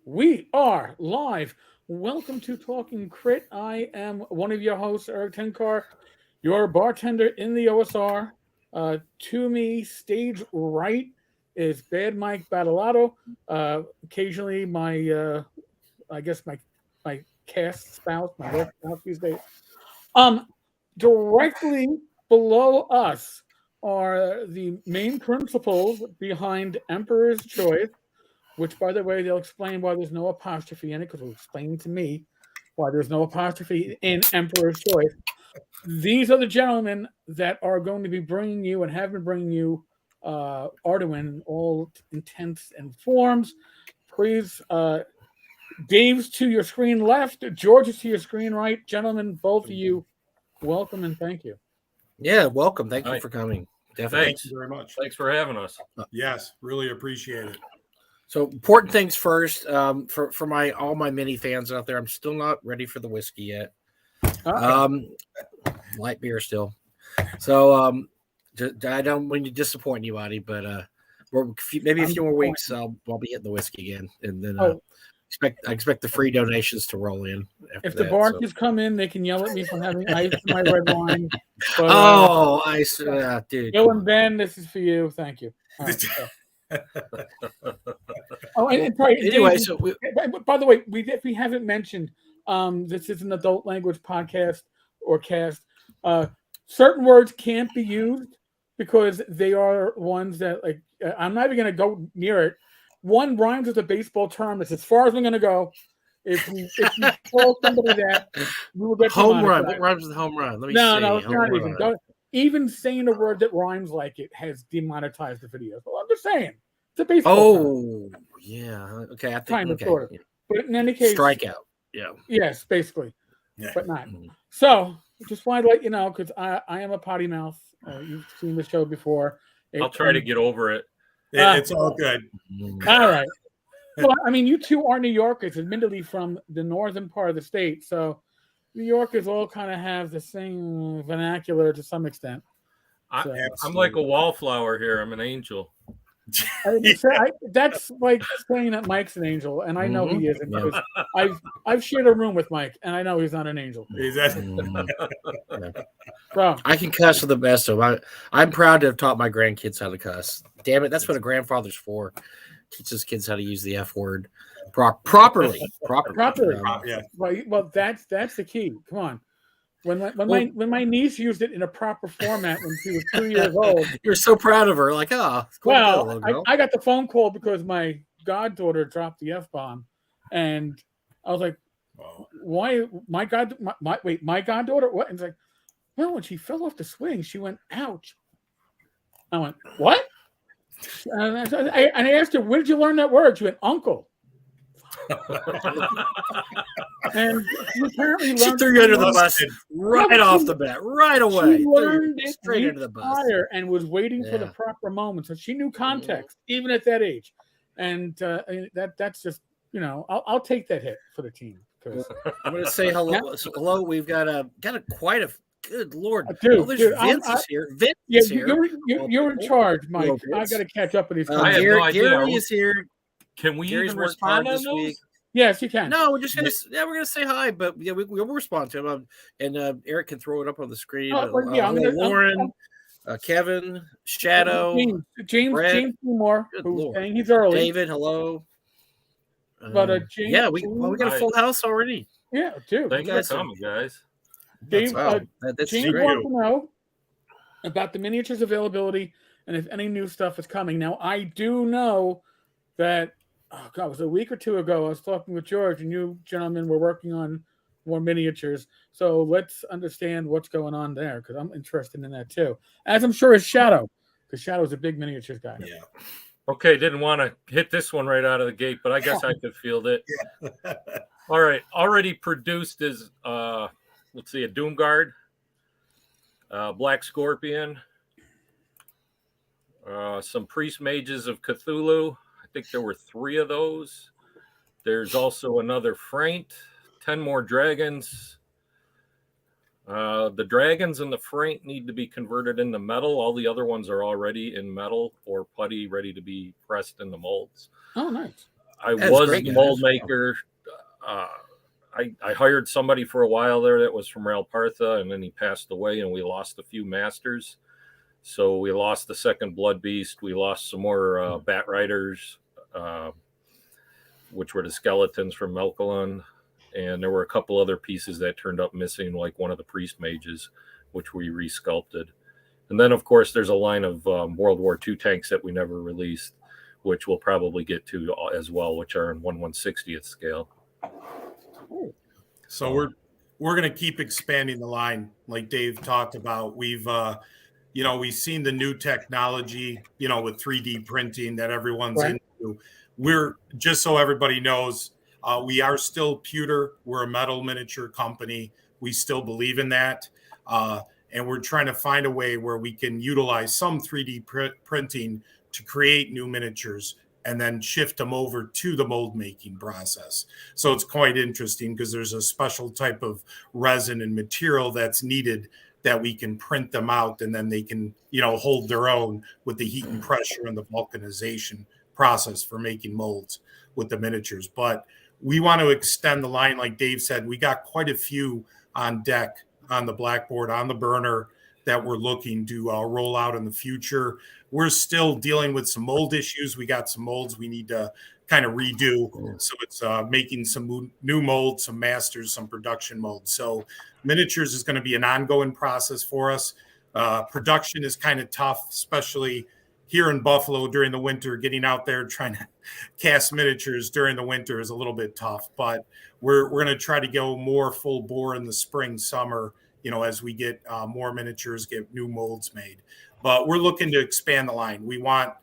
We are live. Welcome to Talking Crit. I am one of your hosts, Eric Tenkar, your bartender in the OSR. To me, stage right is Bad Mike Battalato. Occasionally, I guess my cast spouse, my work spouse these days. Um, Directly below us are the main principles behind Emperor's Choice, which, by the way, they'll explain why there's no apostrophe in it, because it'll explain to me why there's no apostrophe in Emperor's Choice. These are the gentlemen that are going to be bringing you and have been bringing you Arduin in all intents and forms. Please, Dave's to your screen left, George is to your screen right. Gentlemen, both of you, welcome and thank you. Yeah, welcome. Thank you for coming. Definitely. Thank you very much. Thanks for having us. Yes, really appreciate it. So important things first. For all my mini fans out there, I'm still not ready for the whiskey yet. Light beer still. So I don't mean to disappoint anybody, but maybe a few more weeks I'll be hitting the whiskey again, and then I expect the free donations to roll in. If the barkeys come in, they can yell at me for having ice in my red wine. But, ice, dude. Bill and Ben, this is for you. Thank you. Right, anyway, by the way, if we haven't mentioned, this is an adult language podcast or cast. Certain words can't be used because they are ones that, like, I'm not even going to go near it. One rhymes with a baseball term. That's as far as I'm going to go. If you call somebody that, we will get home run. What rhymes with home run? Let me see. No, it's not even. Even saying a word that rhymes like it has demonetized the video. So I'm just saying, it's a baseball term. Yeah. Okay, I think kind of sort of. But in any case, strikeout. Yeah. Yes, basically, but not. Mm-hmm. So just wanted to let you know, because I am a potty mouth. You've seen the show before. I'll try to get over it. It's all good. All right. Well, I mean, you two are New Yorkers, admittedly from the northern part of the state, so New Yorkers all kind of have the same vernacular to some extent. So, I'm like a wallflower here. I'm an angel. That's like saying that Mike's an angel, and I know he isn't. Because I've shared a room with Mike, and I know he's not an angel. So I can cuss with the best of them. I'm proud to have taught my grandkids how to cuss. Damn it, that's what a grandfather's for. Teaches kids how to use the F word properly. Yeah. Well, that's the key. Come on. When my niece used it in a proper format when she was 2 years old, you're so proud of her. Like, cool. Well, I got the phone call because my goddaughter dropped the F-bomb, and I was like, "Why? My goddaughter? What?" And it's like, "Well, when she fell off the swing, she went, ouch." I went, "What?" And I asked her, "Where did you learn that word?" She went, "Uncle." And she apparently she threw you under the bus right off the bat, right away. She learned it straight into the bus and was waiting for the proper moment, so she knew context even at that age. And that's just, I'll take that hit for the team. I'm going to say hello. So, hello, we've got quite a. Good Lord, Vince is here. Vince is here. You're in charge, Mike. I got to catch up with these. Gary is here. Can we even respond on those? Yes, you can. No, we're just gonna we're gonna say hi, but we'll respond to him, and Eric can throw it up on the screen. Lauren, Kevin, Shadow, James Seymour, who's saying he's early. David, hello. But James, we got a full house already. Yeah, too. Thanks for coming, guys. Dave, James wants to know about the miniatures availability and if any new stuff is coming. Now, I do know that, it was a week or two ago, I was talking with George, and you gentlemen were working on more miniatures. So let's understand what's going on there, because I'm interested in that too. As I'm sure is Shadow, because Shadow's a big miniatures guy. Yeah. Okay, didn't want to hit this one right out of the gate, but I guess I could field it. All right, already produced is, let's see, a Doom Guard, Black Scorpion, some Priest Mages of Cthulhu. I think there were 3 of those. There's also another Fraint, 10 more dragons. The dragons and the Fraint need to be converted into metal. All the other ones are already in metal or putty, ready to be pressed in the molds. Oh, nice. I That's was great, the guys. mold maker. I hired somebody for a while there that was from Ralpartha, and then he passed away, and we lost a few masters. So we lost the second Blood Beast. We lost some more Bat Riders, which were the skeletons from Melkalon. And there were a couple other pieces that turned up missing, like one of the Priest Mages, which we resculpted. And then, of course, there's a line of World War II tanks that we never released, which we'll probably get to as well, which are in 1/160th scale. So we're going to keep expanding the line, like Dave talked about. We've we've seen the new technology, with 3D printing that everyone's into. We're, just so everybody knows, we are still pewter. We're a metal miniature company. We still believe in that. And we're trying to find a way where we can utilize some 3D printing to create new miniatures and then shift them over to the mold making process. So it's quite interesting because there's a special type of resin and material that's needed that we can print them out, and then they can, hold their own with the heat and pressure and the vulcanization process for making molds with the miniatures. But we want to extend the line. Like Dave said, we got quite a few on deck, on the blackboard, on the burner, that we're looking to roll out in the future. We're still dealing with some mold issues. We got some molds we need to kind of redo. So it's making some new molds, some masters, some production molds. So miniatures is going to be an ongoing process for us. Production is kind of tough, especially here in Buffalo during the winter. Getting out there trying to cast miniatures during the winter is a little bit tough, but we're going to try to go more full bore in the spring, summer, as we get more miniatures, get new molds made. But we're looking to expand the line. We want,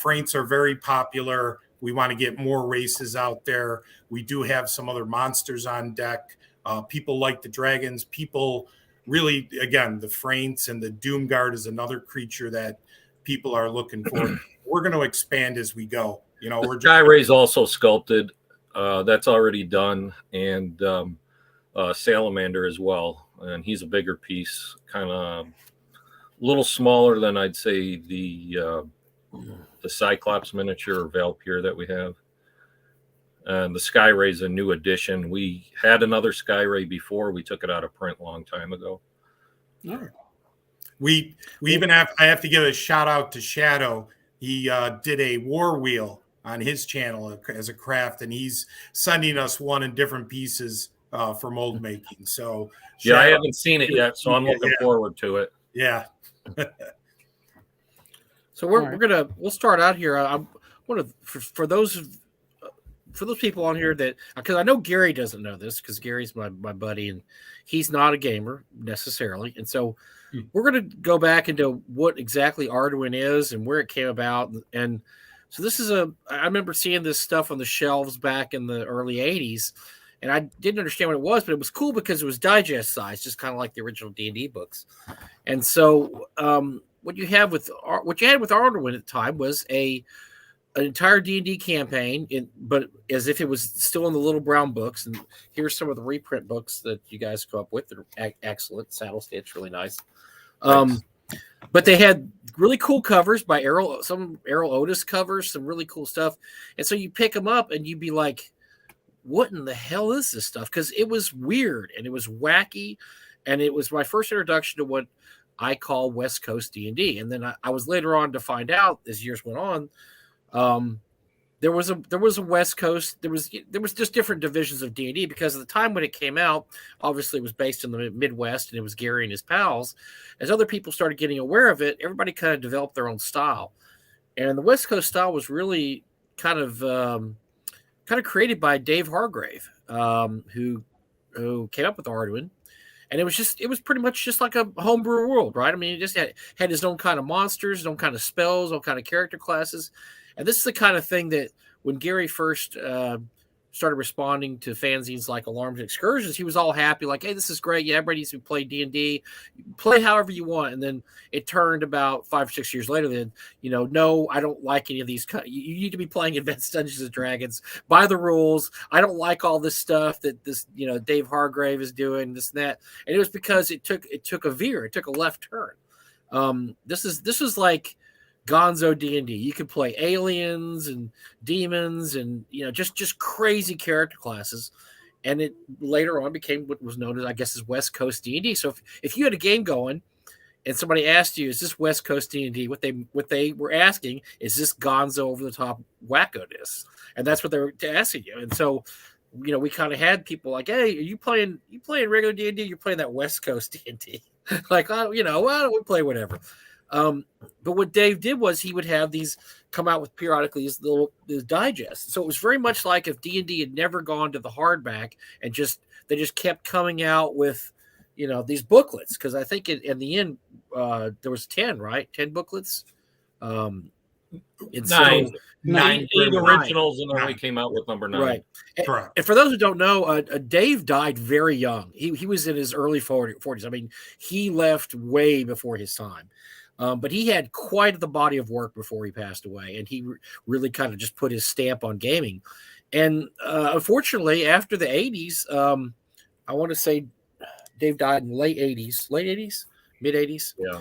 Franks are very popular. We want to get more races out there. We do have some other monsters on deck. People like the dragons. People really, again, the Franks and the Doomguard is another creature that people are looking for. We're going to expand as we go. Skyray's also sculpted. That's already done. And Salamander as well. And he's a bigger piece, kind of a little smaller than I'd say the Cyclops miniature or Valpyr that we have. And the Skyray's a new addition. We had another Skyray before. We took it out of print a long time ago. All right. We even have, I have to give a shout out to Shadow. He did a war wheel on his channel as a craft, and he's sending us one in different pieces for mold making. So Shadow, I haven't seen it yet, so I'm looking forward to it. Yeah. So we'll start out here. I want to for those people on here that, because I know Gary doesn't know this, because Gary's my buddy and he's not a gamer necessarily, and so we're going to go back into what exactly Arduin is and where it came about. And so this is I remember seeing this stuff on the shelves back in the early 80s, and I didn't understand what it was, but it was cool because it was digest size, just kind of like the original D&D books. And so what you had with Arduin at the time was an entire D&D campaign, but as if it was still in the little brown books. And here's some of the reprint books that you guys come up with. They're excellent. Saddle stitch, really nice. But they had really cool covers by some Errol Otis covers, some really cool stuff. And so you pick them up and you'd be like, what in the hell is this stuff? Because it was weird and it was wacky. And it was my first introduction to what I call West Coast D&D. And then I was later on to find out, as years went on, there was a West Coast. There was just different divisions of D&D, because at the time when it came out, obviously it was based in the Midwest and it was Gary and his pals. As other people started getting aware of it, everybody kind of developed their own style. And the West Coast style was really kind of created by Dave Hargrave, who came up with Arduin. And it was pretty much just like a homebrew world, right? I mean, it just had his own kind of monsters, his own kind of spells, own kind of character classes. And this is the kind of thing that when Gary first started responding to fanzines like Alarms and Excursions, he was all happy, like, hey, this is great. Yeah, everybody needs to play D&D. Play however you want. And then it turned about 5 or 6 years later, then, no, I don't like any of these. You need to be playing Advanced Dungeons and Dragons by the rules. I don't like all this stuff that this, Dave Hargrave is doing, this and that. And it was because it took a veer. It took a left turn. This was like Gonzo D&D. You could play aliens and demons and just crazy character classes. And it later on became what was known as, I guess, as West Coast D&D. So if you had a game going and somebody asked you, is this West Coast D&D? What they were asking is this Gonzo over the top wacko-ness, and that's what they were asking you. And so, we kind of had people like, hey, are you playing regular D&D? You're playing that West Coast D&D? Like, why don't we play whatever? But what Dave did was he would have these come out with periodically these little digests. So it was very much like if D&D had never gone to the hardback and they just kept coming out with these booklets, because I think in the end there was 10 booklets. Nine originals, and then we came out with number 9. Right. Correct. And for those who don't know, Dave died very young. He was in his early 40s. I mean, he left way before his time. But he had quite the body of work before he passed away, and he really kind of just put his stamp on gaming. And unfortunately, after the 80s, I want to say Dave died in the late 80s, mid 80s. Yeah.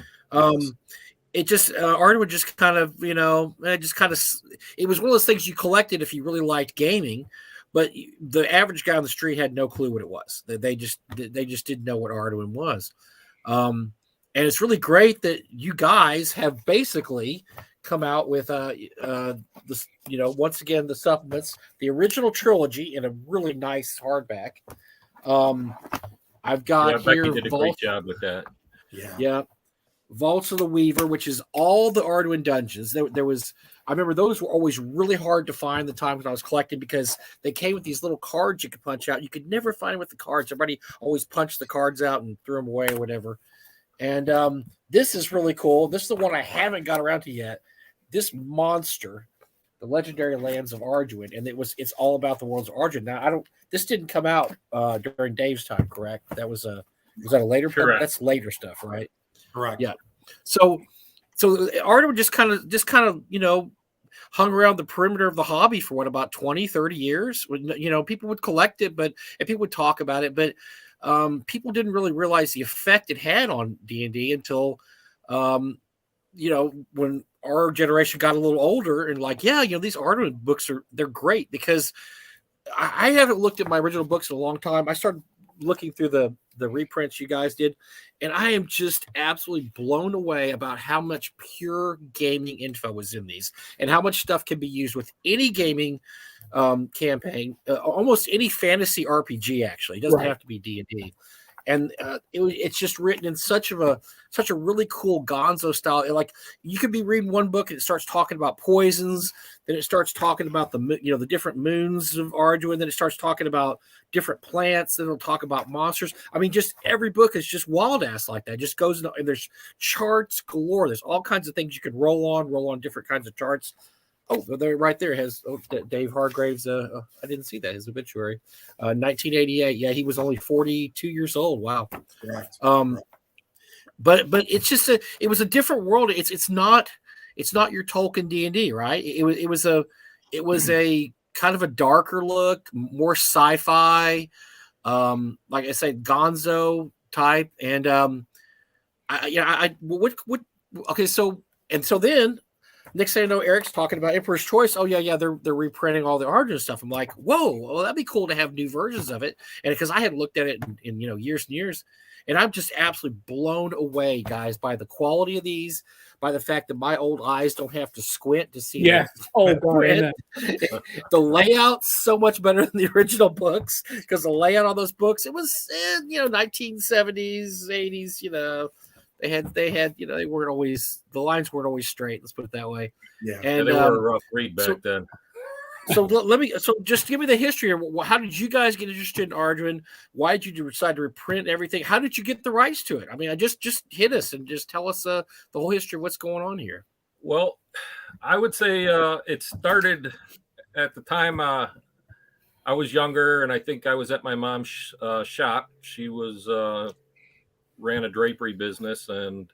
It just Arduin just kind of, it was one of those things you collected if you really liked gaming, but the average guy on the street had no clue what it was. They just didn't know what Arduin was. And it's really great that you guys have basically come out with this, once again, the supplements, the original trilogy in a really nice hardback. I've got here. Becky did a great job with that. Yeah. Vaults of the Weaver, which is all the Arduin Dungeons. There was, I remember those were always really hard to find the time when I was collecting, because they came with these little cards you could punch out. You could never find them with the cards. Everybody always punched the cards out and threw them away or whatever. And this is really cool. This is the one I haven't got around to yet. This monster, the Legendary Lands of Arduin, and it's all about the worlds of Arduin. Now this didn't come out during Dave's time, correct? Was that a later? Correct. That's later stuff, right? Correct. Yeah. So Arduin just kind of hung around the perimeter of the hobby for about 20, 30 years. People would collect it, and people would talk about it, but people didn't really realize the effect it had on D&D until when our generation got a little older and these Arduin books they're great, because I haven't looked at my original books in a long time. I started looking through the reprints you guys did, and I am just absolutely blown away about how much pure gaming info was in these, and how much stuff can be used with any gaming campaign, almost any fantasy RPG. Actually, it doesn't have to be D&D. And it's just written in such a really cool Gonzo style. Like, you could be reading one book and it starts talking about poisons, then it starts talking about the different moons of Arduin, then it starts talking about different plants, then it'll talk about monsters. I mean, just every book is just wild ass like that. It just goes and there's charts galore. There's all kinds of things you could roll on different kinds of charts. Oh, there, right there has Dave Hargrave's. I didn't see that, his obituary. 1988. Yeah, he was only 42 years old. Wow. Correct. But it's just it was a different world. It's not your Tolkien D&D, right? It was a kind of a darker look, more sci-fi. Like I said, Gonzo type, and okay, so then. Next thing I know, Eric's talking about Emperor's Choice. Oh yeah, they're reprinting all the Arduin stuff. I'm like, whoa, well, that'd be cool to have new versions of it. And because I had looked at it in years and years, and I'm just absolutely blown away, guys, by the quality of these, by the fact that my old eyes don't have to squint to see. Yeah. Oh god. The layout's so much better than the original books, because the layout on those books, it was 1970s, 80s, They had, they weren't always, the lines weren't always straight. Let's put it that way. Yeah. And they were a rough read back then. So just give me the history. How did you guys get interested in Arduin? Why did you decide to reprint everything? How did you get the rights to it? I mean, just hit us and just tell us the whole history of what's going on here. Well, I would say it started at the time I was younger, and I think I was at my mom's shop. She ran a drapery business, and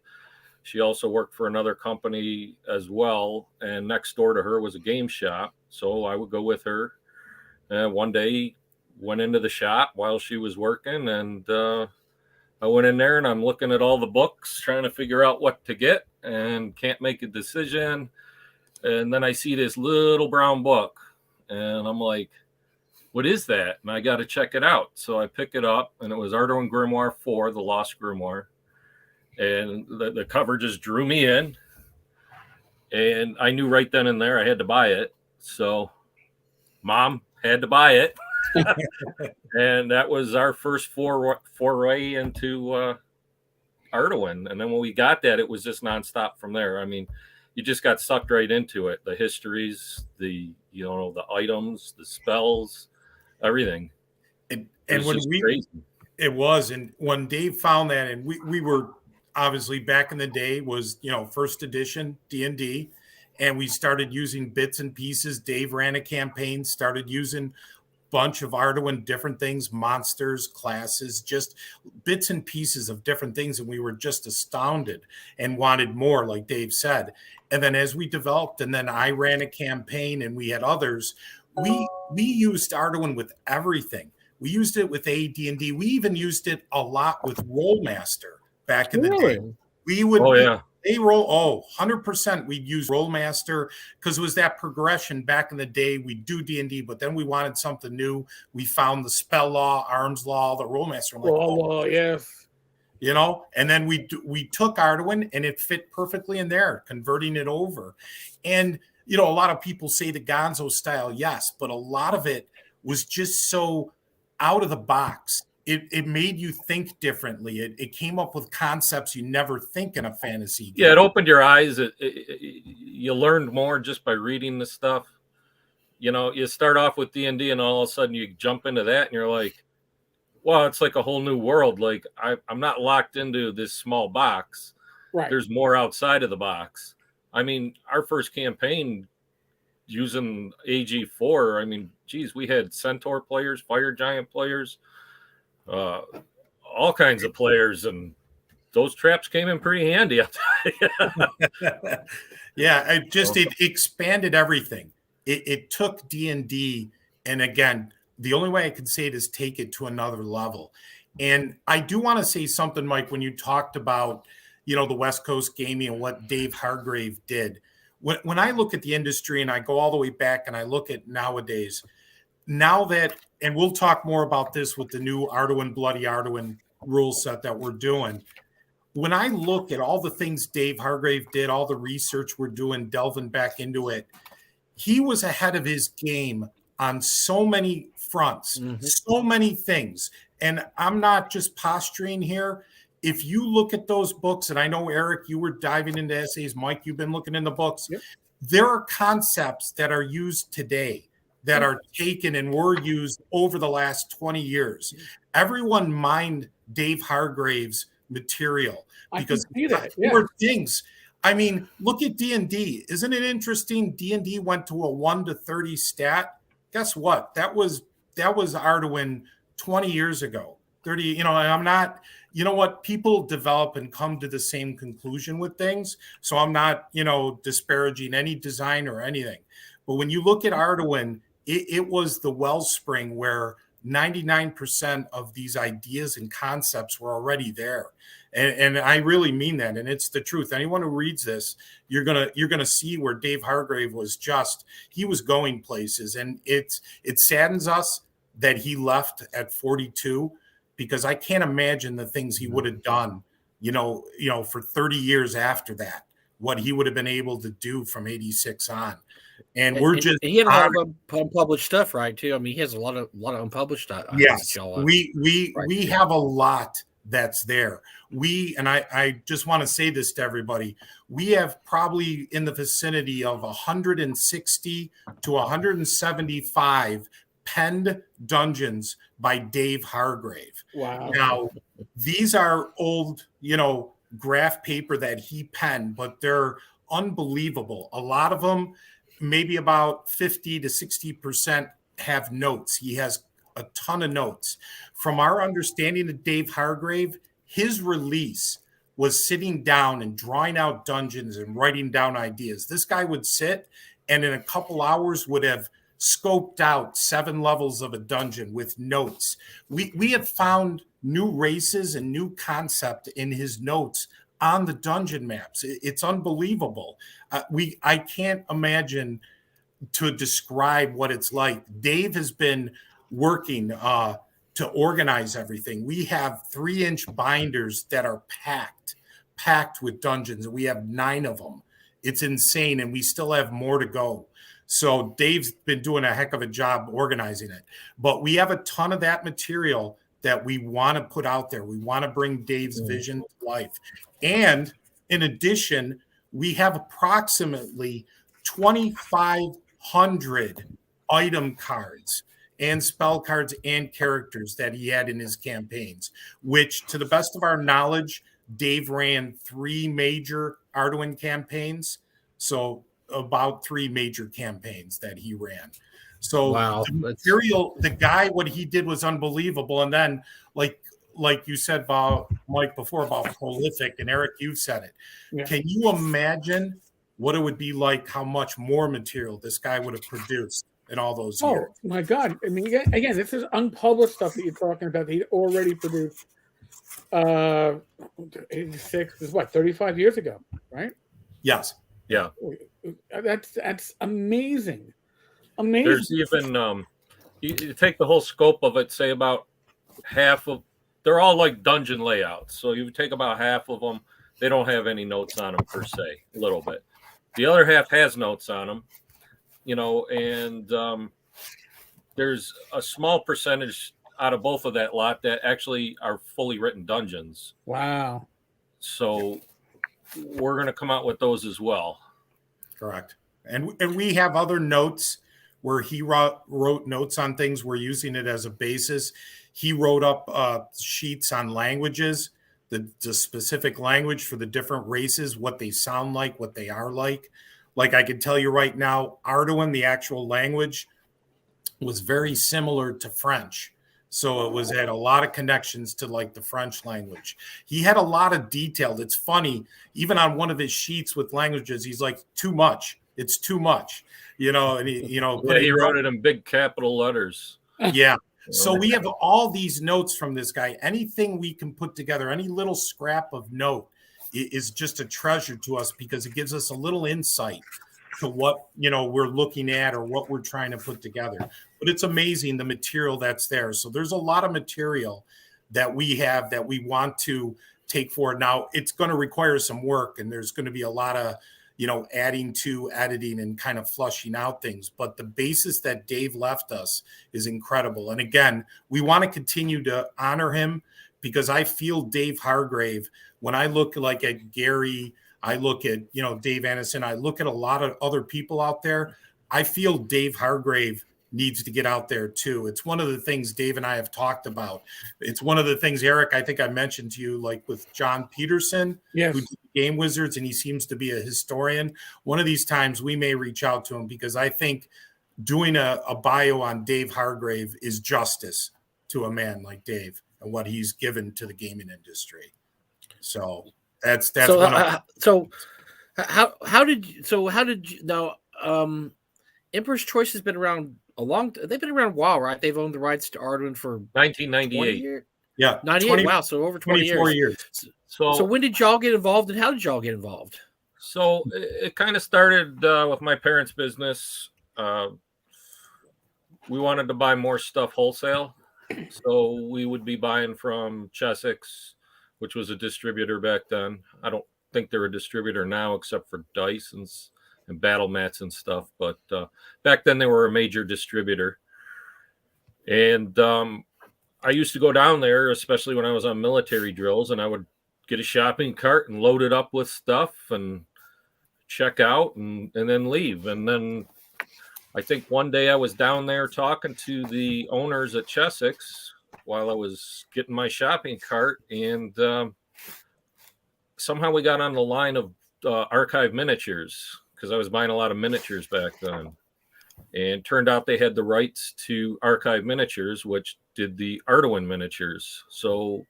she also worked for another company as well. And next door to her was a game shop. So I would go with her. And one day went into the shop while she was working, and I went in there and I'm looking at all the books, trying to figure out what to get, and can't make a decision. And then I see this little brown book, and I'm like, what is that? And I got to check it out. So I pick it up, and it was Arduin Grimoire 4, the Lost Grimoire. And the cover just drew me in. And I knew right then and there I had to buy it. So Mom had to buy it. And that was our first foray into Arduin. And then when we got that, it was just nonstop from there. I mean, you just got sucked right into it. The histories, the items, the spells, everything. And when Dave found that, and we were obviously back in the day was, first edition D&D, and we started using bits and pieces. Dave ran a campaign, started using bunch of Arduin different things, monsters, classes, just bits and pieces of different things, and we were just astounded and wanted more, like Dave said. And then as we developed, and then I ran a campaign and we had others, we used Arduin with everything. We used it with AD&D. We even used it a lot with Rollmaster back in the day. We would 100% we'd use Rollmaster because it was that progression back in the day. We'd do D&D, but then we wanted something new. We found the spell law, arms law, the Rollmaster. Yes. And then we took Arduin and it fit perfectly in there, converting it over. And, a lot of people say the Gonzo style, yes, but a lot of it was just so out of the box. It made you think differently. It came up with concepts you never think in a fantasy game. Yeah, it opened your eyes. You learned more just by reading the stuff. You start off with D&D and all of a sudden you jump into that and you're like, well, it's like a whole new world. Like I'm not locked into this small box. Right. There's more outside of the box. I mean, our first campaign using AG4, I mean, geez, we had Centaur players, Fire Giant players, all kinds of players, and those traps came in pretty handy. Yeah, it expanded everything. It took D&D, and again, the only way I can say it is take it to another level. And I do want to say something, Mike, when you talked about, the West Coast gaming and what Dave Hargrave did. When I look at the industry and I go all the way back and I look at nowadays, and we'll talk more about this with the new Arduin Bloody Arduin rule set that we're doing. When I look at all the things Dave Hargrave did, all the research we're doing, delving back into it, he was ahead of his game on so many fronts, so many things. And I'm not just posturing here. If you look at those books, and I know, Eric, you were diving into essays, Mike, you've been looking in the books. Yep. There are concepts that are used today that are taken and were used over the last 20 years. Everyone mined Dave Hargrave's material because there were things. I mean, look at D&D. Isn't it interesting? D&D went to a 1 to 30 stat. Guess what? That was Arduin 20 years ago. 30, I'm not, what, people develop and come to the same conclusion with things. So I'm not, disparaging any design or anything. But when you look at Arduin, it was the wellspring where 99% of these ideas and concepts were already there. And I really mean that. And it's the truth. Anyone who reads this, you're gonna see where Dave Hargrave was he was going places. And it saddens us that he left at 42, because I can't imagine the things he would have done, for 30 years after that, what he would have been able to do from 86 on. And he had a lot of unpublished stuff, right? Too. I mean, he has a lot of unpublished stuff. Yes, we have a lot that's there. And I just want to say this to everybody. We have probably in the vicinity of 160 to 175 penned dungeons by Dave Hargrave. Wow. Now, these are old, graph paper that he penned, but they're unbelievable. A lot of them, maybe about 50 to 60% have notes. He has a ton of notes. From our understanding of Dave Hargrave, his release was sitting down and drawing out dungeons and writing down ideas. This guy would sit and in a couple hours would have scoped out 7 levels of a dungeon with notes. We had found new races and new concept in his notes on the dungeon maps. It's unbelievable. I can't imagine to describe what it's like. Dave has been working to organize everything. We have 3-inch binders that are packed with dungeons, and we have 9 of them. It's insane, and we still have more to go. So Dave's been doing a heck of a job organizing it. But we have a ton of that material that we want to put out there. We want to bring Dave's vision to life. And in addition, we have approximately 2,500 item cards and spell cards and characters that he had in his campaigns, which, to the best of our knowledge, Dave ran 3 major Arduin campaigns. So about 3 major campaigns that he ran. So wow, the material, the guy, what he did was unbelievable. And then like you said about Mike before about prolific, and Eric, you said it. Yeah. Can you imagine what it would be like, how much more material this guy would have produced in all those years? Oh my God. I mean, again, this is unpublished stuff that you're talking about that he already produced 86 is what, 35 years ago, right? Yes. Yeah. That's amazing. Amazing. There's even you take the whole scope of it, say about half of, they're all like dungeon layouts. So you take about half of them, they don't have any notes on them per se, a little bit. The other half has notes on them, and there's a small percentage out of both of that lot that actually are fully written dungeons. Wow. So we're going to come out with those as well. Correct. And we have other notes where he wrote notes on things. We're using it as a basis. He wrote up sheets on languages, the specific language for the different races, what they sound like, what they are like. Like I can tell you right now, Arduin, the actual language, was very similar to French. So it had a lot of connections to like the French language. He had a lot of detail. It's funny, even on one of his sheets with languages, he's like, too much. It's too much, and he wrote it in big capital letters. Yeah. So we have all these notes from this guy. Anything we can put together, any little scrap of note is just a treasure to us because it gives us a little insight to what, we're looking at or what we're trying to put together. But it's amazing the material that's there. So there's a lot of material that we have that we want to take forward. Now it's going to require some work, and there's going to be a lot of, adding to, editing, and kind of flushing out things. But the basis that Dave left us is incredible. And again, we want to continue to honor him because I feel Dave Hargrave, when I look like at Gary, I look at, Dave Anderson, I look at a lot of other people out there. I feel Dave Hargrave needs to get out there too. It's one of the things Dave and I have talked about. It's one of the things, Eric, I think I mentioned to you, like with John Peterson, yes, who did Game Wizards, and he seems to be a historian. One of these times we may reach out to him because I think doing a bio on Dave Hargrave is justice to a man like Dave and what he's given to the gaming industry. So that's so how did you now Emperor's Choice has been around they've been around a while, right? They've owned the rights to Arduin for 1998. Yeah, 98. Wow, so over 24 years. So when did y'all get involved, and how did y'all get involved? So it kind of started with my parents' business. We wanted to buy more stuff wholesale, so we would be buying from Chessex, which was a distributor back then. I don't think they're a distributor now, except for dice and battle mats and stuff. But back then they were a major distributor. And I used to go down there, especially when I was on military drills, and I would get a shopping cart and load it up with stuff and check out and then leave. And then I think one day I was down there talking to the owners at Chessex while I was getting my shopping cart, and somehow we got on the line of Archive Miniatures, because I was buying a lot of miniatures back then. And turned out they had the rights to Archive Miniatures, which did the Arduin Miniatures. So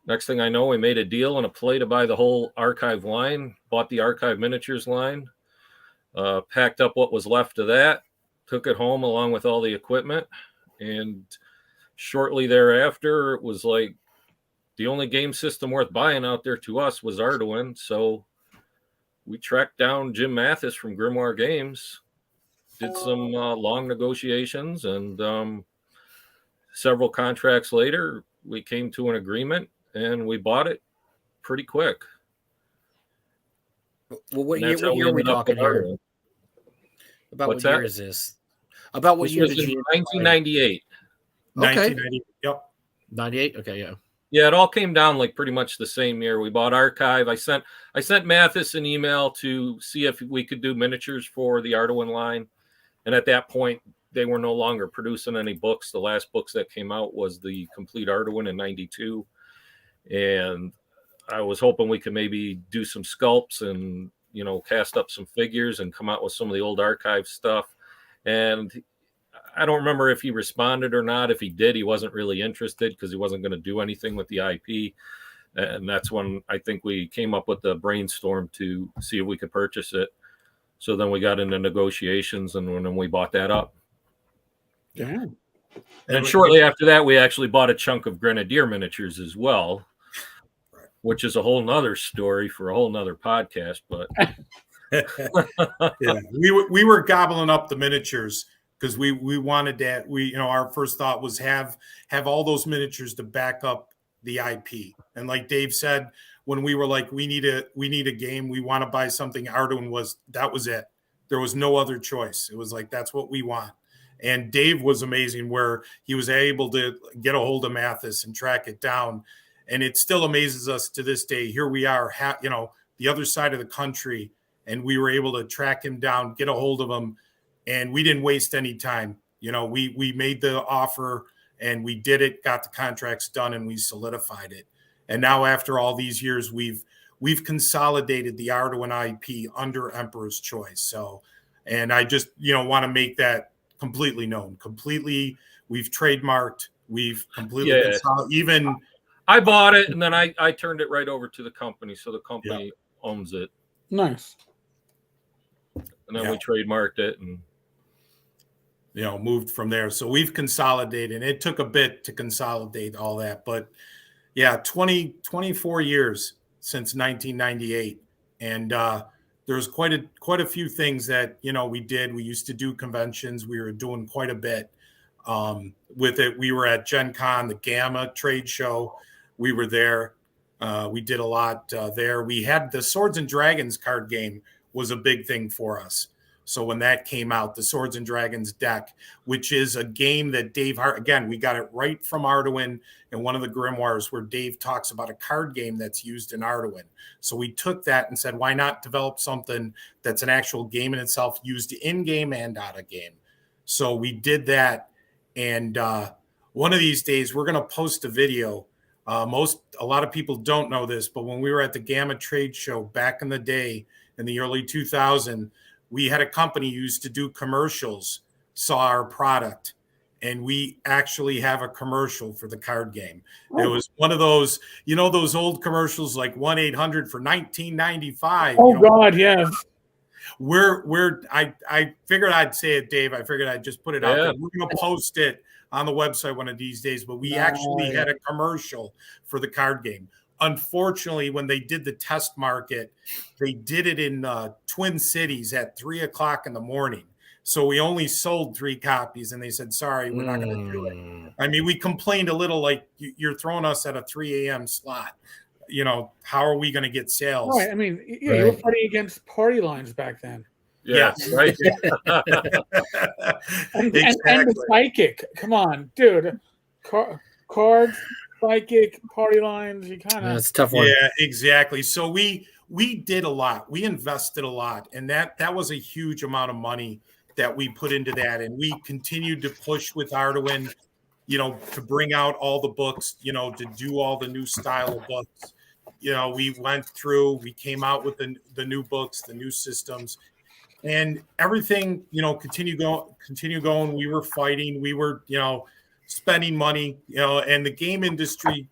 next thing I know, we made a deal and a play to buy the whole Archive line, bought the Archive Miniatures line, packed up what was left of that, took it home along with all the equipment, and shortly thereafter, it was like the only game system worth buying out there to us was Arduin. So we tracked down Jim Mathis from Grimoire Games, did some long negotiations, and several contracts later, we came to an agreement and we bought it pretty quick. Well, what year are we talking here? About what year is this? About what year did you? 1998. Okay. 1998. Yep. 98. Okay. Yeah. Yeah, it all came down like pretty much the same year. We bought Archive. I sent Mathis an email to see if we could do miniatures for the Arduin line, and at that point, they were no longer producing any books. The last books that came out was the Complete Arduin in '92, and I was hoping we could maybe do some sculpts and cast up some figures and come out with some of the old Archive stuff. And I don't remember if he responded or not. If he did, he wasn't really interested because he wasn't going to do anything with the IP. And that's when I think we came up with the brainstorm to see if we could purchase it. So then we got into negotiations, and then we bought that up. Yeah. And shortly after that, we actually bought a chunk of Grenadier Miniatures as well, which is a whole nother story for a whole nother podcast. But yeah, we were gobbling up the miniatures because we wanted that. Our first thought was have all those miniatures to back up the IP. And like Dave said, when we were like, we need a game, we want to buy something, Arduin was it. There was no other choice. It was like, that's what we want. And Dave was amazing where he was able to get a hold of Mathis and track it down. And it still amazes us to this day. Here we are, the other side of the country, and we were able to track him down, get a hold of him, and we didn't waste any time. We made the offer, and we did it, got the contracts done, and we solidified it. And now after all these years, we've consolidated the Arduin IP under Emperor's Choice. So, and I just want to make that completely known. We've trademarked. We've completely even. I bought it, and then I turned it right over to the company, so the company owns it. Nice. And then we trademarked it and moved from there. So we've consolidated. It took a bit to consolidate all that, but 24 years since 1998, and there's quite a few things that we did. We used to do conventions. We were doing quite a bit with it. We were at Gen Con, the Gamma trade show. We were there. We did a lot there. We had the Swords and Dragons card game was a big thing for us. So when that came out, the Swords and Dragons deck, which is a game that Dave again, we got it right from Arduin in one of the grimoires where Dave talks about a card game that's used in Arduin. So we took that and said, why not develop something that's an actual game in itself, used in game and out of game? So we did that. And one of these days we're going to post a video. A lot of people don't know this, but when we were at the Gamma trade show back in the day in the early 2000s, we had a company who used to do commercials, saw our product, and we actually have a commercial for the card game. It was one of those, those old commercials like 1-800 for $19.95. Oh God, yes. I figured I'd say it, Dave. I figured I'd just put it out there. We're going to post it on the website one of these days, but we actually had a commercial for the card game. Unfortunately, when they did the test market, they did it in Twin Cities at 3:00 in the morning. So we only sold 3 copies, and they said, sorry, we're not going to do it. I mean, we complained a little like, you're throwing us at a 3 a.m. slot. How are we going to get sales? Right. I mean, you were fighting against party lines back then. Yeah, right. and the psychic. Come on, dude. Cards, psychic, party lines. You kind of. That's a tough one. Yeah, exactly. So we did a lot. We invested a lot, and that was a huge amount of money that we put into that, and we continued to push with Arduin, to bring out all the books, to do all the new style of books. We went through. We came out with the new books, the new systems. And everything, continue going. We were fighting. We were, spending money, and the game industry,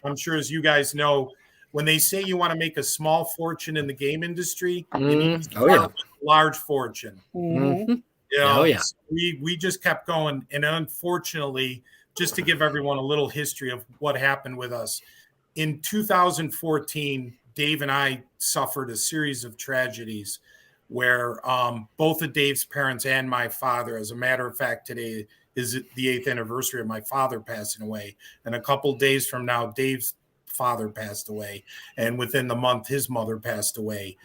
I'm sure as you guys know, when they say you want to make a small fortune in the game industry, you need to start with a large fortune. Mm-hmm. Oh yeah. We just kept going, and unfortunately, just to give everyone a little history of what happened with us, in 2014, Dave and I suffered a series of tragedies where both of Dave's parents and my father, as a matter of fact, today is the 8th anniversary of my father passing away. And a couple days from now, Dave's father passed away. And within the month, his mother passed away.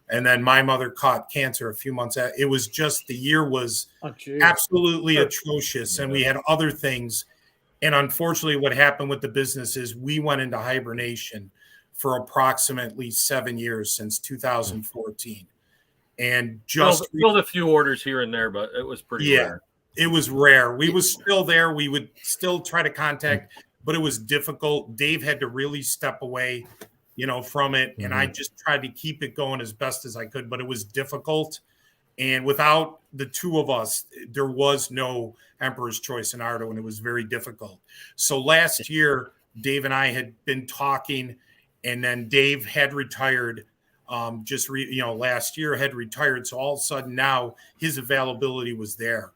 And then my mother caught cancer a few months after. It was just, the year was absolutely atrocious. And we had other things. And unfortunately, what happened with the business is we went into hibernation for approximately 7 years, since 2014. And just filled a few orders here and there, but it was pretty rare. It was rare. We was still there. We would still try to contact, but it was difficult. Dave had to really step away, from it. And I just tried to keep it going as best as I could, but it was difficult. And without the two of us, there was no Emperor's Choice in Arduin. It was very difficult. So last year, Dave and I had been talking, and then Dave had retired. Last year had retired. So all of a sudden now his availability was there.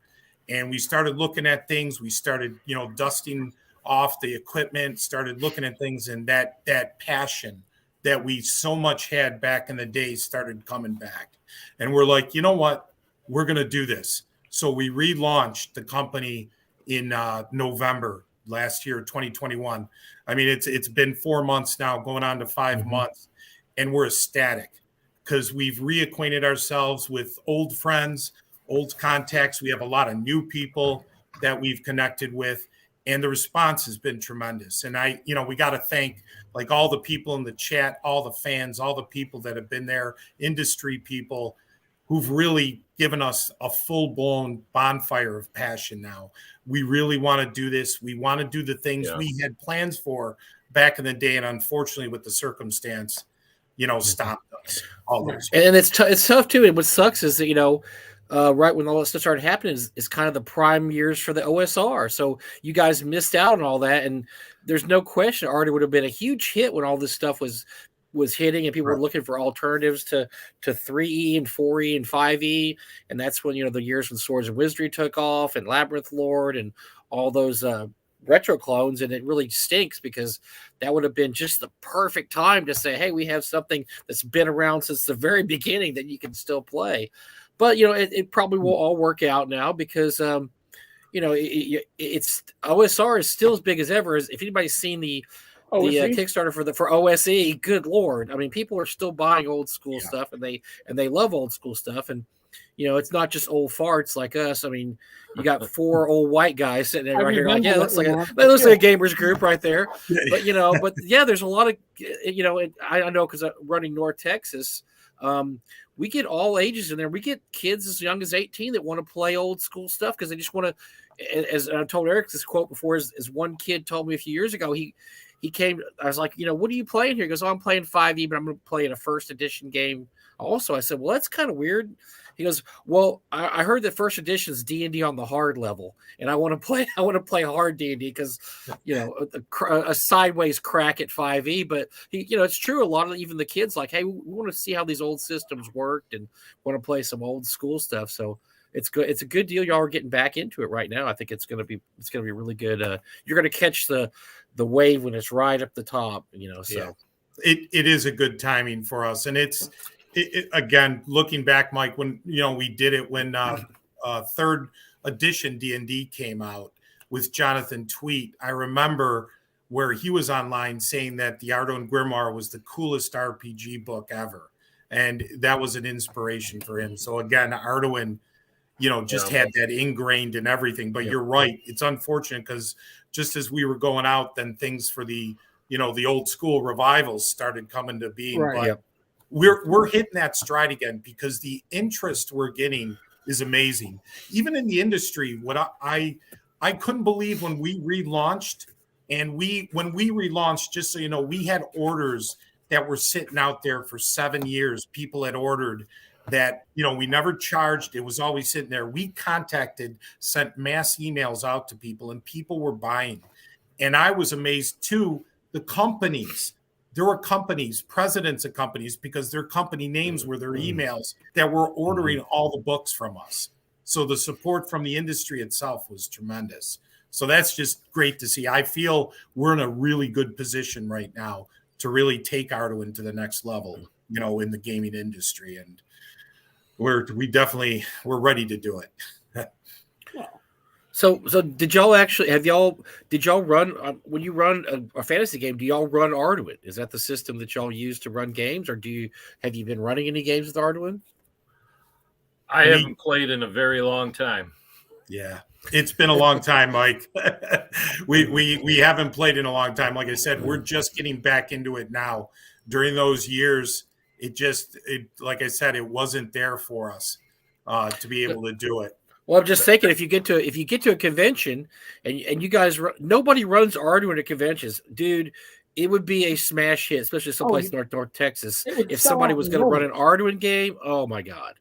And we started looking at things. We started, dusting off the equipment, started looking at things, and that passion that we so much had back in the day started coming back. And we're like, you know what? We're going to do this. So we relaunched the company in November last year, 2021. I mean, it's been 4 months now, going on to 5 months, and we're ecstatic because we've reacquainted ourselves with old friends, old contacts. We have a lot of new people that we've connected with, and the response has been tremendous. And we got to thank like all the people in the chat, all the fans, all the people that have been there, industry people who've really given us a full-blown bonfire of passion now. We really want to do this. We want to do the things we had plans for back in the day, and unfortunately with the circumstance, stopped us. And it's tough too. And what sucks is that, right when all that stuff started happening is kind of the prime years for the OSR. So you guys missed out on all that. And there's no question Artie would have been a huge hit when all this stuff was hitting and people were looking for alternatives to 3E and 4E and 5E. And that's when, the years when Swords and Wizardry took off and Labyrinth Lord and all those retro clones. And it really stinks because that would have been just the perfect time to say, hey, we have something that's been around since the very beginning that you can still play. But, it probably will all work out now because, it's OSR is still as big as ever. If anybody's seen the Kickstarter for OSE, good Lord. I mean, people are still buying old school stuff and they love old school stuff. And, it's not just old farts like us. I mean, you got 4 old white guys sitting there right here. Like, that looks like a gamers group right there. But, there's a lot of, I know because I'm running North Texas, we get all ages in there. We get kids as young as 18 that want to play old school stuff because they just want to, as I told Eric this quote before, as one kid told me a few years ago, he came, I was like, what are you playing here? He goes, I'm playing 5E, but I'm going to play in a first edition game also. I said, well, that's kind of weird. He goes, well, I heard that first edition is D&D on the hard level, and I want to play hard D&D because, a sideways crack at 5E. But it's true. A lot of even the kids like, hey, we want to see how these old systems worked and want to play some old school stuff. So it's good. It's a good deal. Y'all are getting back into it right now. I think it's going to be really good. You're going to catch the wave when it's right up the top. So it is a good timing for us, and it's. Again, looking back, Mike, when we did it when third edition D&D came out with Jonathan Tweet, I remember where he was online saying that the Arduin Grimoire was the coolest RPG book ever, and that was an inspiration for him. So again, Arduin, just had that ingrained in everything. But you're right; it's unfortunate because just as we were going out, then things for the the old school revivals started coming to being. Right. But we're hitting that stride again because the interest we're getting is amazing. Even in the industry, what I couldn't believe when we relaunched, just so you know, we had orders that were sitting out there for 7 years. People had ordered that, we never charged. It was always sitting there. We sent mass emails out to people, and people were buying. And I was amazed too, the companies. There were companies, presidents of companies, because their company names were their emails that were ordering all the books from us. So the support from the industry itself was tremendous. So that's just great to see. I feel we're in a really good position right now to really take Arduin to the next level, in the gaming industry. And we're ready to do it. So did y'all run when you run a fantasy game? Do y'all run Arduin? Is that the system that y'all use to run games, or have you been running any games with Arduin? I haven't played in a very long time. Yeah, it's been a long time, Mike. we haven't played in a long time. Like I said, we're just getting back into it now. During those years, like I said, it wasn't there for us to be able to do it. Well, I'm just thinking, if you get to a convention and you guys, nobody runs Arduin at conventions, dude, it would be a smash hit, especially someplace North Texas. If somebody was going to run an Arduin game, oh my God,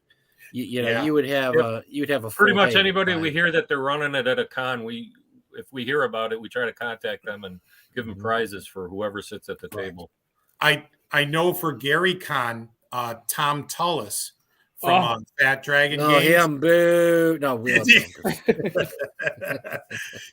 you would have a pretty much anybody we hear that they're running it at a con. If we hear about it, we try to contact them and give them prizes for whoever sits at the table. I know for Gary Con, Tom Tullis from Fat Dragon Games. Him, boo. No, we love him.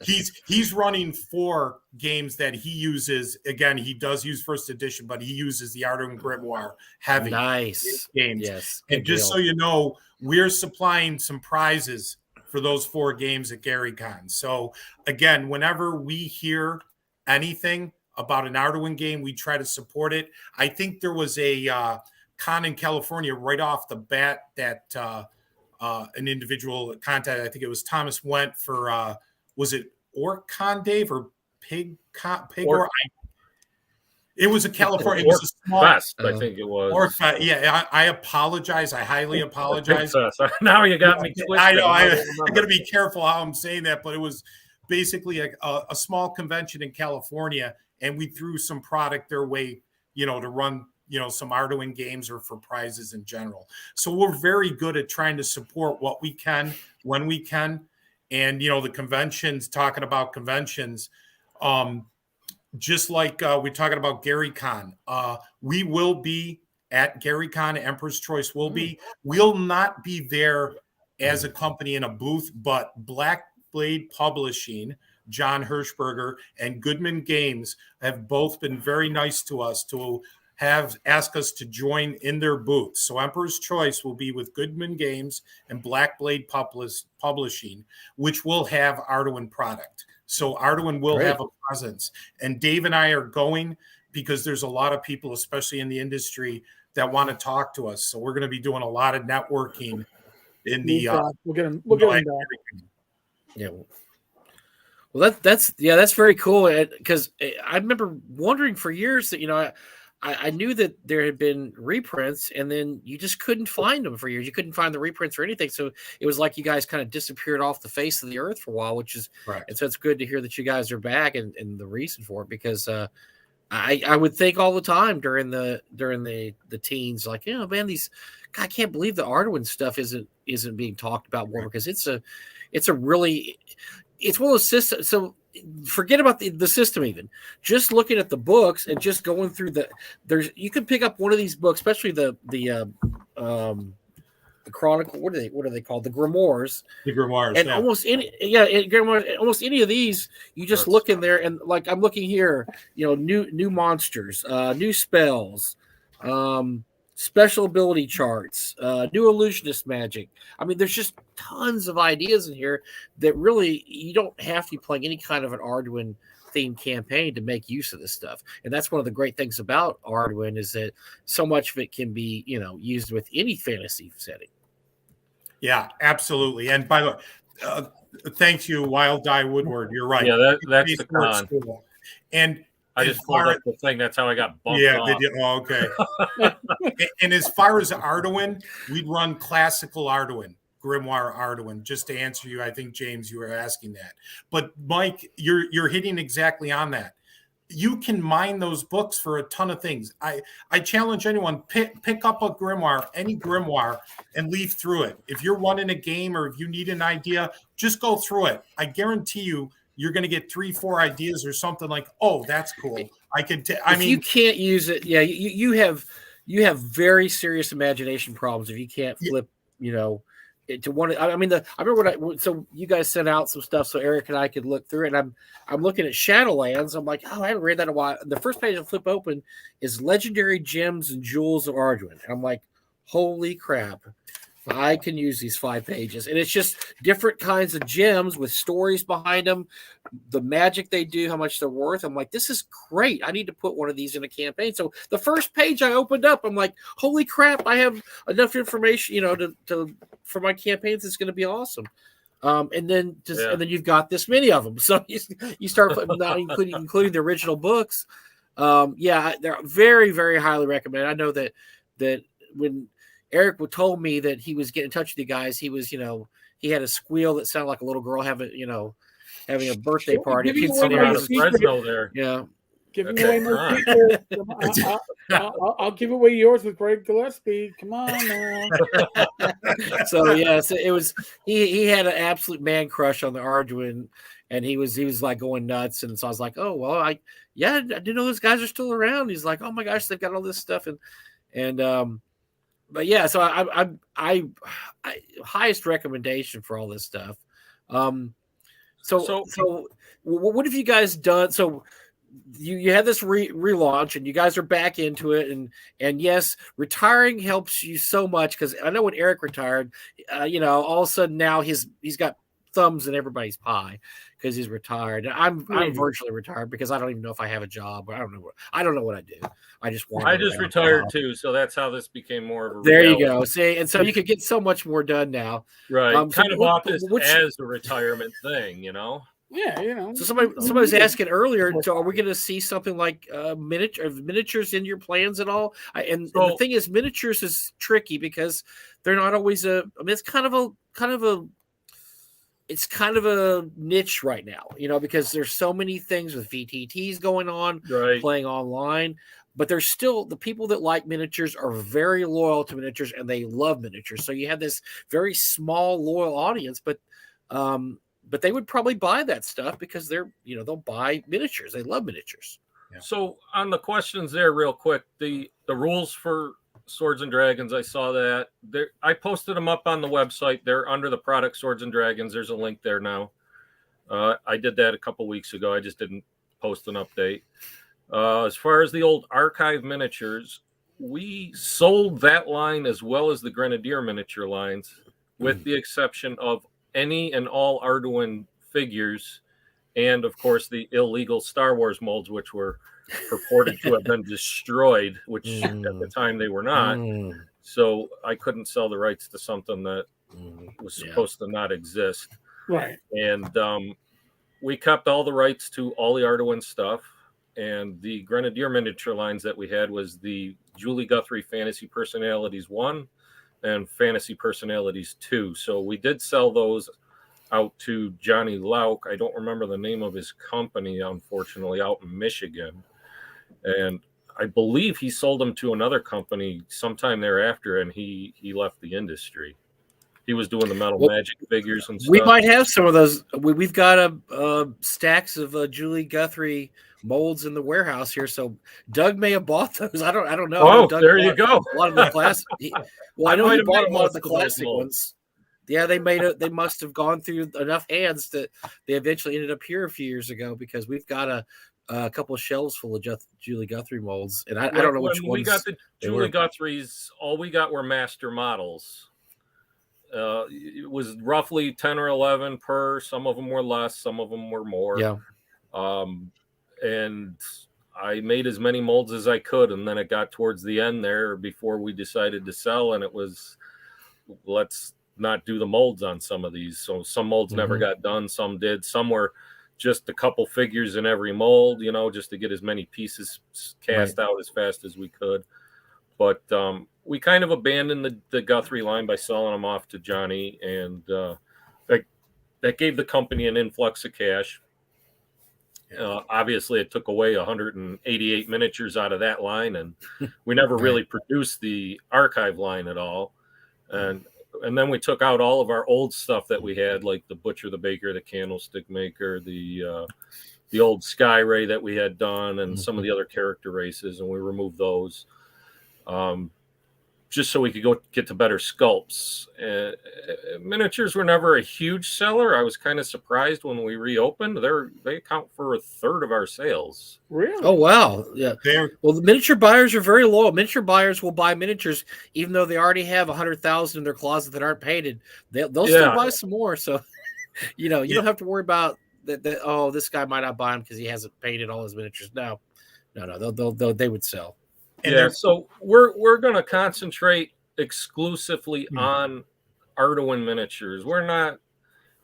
He's running 4 games that he uses. Again, he does use first edition, but he uses the Arduin Grimoire heavy. Nice games. Yes. And just so you know, we're supplying some prizes for those 4 games at Gary Con. So again, whenever we hear anything about an Arduin game, we try to support it. I think there was a con in California right off the bat that an individual contacted. I think it was Thomas went for was it OrcCon, Dave, or Pig or it was a California. It was a small Fest, I think it was. Yeah, I apologize. I highly apologize. Now you got me twisted. I know. I got to be careful how I'm saying that, but it was basically a small convention in California, and we threw some product their way, to run some Arduin games or for prizes in general. So we're very good at trying to support what we can when we can. And, the conventions, talking about conventions, just like we're talking about Gary Con, we will be at Gary Con, Emperor's Choice will be. We'll not be there as a company in a booth, but Black Blade Publishing, John Hirschberger, and Goodman Games have both been very nice to us to have asked us to join in their booths. So Emperor's Choice will be with Goodman Games and Black Blade Publishing, which will have Arduin product. So Arduin will have a presence. And Dave and I are going because there's a lot of people, especially in the industry, that want to talk to us. So we're going to be doing a lot of networking in the we'll get them back. Yeah. Well, that's very cool, because I remember wondering for years that I knew that there had been reprints, and then you just couldn't find them for years. You couldn't find the reprints or anything. So it was like you guys kind of disappeared off the face of the earth for a while, which is right. And so it's good to hear that you guys are back, and the reason for it, because I would think all the time during the teens, like, man, I can't believe the Arduin stuff isn't being talked about more, because it's one of those systems. So forget about the system, even just looking at the books and just going through you can pick up one of these books, especially the Chronicle. What are they called? The Grimoires. The Grimoires. And almost any of these, you just look in there, and like I'm looking here, new monsters, new spells, special ability charts, new illusionist magic. I mean, there's just tons of ideas in here that really you don't have to be playing any kind of an Arduin themed campaign to make use of this stuff. And that's one of the great things about Arduin, is that so much of it can be, used with any fantasy setting. Yeah, absolutely. And by the way, thank you, Wild Die Woodward. You're right. Yeah, that's the con. And I just pulled up the thing. That's how I got bumped off. Did you? Oh, okay. And as far as Arduin, we'd run classical Arduin, Grimoire Arduin, just to answer you. I think, James, you were asking that. But, Mike, you're hitting exactly on that. You can mine those books for a ton of things. I challenge anyone, pick up a Grimoire, any Grimoire, and leaf through it. If you're running a game or if you need an idea, just go through it. I guarantee you're going to get 3-4 ideas or something like, oh, that's cool. I mean, you can't use it. Yeah, you have very serious imagination problems if you can't flip, to one. I mean, I remember so you guys sent out some stuff so Eric and I could look through it. And I'm looking at Shadowlands. I'm like, oh, I haven't read that in a while. The first page I flip open is Legendary Gems and Jewels of Arduin. And I'm like, holy crap. I can use these 5 pages, and it's just different kinds of gems with stories behind them, the magic they do, how much they're worth. I'm like, this is great. I need to put one of these in a campaign. So the first page I opened up, I'm like, holy crap, I have enough information, to for my campaigns. It's going to be awesome. And then you've got this many of them. So you start putting, not including the original books. They're very, very highly recommended. I know that when Eric told me that he was getting in touch with you guys, he was, he had a squeal that sounded like a little girl having a birthday party. There. Yeah. Giving away my secret. I'll give away yours with Greg Gillespie. Come on now. So it was he had an absolute man crush on the Arduin, and he was like going nuts. And so I was like, oh well, I didn't know those guys are still around. He's like, oh my gosh, they've got all this stuff but yeah, so I highest recommendation for all this stuff. So what have you guys done? So you had this relaunch, and you guys are back into it, and yes, retiring helps you so much, because I know when Eric retired, all of a sudden now he's got thumbs in everybody's pie because he's retired. I'm virtually retired because I don't even know if I have a job. I don't know what I do. I just retired too, so that's how this became more of a there reality. You go. See, and so you could get so much more done now. Right. Kind of bought this as a retirement thing, Yeah, So somebody was asking earlier, so are we going to see something like miniatures in your plans at all? And the thing is, miniatures is tricky because they're not always it's kind of a niche right now, because there's so many things with VTTs going on, playing online, but there's still the people that like miniatures are very loyal to miniatures, and they love miniatures. So you have this very small loyal audience, but they would probably buy that stuff because they'll buy miniatures. They love miniatures. Yeah. So on the questions there, real quick, the rules for Swords and Dragons, I saw that I posted them up on the website. They're under the product Swords and Dragons. There's a link there now. I did that a couple weeks ago. I just didn't post an update. As far as the old archive miniatures, we sold that line as well as the Grenadier miniature lines, with the exception of any and all Arduin figures, and of course the illegal Star Wars molds, which were purported to have been destroyed, which at the time they were not. So I couldn't sell the rights to something that was supposed to not exist. Right. And we kept all the rights to all the Arduin stuff. And the Grenadier miniature lines that we had was the Julie Guthrie Fantasy Personalities 1 and Fantasy Personalities 2. So we did sell those out to Johnny Lauk. I don't remember the name of his company, unfortunately, out in Michigan. And I believe he sold them to another company sometime thereafter, and he left the industry. He was doing the Metal Magic figures and stuff. We might have some of those. We've got stacks of Julie Guthrie molds in the warehouse here, so Doug may have bought those. I don't know. Oh, Doug there you go. A lot of the classic. I know he bought a lot of the classic ones. Yeah, they must have gone through enough hands that they eventually ended up here a few years ago, because we've got a couple of shelves full of Julie Guthrie molds, and I don't know which ones. We got the Julie Guthries. All we got were master models. It was roughly 10 or 11 per. Some of them were less, some of them were more. Yeah. And I made as many molds as I could, and then it got towards the end there before we decided to sell, and it was, let's not do the molds on some of these. So some molds never got done, some did. Some were just a couple figures in every mold, just to get as many pieces cast out as fast as we could. But we kind of abandoned the Guthrie line by selling them off to Johnny, and that gave the company an influx of cash. Obviously, it took away 188 miniatures out of that line, and we never really produced the archive line at all. And then we took out all of our old stuff that we had, like the Butcher, the Baker, the Candlestick Maker, the old Sky Ray that we had done, and some of the other character races, and we removed those. just so we could go get to better sculpts. Miniatures were never a huge seller. I was kind of surprised when we reopened. They account for a third of our sales. Really? Oh, wow. Yeah. Well, the miniature buyers are very loyal. Miniature buyers will buy miniatures even though they already have 100,000 in their closet that aren't painted. They'll still buy some more. So, you don't have to worry about that. Oh, this guy might not buy them because he hasn't painted all his miniatures. No. They would sell. And so we're going to concentrate exclusively on Arduin miniatures. We're not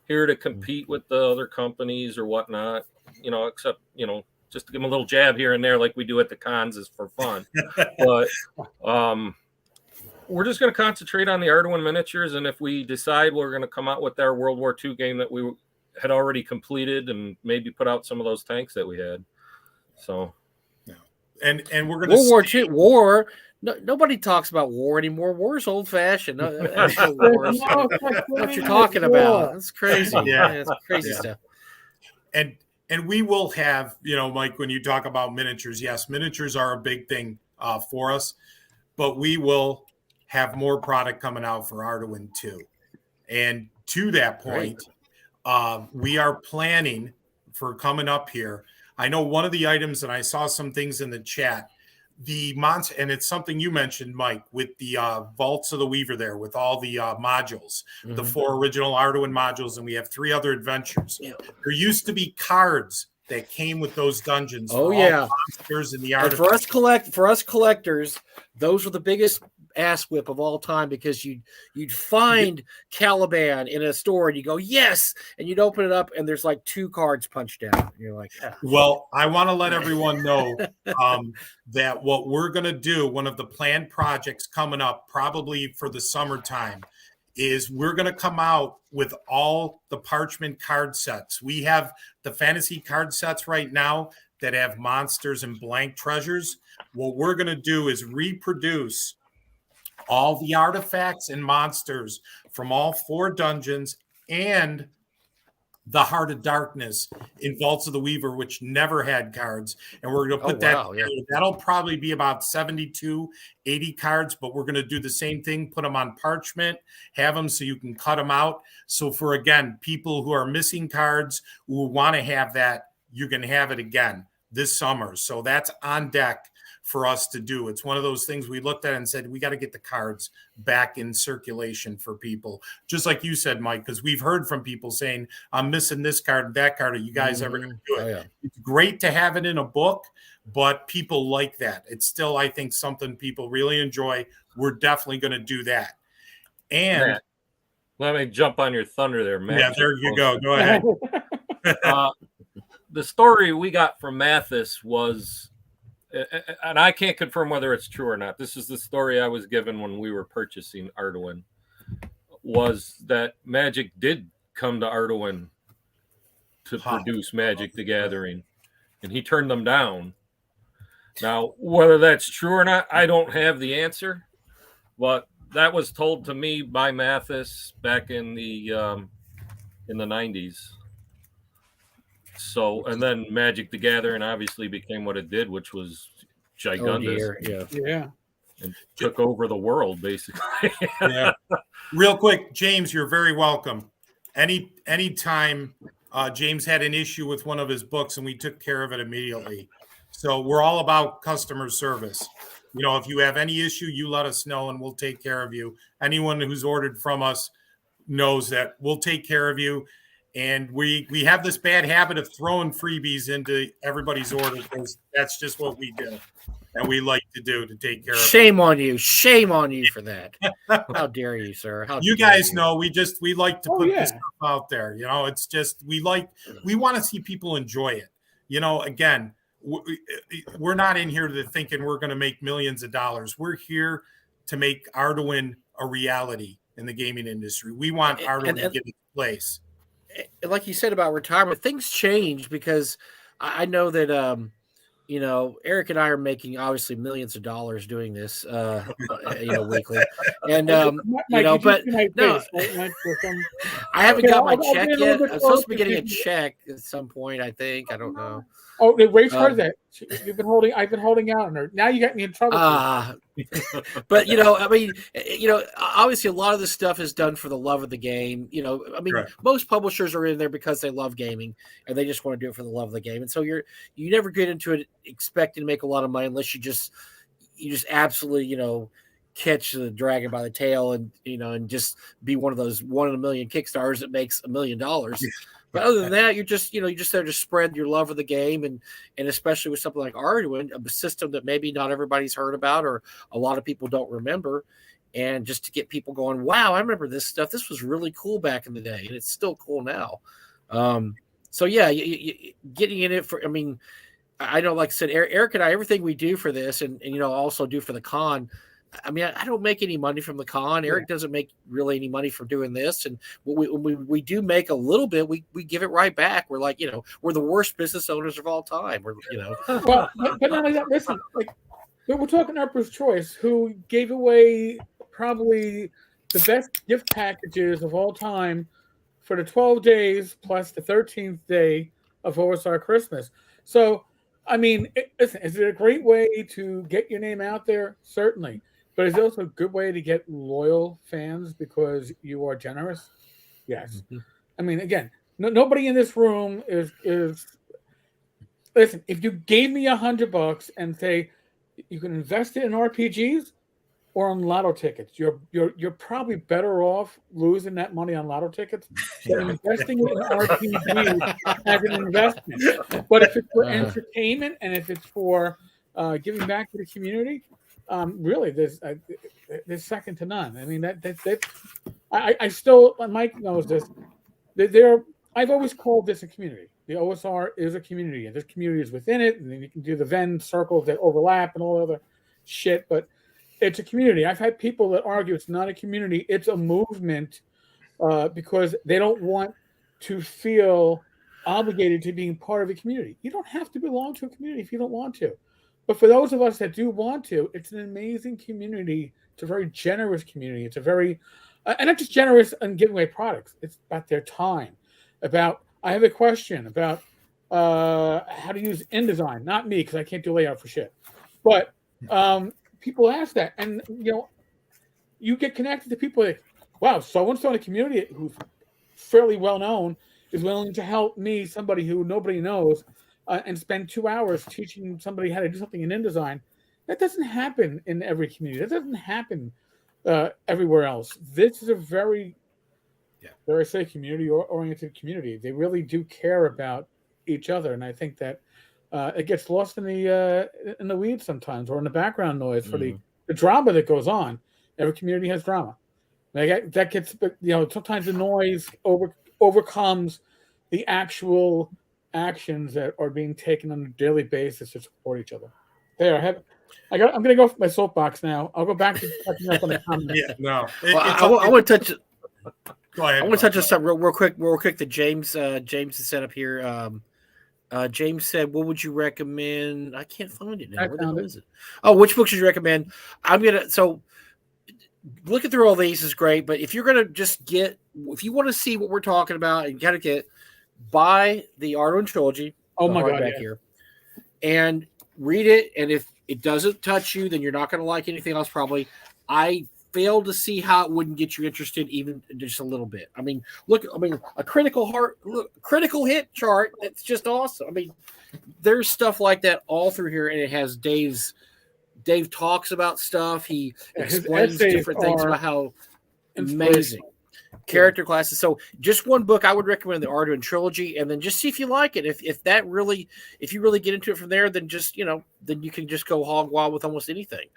here to compete with the other companies or whatnot, except, just to give them a little jab here and there like we do at the cons is for fun. But we're just going to concentrate on the Arduin miniatures. And if we decide we're going to come out with our World War II game that we had already completed and maybe put out some of those tanks that we had. So... And we're going to World War II war. No, nobody talks about war anymore. War is old fashioned. What you're talking about? That's crazy. It's crazy stuff. And we will have, Mike, when you talk about miniatures, yes, miniatures are a big thing for us, but we will have more product coming out for Arduin too. And to that point, we are planning for coming up here. I know one of the items, and I saw some things in the chat, the monster, and it's something you mentioned, Mike, with the Vaults of the Weaver there, with all the modules, the 4 original Arduin modules, and we have 3 other adventures. Yeah. There used to be cards that came with those dungeons. Oh, yeah. Monsters and the artifacts. And for us collectors, those were the biggest ass whip of all time because you'd find Caliban in a store and you go yes, and you'd open it up and there's like 2 cards punched down. And you're like, Well, I want to let everyone know that what we're going to do, one of the planned projects coming up probably for the summertime, is we're going to come out with all the parchment card sets. We have the fantasy card sets right now that have monsters and blank treasures. What we're going to do is reproduce all the artifacts and monsters from all 4 dungeons and the Heart of Darkness in Vaults of the Weaver, which never had cards. And we're going to put together. That'll probably be about 72, 80 cards, but we're going to do the same thing, put them on parchment, have them so you can cut them out. So for, again, people who are missing cards, who want to have that, you can have it again this summer. So that's on deck for us to do. It's one of those things we looked at and said, we got to get the cards back in circulation for people. Just like you said, Mike, because we've heard from people saying, I'm missing this card and that card. Are you guys ever going to do it? Yeah. It's great to have it in a book, but people like that. It's still, I think, something people really enjoy. We're definitely going to do that. And Matt, let me jump on your thunder there, Matt. Yeah, there you go. Go ahead. The story we got from Mathis was, and I can't confirm whether it's true or not, this is the story I was given when we were purchasing Arduin, was that Magic did come to Arduin to produce Magic the Gathering, and he turned them down. Now, whether that's true or not, I don't have the answer, but that was told to me by Mathis back in the 90s. So, and then Magic the Gathering obviously became what it did, which was gigantous. And took over the world, basically. Real quick, James, you're very welcome. Anytime James had an issue with one of his books, and we took care of it immediately. So we're all about customer service. If you have any issue, you let us know, and we'll take care of you. Anyone who's ordered from us knows that we'll take care of you. And we have this bad habit of throwing freebies into everybody's order because that's just what we do. And we like to do to take care of Shame on you. Shame on you for that. How dare you, sir? You guys know we like to put this stuff out there. It's just we want to see people enjoy it. Again, we're not in here to thinking we're going to make millions of dollars. We're here to make Arduin a reality in the gaming industry. We want Arduin to get its place. Like you said about retirement, things change because I know that, Eric and I are making obviously millions of dollars doing this, weekly. And, but no, I haven't got my check yet. I'm supposed to be getting a check at some point, I think. I don't know. Oh, the race card that I've been holding out on her. Now you got me in trouble. But I mean, obviously a lot of this stuff is done for the love of the game. I mean, most publishers are in there because they love gaming and they just want to do it for the love of the game. And so you never get into it expecting to make a lot of money unless you just absolutely, catch the dragon by the tail and just be one of those 1 in a million Kickstarters that makes $1 million. But other than that, you're just there to spread your love of the game, and especially with something like Arduin, a system that maybe not everybody's heard about or a lot of people don't remember, and just to get people going, wow, I remember this stuff. This was really cool back in the day, and it's still cool now. So yeah, getting in it for, I mean, I know, like I said, Eric and I, everything we do for this, and also do for the con. I mean, I don't make any money from the con. Eric doesn't make really any money from doing this. And when we do make a little bit, we give it right back. We're like, we're the worst business owners of all time. We're, Well, but not only that, listen, we're talking Emperor's Choice, who gave away probably the best gift packages of all time for the 12 days plus the 13th day of OSR Christmas. So, I mean, listen, is it a great way to get your name out there? Certainly. But is it also a good way to get loyal fans because you are generous? Yes. Mm-hmm. I mean, again, nobody in this room is. Listen, if you gave me $100 and say you can invest it in RPGs or on lotto tickets, you're probably better off losing that money on lotto tickets than investing it in RPGs as an investment. But if it's for entertainment and if it's for giving back to the community, really, there's second to none. I mean, I still, Mike knows this. I've always called this a community. The OSR is a community, and there's communities within it, and then you can do the Venn circles that overlap and all the other shit. But it's a community. I've had people that argue it's not a community; it's a movement, because they don't want to feel obligated to being part of a community. You don't have to belong to a community if you don't want to. But for those of us that do want to, it's an amazing community. It's a very generous community. It's a very, and not just generous in giving away products. It's about their time. I have a question about how to use InDesign. Not me, because I can't do layout for shit. But people ask that. And, you get connected to people like, wow, so-and-so in a community who's fairly well-known is willing to help me, somebody who nobody knows, and spend 2 hours teaching somebody how to do something in InDesign. That doesn't happen in every community. That doesn't happen everywhere else. This is a very, dare I say, community-oriented community. They really do care about each other, and I think that it gets lost in the weeds sometimes, or in the background noise for the drama that goes on. Every community has drama. That gets, sometimes the noise overcomes the actual actions that are being taken on a daily basis to support each other. There, I'm going to go for my soapbox now. I'll go back to touching up on the comments. Yeah, no. I want to touch. Go ahead. I want to touch on something real quick. That James has set up here. James said, "What would you recommend?" I can't find it now. Where the hell is it? Oh, which books would you recommend? So looking through all these is great, but if you're gonna just if you want to see what we're talking about and kind of buy the Arduin Trilogy. Oh my God, here, and read it. And if it doesn't touch you, then you're not going to like anything else. Probably. I failed to see how it wouldn't get you interested, even just a little bit. I mean, a critical hit chart. It's just awesome. I mean, there's stuff like that all through here, and it has Dave talks about stuff. He explains different things about how amazing character classes. So just one book, I would recommend the Arduin Trilogy, and then just see if you like it. If you really get into it from there, then just then you can just go hog wild with almost anything.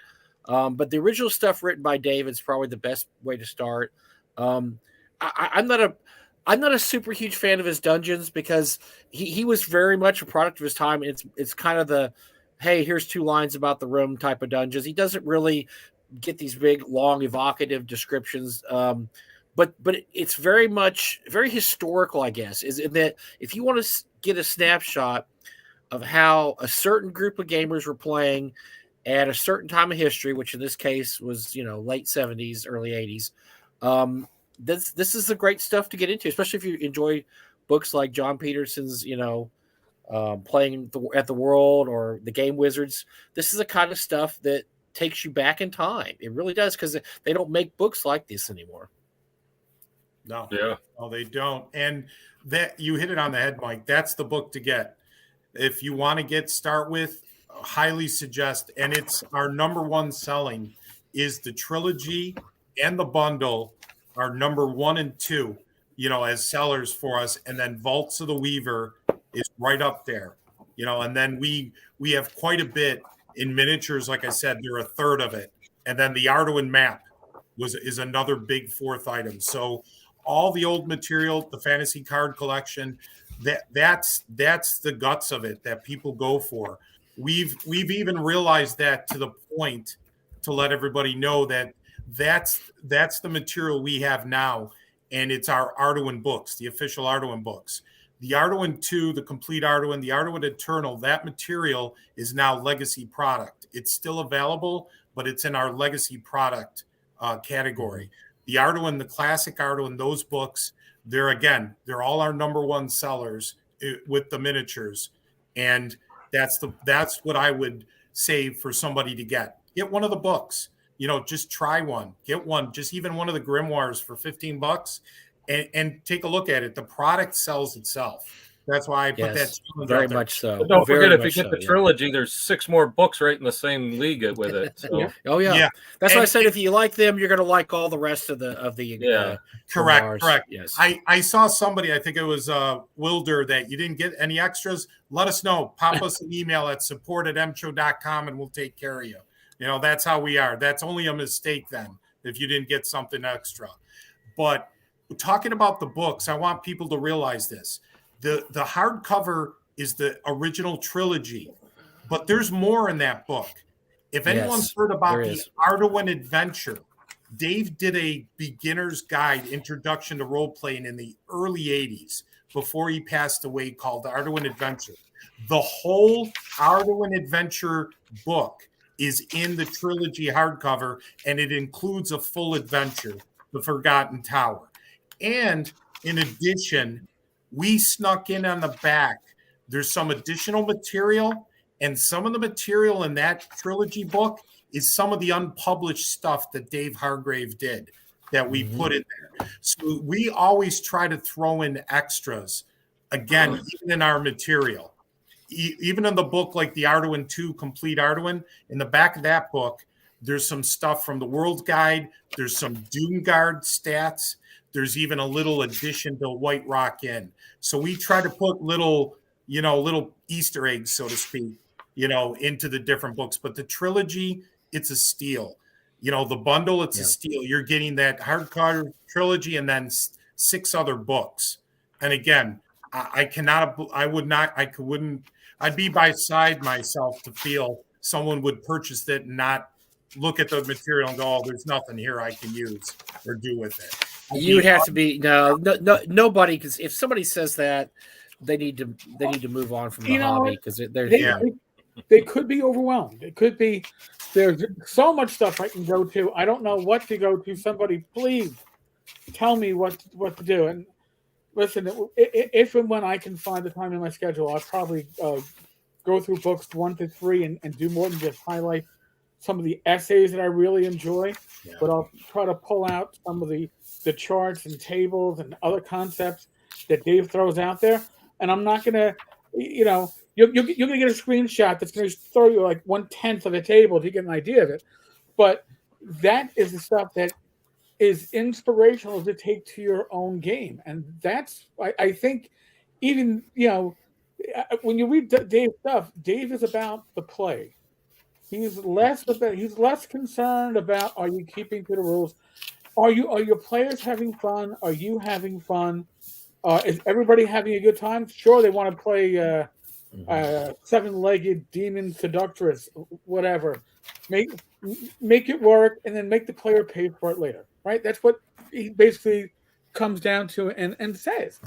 But the original stuff written by Dave is probably the best way to start. I'm not a super huge fan of his dungeons because he was very much a product of his time. It's kind of the, hey, here's 2 lines about the room type of dungeons. He doesn't really get these big, long, evocative descriptions. But it's very historical, I guess, is in that if you want to get a snapshot of how a certain group of gamers were playing at a certain time of history, which in this case was, late 70s, early 80s. This is the great stuff to get into, especially if you enjoy books like John Peterson's, playing at the World or the Game Wizards. This is the kind of stuff that takes you back in time. It really does, because they don't make books like this anymore. No, Yeah. no, they don't. And that, you hit it on the head, Mike. That's the book to get. If you want to start with, highly suggest, and it's our number one selling, is the trilogy and the bundle are number 1 and 2, as sellers for us. And then Vaults of the Weaver is right up there, and then we have quite a bit in miniatures. Like I said, they're a third of it. And then the Arduin map is another big 4th item. So all the old material, the fantasy card collection, that's the guts of it that people go for. We've even realized that, to the point to let everybody know that's the material we have now, and it's our Arduin books, the official Arduin books. The Arduin 2, the complete Arduin, the Arduin Eternal, that material is now legacy product. It's still available, but it's in our legacy product category. The Arduin, the classic Arduin, those books, they're all our number one sellers with the miniatures. And that's what I would say for somebody to get. Get one of the books, just try one, get one, just even one of the grimoires for $15 and take a look at it. The product sells itself. That's why I put that very much so. But don't forget, if you get the trilogy, there's 6 more books right in the same league with it. So. Oh yeah. That's why I said if you like them, you're going to like all the rest of the correct. Yes. I saw somebody, I think it was Wilder, that you didn't get any extras. Let us know. Pop us an email at support@mcho.com and we'll take care of you. That's how we are. That's only a mistake then if you didn't get something extra. But talking about the books, I want people to realize this. The hardcover is the original trilogy, but there's more in that book. If anyone's heard about the Arduin Adventure, Dave did a beginner's guide, introduction to role playing, in the early 80s before he passed away, called the Arduin Adventure. The whole Arduin Adventure book is in the trilogy hardcover, and it includes a full adventure, The Forgotten Tower. And in addition, we snuck in on the back, there's some additional material, and some of the material in that trilogy book is some of the unpublished stuff that Dave Hargrave did that we put in there. So we always try to throw in extras, again, even in our material. Even in the book, like the Arduin 2 Complete Arduin, in the back of that book, there's some stuff from the World Guide. There's some Doom Guard stats. There's even a little addition to White Rock in. So we try to put little Easter eggs, so to speak, into the different books. But the trilogy, it's a steal. The bundle, it's a steal. You're getting that hardcover trilogy and then 6 other books. And again, I'd be beside myself to feel someone would purchase it and not look at the material and go, oh, there's nothing here I can use or do with it. You would have to be nobody, because if somebody says that, they need to move on from the hobby, because they could be overwhelmed. It could be there's so much stuff I can go to. I don't know what to go to. Somebody please tell me what to do. And listen, if and when I can find the time in my schedule, I'll probably go through books 1 to 3 and do more than just highlight some of the essays that I really enjoy. Yeah. But I'll try to pull out some of the charts and tables and other concepts that Dave throws out there. And I'm not going to, you're going to get a screenshot that's going to throw you like 1/10 of the table to get an idea of it. But that is the stuff that is inspirational to take to your own game. And that's, I think, even, when you read Dave's stuff, Dave is about the play. He's less concerned about, are you keeping to the rules? Are your players having fun? Are you having fun? Is everybody having a good time? Sure, they want to play 7-legged demon seductress, whatever. Make it work, and then make the player pay for it later. Right? That's what he basically comes down to and says.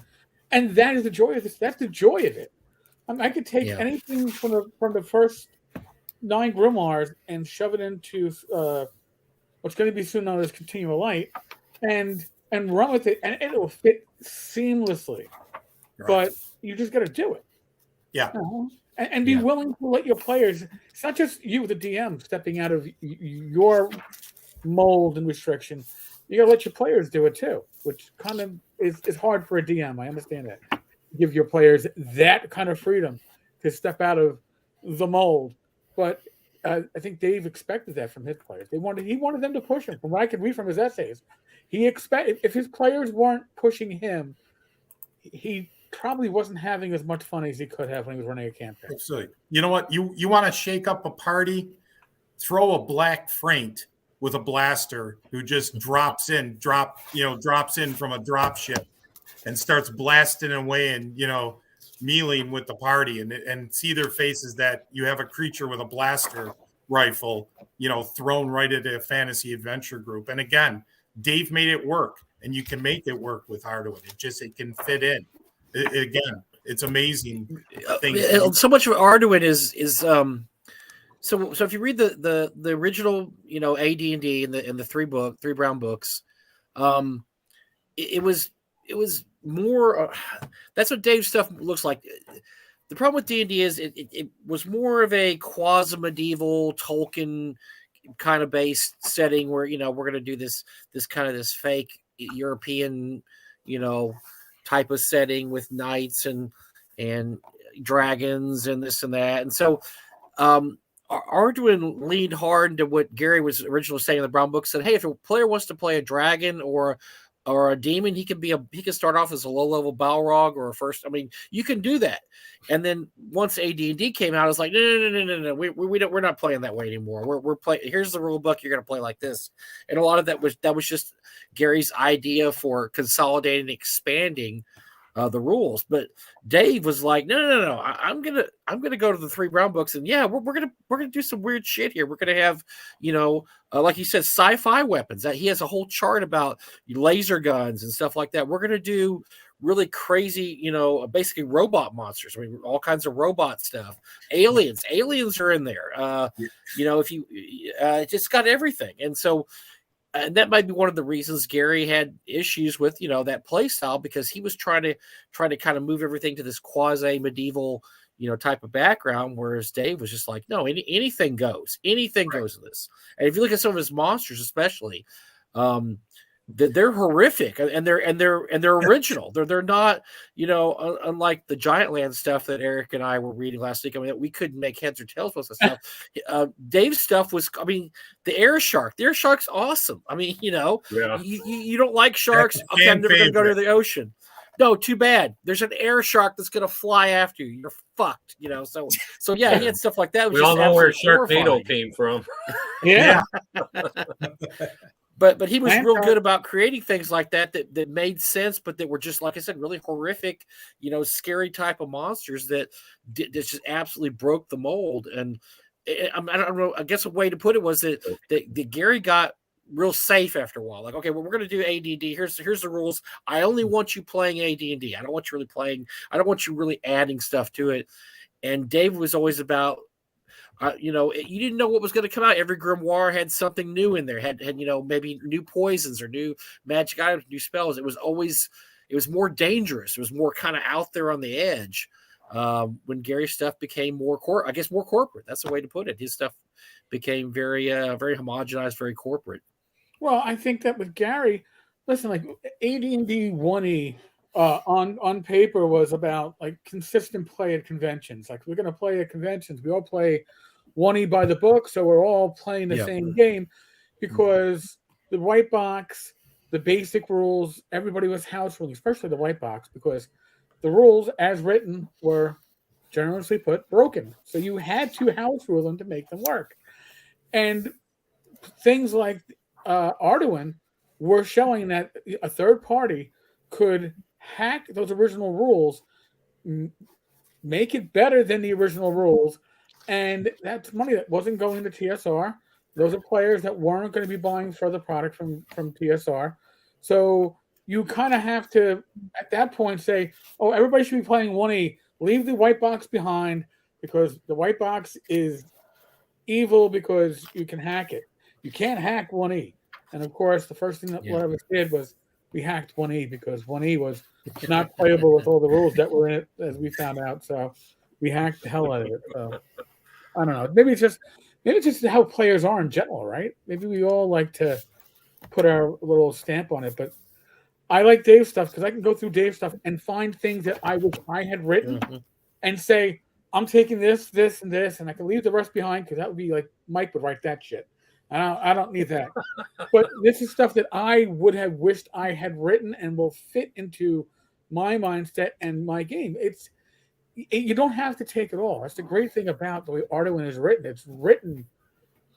And that is the joy of this. That's the joy of it. I could take anything from the first 9 grimoires and shove it into what's going to be soon known as Continual Light, and run with it, and it will fit seamlessly. Right. But you just got to do it. Yeah. And be willing to let your players, it's not just you, the DM, stepping out of your mold and restriction. You got to let your players do it too, which kind of is hard for a DM. I understand that. Give your players that kind of freedom to step out of the mold. But I think Dave expected that from his players. He wanted them to push him. From what I could read from his essays, he expected if his players weren't pushing him, he probably wasn't having as much fun as he could have when he was running a campaign. Absolutely. You know what? You want to shake up a party? Throw a black Fraint with a blaster who just drops in from a drop ship and starts blasting away and mealing with the party, and see their faces that you have a creature with a blaster rifle, thrown right at a fantasy adventure group. And again, Dave made it work, and you can make it work with Arduin. It can fit in. Again, it's amazing. So much of Arduin is so if you read the original AD&D and the three brown books, it was more that's what Dave's stuff looks like. The problem with D&D is it was more of a quasi-medieval Tolkien kind of based setting where we're going to do this kind of this fake European type of setting with knights and dragons and this and that. And so Arduin leaned hard into what Gary was originally saying in the brown book. Said, hey, if a player wants to play a dragon or a demon, he can start off as a low-level Balrog or a first. I mean, you can do that. And then once AD&D came out, I was like, no, we're not playing that way anymore. We're playing. Here's the rule book. You're going to play like this. And a lot of that was just Gary's idea for consolidating, expanding the rules. But Dave was like, no. I'm gonna go to the three brown books, and we're gonna do some weird shit here. We're gonna have like he said, sci-fi weapons. That he has a whole chart about laser guns and stuff like that. We're gonna do really crazy, basically robot monsters. I mean, all kinds of robot stuff. Aliens are in there. If you just got everything, and so. And that might be one of the reasons Gary had issues with, that play style, because he was trying to kind of move everything to this quasi medieval, type of background. Whereas Dave was just like, no, anything goes in this. And if you look at some of his monsters, especially, they're horrific and they're original. They're not, unlike the Giantland stuff that Eric and I were reading last week. I mean, we couldn't make heads or tails with the stuff. Dave's stuff was, the air shark. The air shark's awesome. I mean, you don't like sharks. Okay, I'm never going to go to the ocean. No, too bad. There's an air shark that's going to fly after you. You're fucked. So yeah, he had stuff like that. We all know where Sharknado came from. Yeah. But he was real good about creating things like that made sense, but that were just, like I said, really horrific, scary type of monsters that just absolutely broke the mold. And I don't know. I guess a way to put it was that Gary got real safe after a while. Like, okay, well, we're going to do AD&D. Here's the rules. I only want you playing AD&D. I don't want you really playing. I don't want you really adding stuff to it. And Dave was always about. You didn't know what was going to come out. Every grimoire had something new in there. Had maybe new poisons or new magic items, new spells. It was more dangerous. It was more kind of out there on the edge. When Gary's stuff became more corporate. That's the way to put it. His stuff became very homogenized, very corporate. Well, I think that with Gary, listen, like AD&D 1E on paper was about like consistent play at conventions. Like, we're going to play at conventions. We all play 1E by the book, so we're all playing the same game, because the white box, the basic rules, everybody was house ruling, especially the white box, because the rules as written were generously put broken. So you had to house rule them to make them work. And things like Arduin were showing that a third party could hack those original rules, make it better than the original rules, and that's money that wasn't going to TSR. Those are players that weren't going to be buying further product from TSR. So you kind of have to, at that point, say, oh, everybody should be playing 1E. Leave the white box behind, because the white box is evil because you can hack it. You can't hack 1E. And, of course, the first thing that one of us did was we hacked 1E, because 1E was not playable with all the rules that were in it, as we found out. So We hacked the hell out of it. I don't know. Maybe it's just how players are in general, right? Maybe we all like to put our little stamp on it. But I like Dave's stuff because I can go through Dave's stuff and find things that I wish I had written and say, I'm taking this, this, and this, and I can leave the rest behind because that would be like Mike would write that shit. I don't need that. But this is stuff that I would have wished I had written and will fit into my mindset and my game. You don't have to take it all. That's the great thing about the way Arduin is written. It's written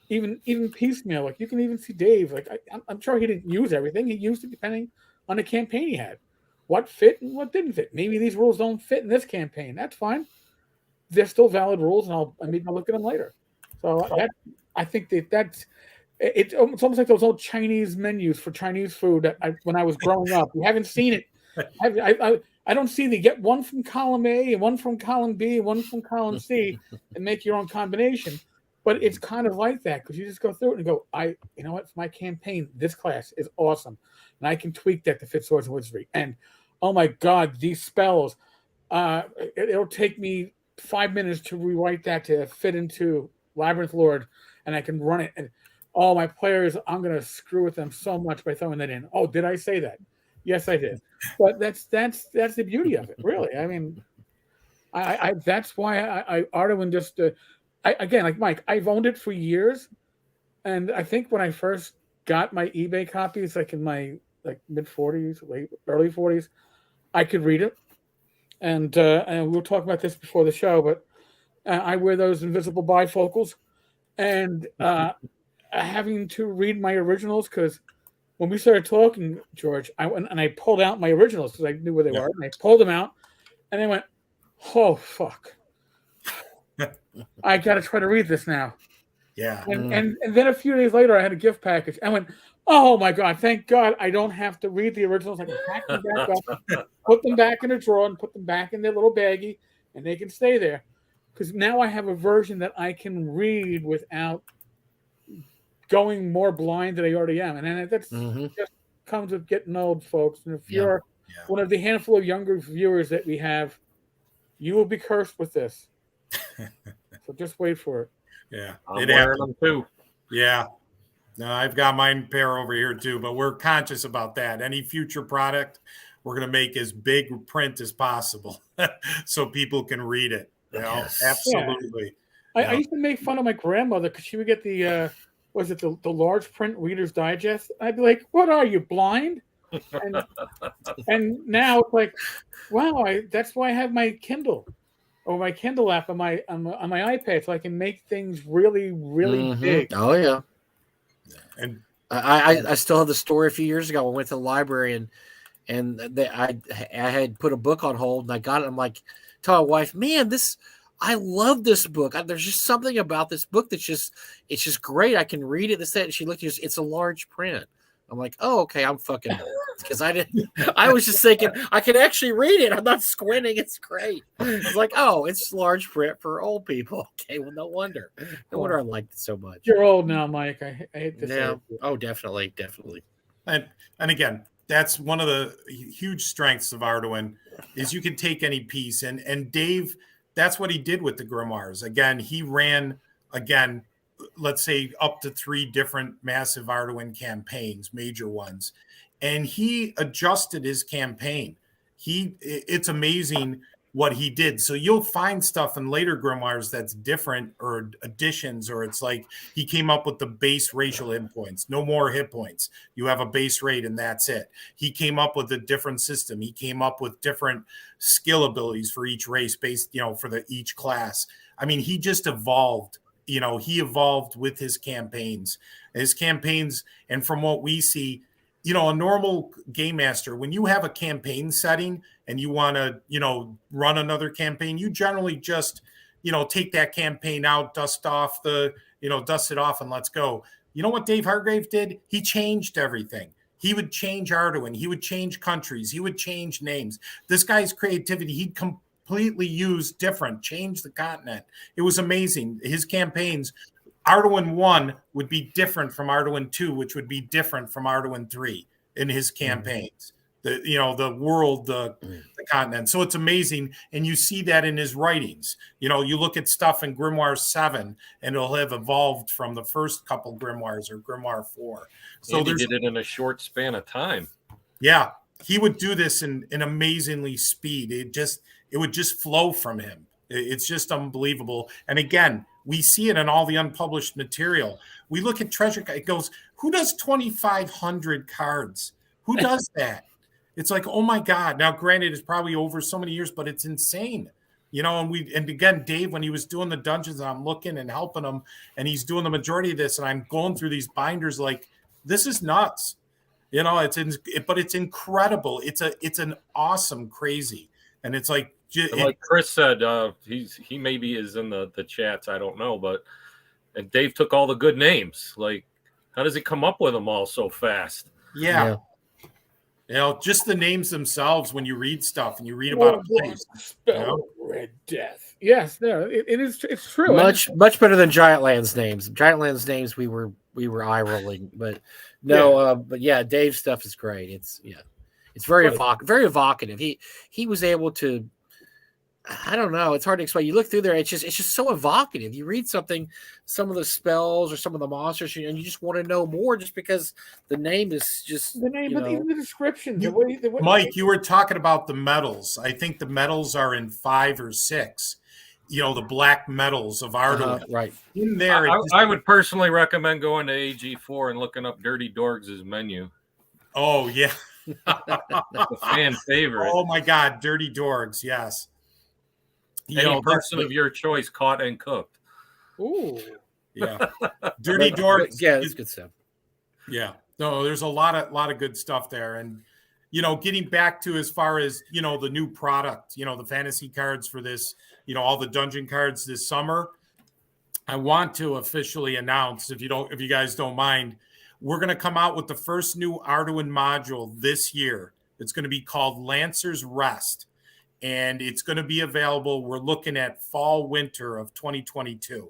even piecemeal. Like you can even see Dave. Like I'm sure he didn't use everything. He used it depending on the campaign he had. What fit and what didn't fit. Maybe these rules don't fit in this campaign. That's fine. They're still valid rules, and I'll look at them later. So I think that's it's almost like those old Chinese menus for Chinese food that when I was growing up. You haven't seen it. I don't see you get one from column A and one from column B and one from column C and make your own combination. But it's kind of like that because you just go through it and go, you know what, for my campaign, this class is awesome. And I can tweak that to fit Swords and Wizardry. And oh my God, these spells, it'll take me 5 minutes to rewrite that to fit into Labyrinth Lord, and I can run it. And all my players, I'm going to screw with them so much by throwing that in. Oh, did I say that? Yes, I did. But that's the beauty of it, really. I mean, I that's why I Arduin just again, like Mike, I've owned it for years, and I think when I first got my eBay copies, like in my mid 40s, early 40s, I could read it, and we'll talk about this before the show, but I wear those invisible bifocals, and having to read my originals because when we started talking, George, I went and I pulled out my originals because I knew where they were, and I pulled them out, and I went, "Oh fuck, I got to try to read this now." Yeah, and then a few days later, I had a gift package. I went, "Oh my God, thank God I don't have to read the originals. I can pack them back up, put them back in a drawer, and put them back in their little baggie, and they can stay there." Because now I have a version that I can read without going more blind than I already am. And that's just comes with getting old, folks. And if you're one of the handful of younger viewers that we have, you will be cursed with this. So just wait for it. Yeah. I'm wearing them too. Yeah. No, I've got mine pair over here too, but we're conscious about that. Any future product, we're going to make as big print as possible so people can read it. You know, Yes. absolutely. Yeah. I used to make fun of my grandmother because she would get the the large print Reader's Digest. I'd be like, "What are you, blind?" And now it's like, wow, that's why I have my Kindle or my Kindle app on my iPad, so I can make things really, really big. Oh yeah. And I still have the story a few years ago. I went to the library and I had put a book on hold, and I got it. I'm like, tell my wife, "Man, I love this book. There's just something about this book it's just great. I can read it." This, that. And she looked at it. It's a large print. I'm like, "Oh, okay. I'm fucking," because I was just thinking I can actually read it. I'm not squinting. It's great. It's like, oh, it's large print for old people. Okay, well, no wonder I liked it so much. You're old now, Mike. I hate to say it. Oh, definitely. And again, that's one of the huge strengths of Arduin is you can take any piece. And Dave, that's what he did with the grimoires. Again, he ran, let's say up to 3 different massive Arduin campaigns, major ones. And he adjusted his campaign. It's amazing what he did. So you'll find stuff in later grimoires that's different or additions, or it's like he came up with the base racial hit points, no more hit points. You have a base rate and that's it. He came up with a different system. He came up with different skill abilities for each race based, for each class. I mean, he just evolved. He evolved with his campaigns. And from what we see, a normal game master, when you have a campaign setting and you want to, run another campaign, you generally just, take that campaign out, dust it off and let's go. You know what Dave Hargrave did? He changed everything. He would change Arduin. He would change countries. He would change names. This guy's creativity, he'd completely use different, change the continent. It was amazing. His campaigns, Arduin 1 would be different from Arduin 2, which would be different from Arduin 3 in his campaigns. the world, the continent. So it's amazing. And you see that in his writings. You look at stuff in Grimoire 7 and it'll have evolved from the first couple grimoires or Grimoire 4. So he did it in a short span of time. Yeah. He would do this in amazingly speed. It would just flow from him. It's just unbelievable. And again, we see it in all the unpublished material. We look at Treasure. It goes, who does 2,500 cards? Who does that? It's like, oh my God. Now, granted, it's probably over so many years, but it's insane. And again, Dave, when he was doing the dungeons, I'm looking and helping him, and he's doing the majority of this, and I'm going through these binders like, this is nuts. But it's incredible. It's an awesome crazy. And it's like Chris said, he maybe is in the chats. I don't know, and Dave took all the good names. Like, how does he come up with them all so fast? Yeah. Just the names themselves when you read stuff and you read about a place. Red Death. Yes, it's true. Much better than Giant Land's names. Giant Land's names we were eye rolling, but no, but yeah, Dave's stuff is great. It's very evocative. He was able to. I don't know. It's hard to explain. You look through there, it's just so evocative. You read something, some of the spells or some of the monsters, and you just want to know more, just because the name is just the name, but even the description. Mike, you were talking about the medals. I think the medals are in 5 or 6. The black medals of Arduin. Right. In there, I would personally recommend going to AG4 and looking up Dirty Dorgs' menu. Oh yeah, the fan favorite. Oh my God, Dirty Dorgs, yes. Any person of your choice, caught and cooked. Ooh, yeah. Dirty Dorks. Yeah, it's good stuff. Yeah, no, there's a lot of good stuff there, and getting back to as far as the new product, the fantasy cards for this, all the dungeon cards this summer. I want to officially announce, if you guys don't mind, we're going to come out with the first new Arduin module this year. It's going to be called Lancer's Rest. And it's going to be available. We're looking at fall, winter of 2022.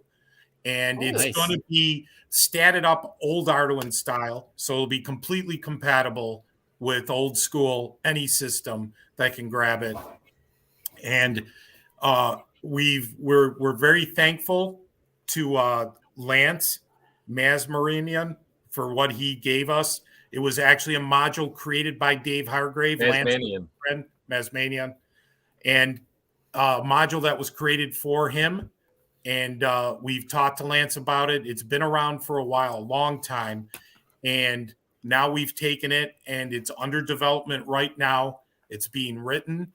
And it's going to be statted up old Arduin style. So it'll be completely compatible with old school, any system that can grab it. And we're very thankful to Lance Masmarinian for what he gave us. It was actually a module created by Dave Hargrave, Masmanian. And a module that was created for him. And we've talked to Lance about it. It's been around for a while, a long time. And now we've taken it, and it's under development right now. It's being written.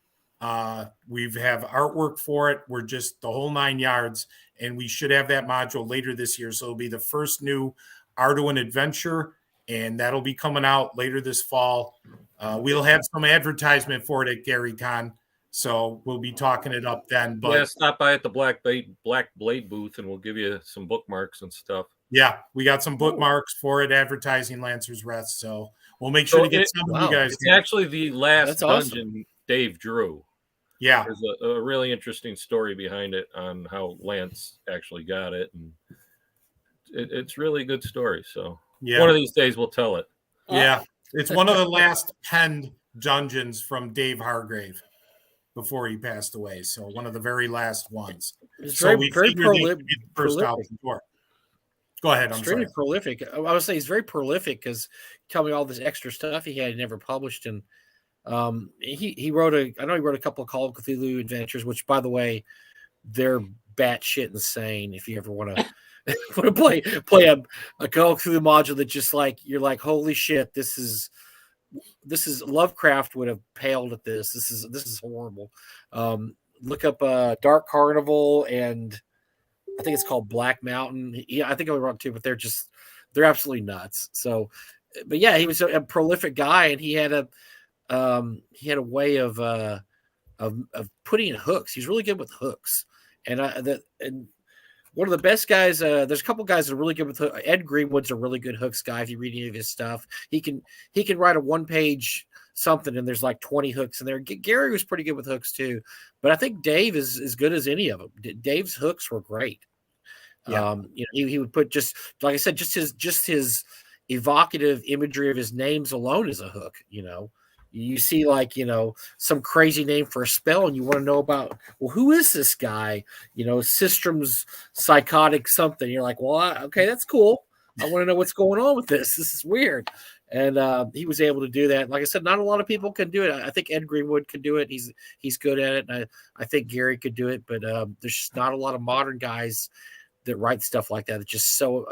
We have artwork for it. We're just the whole 9 yards. And we should have that module later this year. So it'll be the first new Arduin adventure. And that'll be coming out later this fall. We'll have some advertisement for it at GaryCon. So we'll be talking it up then. But stop by at the Black Blade booth, and we'll give you some bookmarks and stuff. Yeah, we got some bookmarks for it, advertising Lancer's Rest. So we'll make sure to get some of you guys. It's actually the last dungeon Dave drew. Yeah. There's a really interesting story behind it on how Lance actually got it. And it's really a good story. So one of these days we'll tell it. Yeah. It's one of the last penned dungeons from Dave Hargrave before he passed away. So one of the very last ones. It's so very prolific. Go ahead. I'm extremely prolific. I would say he's very prolific because tell me all this extra stuff he had never published. And he wrote I know he wrote a couple of Call of Cthulhu adventures, which by the way, they're batshit insane. If you ever want to play a Call of Cthulhu module that just like, you're like, holy shit, this is Lovecraft would have paled at this. This is horrible. Look up Dark Carnival, and I think it's called Black Mountain. Yeah, I think I was wrong too, but they're absolutely nuts. So, but yeah, he was a prolific guy, and he had a way of putting in hooks. He's really good with hooks, and one of the best guys. There's a couple guys that are really good with hooks. Ed Greenwood's a really good hooks guy. If you read any of his stuff, he can write a 1-page something, and there's like 20 hooks in there. Gary was pretty good with hooks too, but I think Dave is as good as any of them. Dave's hooks were great. Yeah. He would put, just like I said, just his evocative imagery of his names alone is a hook. You see, like, some crazy name for a spell, and you want to know about, well, who is this guy? Systrom's psychotic something. You're like, well, okay, that's cool. I want to know what's going on with this. This is weird. And he was able to do that. Like I said, not a lot of people can do it. I think Ed Greenwood could do it. He's good at it. And I think Gary could do it, but there's just not a lot of modern guys that write stuff like that. It's just so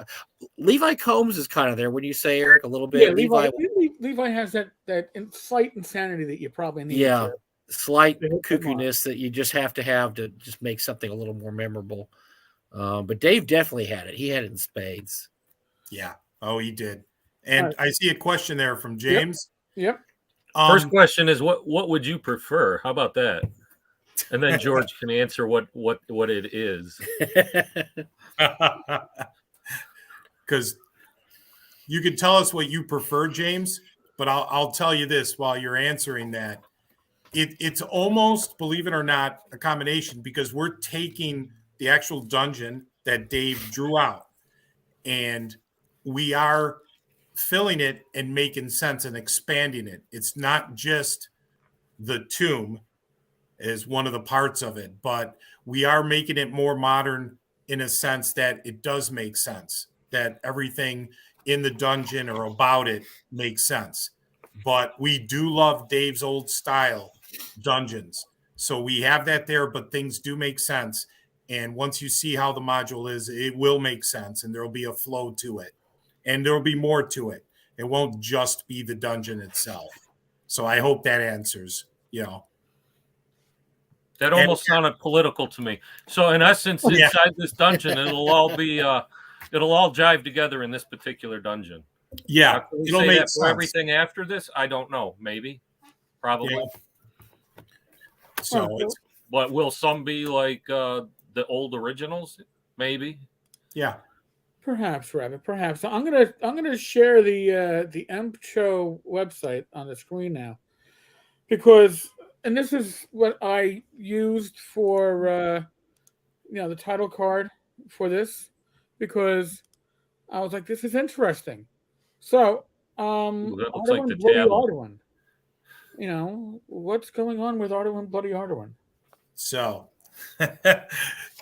Levi Combs is kind of there. When you say, Eric, a little bit? Yeah, Levi has that slight insanity that you probably need. Yeah, slight kookiness that you just have to just make something a little more memorable. But Dave definitely had it. He had it in spades. Yeah. Oh, he did. And I see a question there from James. Yep. First question is what would you prefer? How about that? And then George can answer what it is. Because you can tell us what you prefer, James, but I'll tell you this while you're answering that. It's almost, believe it or not, a combination, because we're taking the actual dungeon that Dave drew out and we are filling it and making sense and expanding it. It's not just the tomb is one of the parts of it, but we are making it more modern in a sense that it does make sense, that everything in the dungeon or about it makes sense. But we do love Dave's old style dungeons. So we have that there, but things do make sense. And once you see how the module is, it will make sense and there'll be a flow to it. And there'll be more to it. It won't just be the dungeon itself. So I hope that answers, That almost sounded political to me. So in essence, inside this dungeon, it'll all jive together in this particular dungeon. Yeah, it'll make sense for everything after this. I don't know. Maybe, probably. Yeah. So, but will some be like the old originals? Maybe. Yeah. Perhaps, Rabbit. Perhaps. I'm gonna share the EMP Show website on the screen now, because. And this is what I used for, the title card for this, because I was like, this is interesting. So, that looks like the Bloody Arduin. What's going on with Arduin Bloody Arduin? So,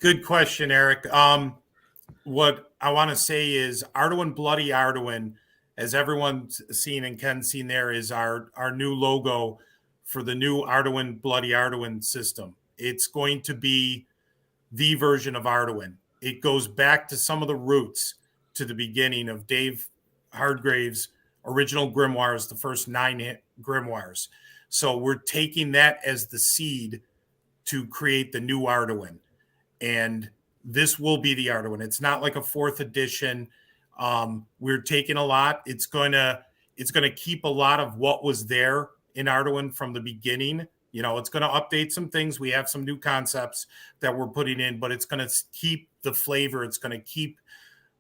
good question, Eric. What I want to say is Arduin Bloody Arduin, as everyone's seen and can see there, is our new logo for the new Arduin Bloody Arduin system. It's going to be the version of Arduin. It goes back to some of the roots, to the beginning of Dave Hargrave's original grimoires, the first 9 grimoires. So we're taking that as the seed to create the new Arduin. And this will be the Arduin. It's not like a 4th edition. We're taking a lot. It's going to keep a lot of what was there in Arduin from the beginning. It's going to update some things. We have some new concepts that we're putting in, but it's going to keep the flavor. It's going to keep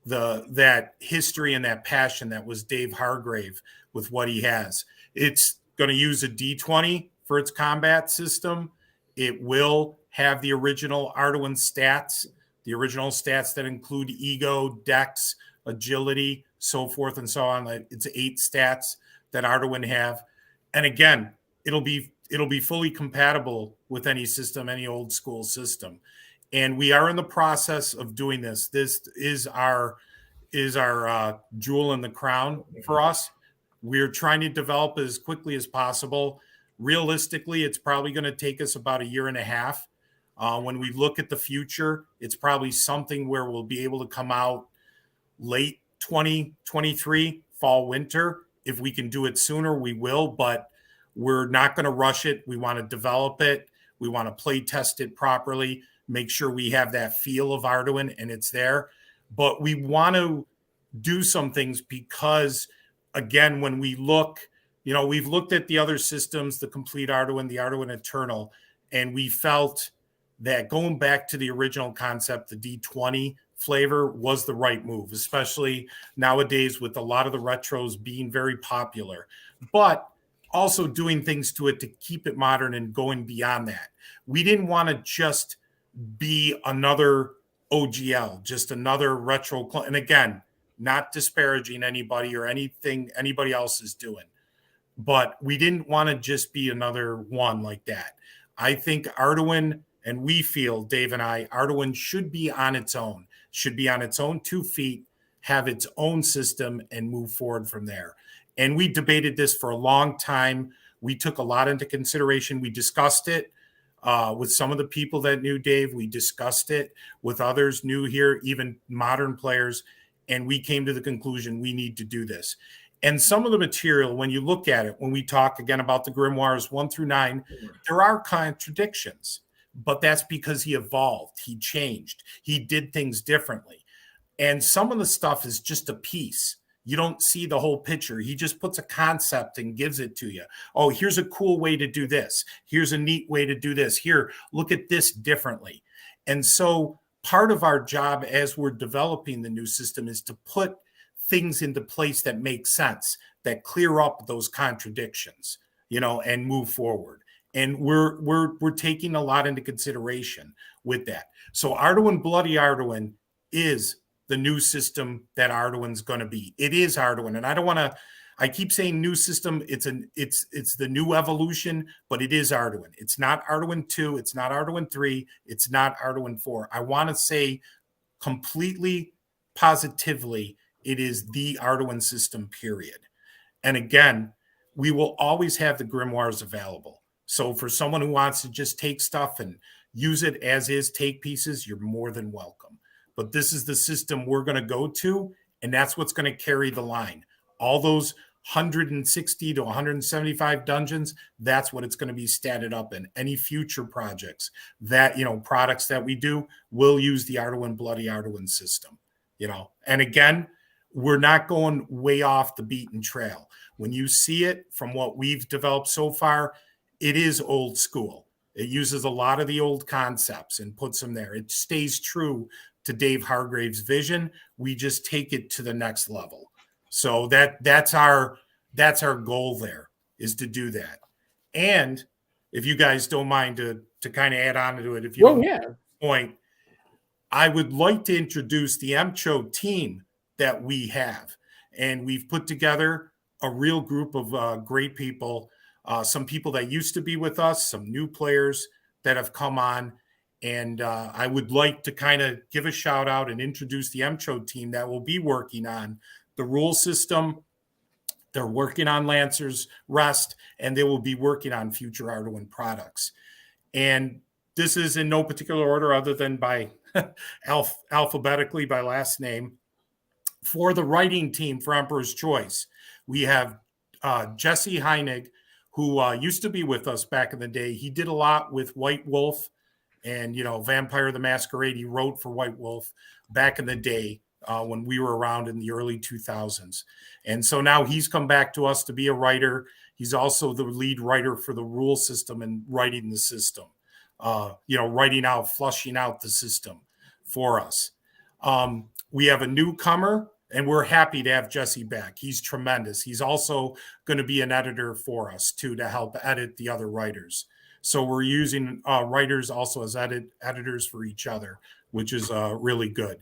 that history and that passion that was Dave Hargrave with what he has. It's going to use a D20 for its combat system. It will have the original Arduin stats, that include ego, dex, agility, so forth and so on. It's 8 stats that Arduin have. And again, it'll be fully compatible with any system, any old school system. And we are in the process of doing this. This is our jewel in the crown for us. We're trying to develop as quickly as possible. Realistically, it's probably going to take us about 1.5 years. When we look at the future, it's probably something where we'll be able to come out late 2023, fall, winter. If we can do it sooner, we will, but we're not going to rush it. We want to develop it. We want to play test it properly, make sure we have that feel of Arduin and it's there. But we want to do some things because, again, when we look, we've looked at the other systems, the complete Arduin, the Arduin Eternal, and we felt that going back to the original concept, the D20 flavor was the right move, especially nowadays with a lot of the retros being very popular, but also doing things to it to keep it modern and going beyond that. We didn't want to just be another OGL, just another retro. And again, not disparaging anybody or anything anybody else is doing, but we didn't want to just be another one like that. I think Arduin, and we feel, Dave and I, Arduin should be on its own, should be on its own 2 feet, have its own system, and move forward from there. And we debated this for a long time. We took a lot into consideration. We discussed it with some of the people that knew Dave. We discussed it with others new here, even modern players. And we came to the conclusion we need to do this. And some of the material, when you look at it, when we talk again about the grimoires 1 through 9, there are contradictions, but that's because he evolved, he changed, he did things differently. And some of the stuff is just a piece. You don't see the whole picture. He just puts a concept and gives it to you. Oh, here's a cool way to do this. Here's a neat way to do this. Here, look at this differently. And so part of our job as we're developing the new system is to put things into place that make sense, that clear up those contradictions, and move forward. And we're taking a lot into consideration with that. So Arduin Bloody Arduin is the new system that Arduin's going to be. It is Arduin. And I keep saying new system. It's the new evolution, but it is Arduin. It's not Arduin 2. It's not Arduin 3. It's not Arduin 4. I want to say completely positively, it is the Arduin system, period. And again, we will always have the grimoires available. So for someone who wants to just take stuff and use it as is, take pieces, you're more than welcome. But this is the system we're going to go to, and that's what's going to carry the line. All those 160 to 175 dungeons, that's what it's going to be statted up in. Any future projects that, products that we do, will use the Arduin Bloody Arduin system, And again, we're not going way off the beaten trail. When you see it from what we've developed so far, it is old school. It uses a lot of the old concepts and puts them there. It stays true to Dave Hargrave's vision. We just take it to the next level. So that's our goal there, is to do that. And if you guys don't mind to kind of add on to it, if you point, I would like to introduce the MCHO team that we have. And we've put together a real group of great people, some people that used to be with us, some new players that have come on. And I would like to kind of give a shout out and introduce the MCHO team that will be working on the rule system. They're working on Lancer's Rest, and they will be working on future Arduin products. And this is in no particular order other than by alphabetically by last name. For the writing team for Emperor's Choice, we have Jesse Heinig, who used to be with us back in the day. He did a lot with White Wolf and, Vampire the Masquerade. He wrote for White Wolf back in the day when we were around in the early 2000s. And so now he's come back to us to be a writer. He's also the lead writer for the rule system and writing the system, flushing out the system for us. We have a newcomer, and we're happy to have Jesse back. He's tremendous. He's also going to be an editor for us, too, to help edit the other writers. So we're using writers also as editors for each other, which is really good.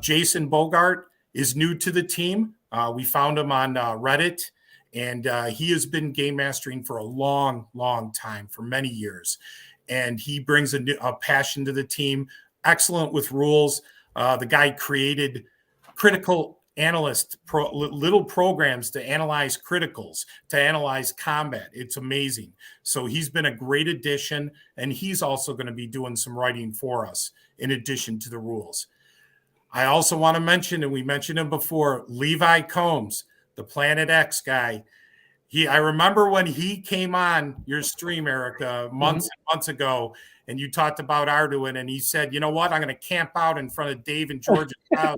Jason Bogart is new to the team. We found him on Reddit, and he has been game mastering for a long, long time, for many years. And he brings a passion to the team, excellent with rules. The guy created critical analyst little programs to analyze criticals, to analyze combat. It's amazing. So he's been a great addition, and he's also going to be doing some writing for us in addition to the rules. I also want to mention, and we mentioned him before, Levi Combs, the Planet X guy. I remember when he came on your stream, Eric, months and months ago, and you talked about Arduin, and he said, you know what, I'm going to camp out in front of Dave and George's house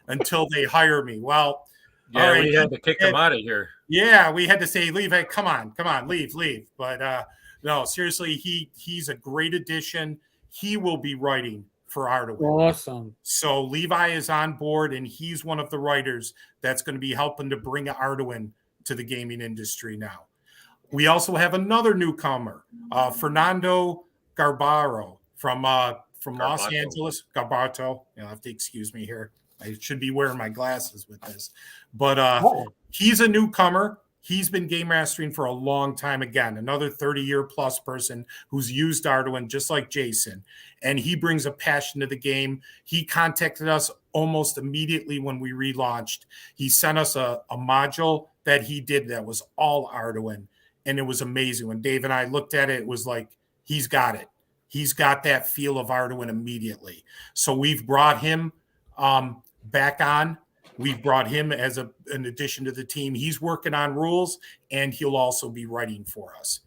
until they hire me. Well, yeah, all right, we had to kick him out of here. Yeah, we had to say, Levi, come on, leave. But no, seriously, he's a great addition. He will be writing for Arduin. Awesome. So Levi is on board, and he's one of the writers that's going to be helping to bring Arduin to the gaming industry now. We also have another newcomer, Fernando Garbaro from Los Angeles. Garbato. You'll have to excuse me here. I should be wearing my glasses with this. But he's a newcomer. He's been game mastering for a long time. Again, another 30-year plus person who's used Arduin just like Jason. And he brings a passion to the game. He contacted us almost immediately when we relaunched. He sent us a module that he did that was all Arduin. And it was amazing. When Dave and I looked at it, it was like, he's got it. He's got that feel of Arduin immediately. So we've brought him back on. We've brought him as an addition to the team. He's working on rules, and he'll also be writing for us.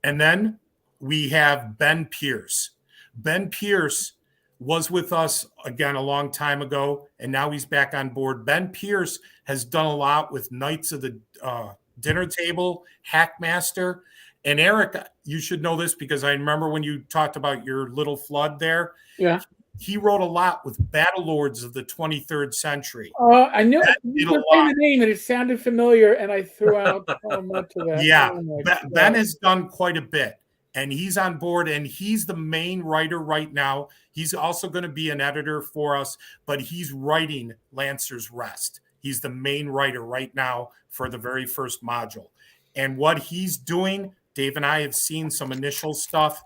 And then we have Ben Pierce. Ben Pierce was with us, again, a long time ago, and now he's back on board. Ben Pierce has done a lot with Knights of the Dinner Table, Hackmaster. And Eric, you should know this because I remember when you talked about your little flood there. Yeah. He wrote a lot with Battle Lords of the 23rd century. I knew you were saying the name and it sounded familiar, and I threw out so much of that. Yeah, Oh Ben has done quite a bit, and he's on board, and he's the main writer right now. He's also going to be an editor for us, but he's writing Lancer's Rest. He's the main writer right now for the very first module. And what he's doing, Dave and I have seen some initial stuff,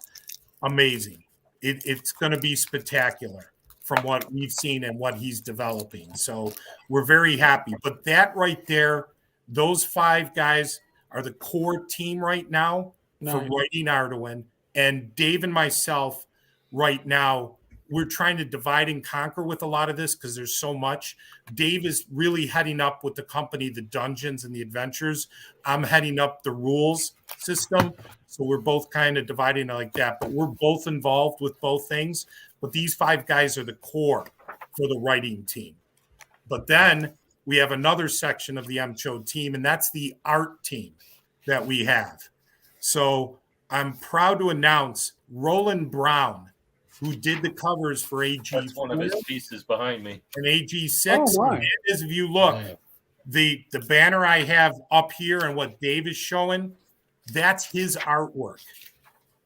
amazing. It's going to be spectacular from what we've seen and what he's developing. So we're very happy. But that right there, those 5 guys are the core team right now for writing Arduin. And Dave and myself right now, we're trying to divide and conquer with a lot of this because there's so much. Dave is really heading up with the company, the Dungeons and the Adventures. I'm heading up the rules system. So we're both kind of dividing like that, but we're both involved with both things. But these 5 guys are the core for the writing team. But then we have another section of the MCHO team, and that's the art team that we have. So I'm proud to announce Roland Brown, who did the covers for AG. That's one of his pieces behind me. And AG6. And as if you look, the banner I have up here and what Dave is showing, that's his artwork.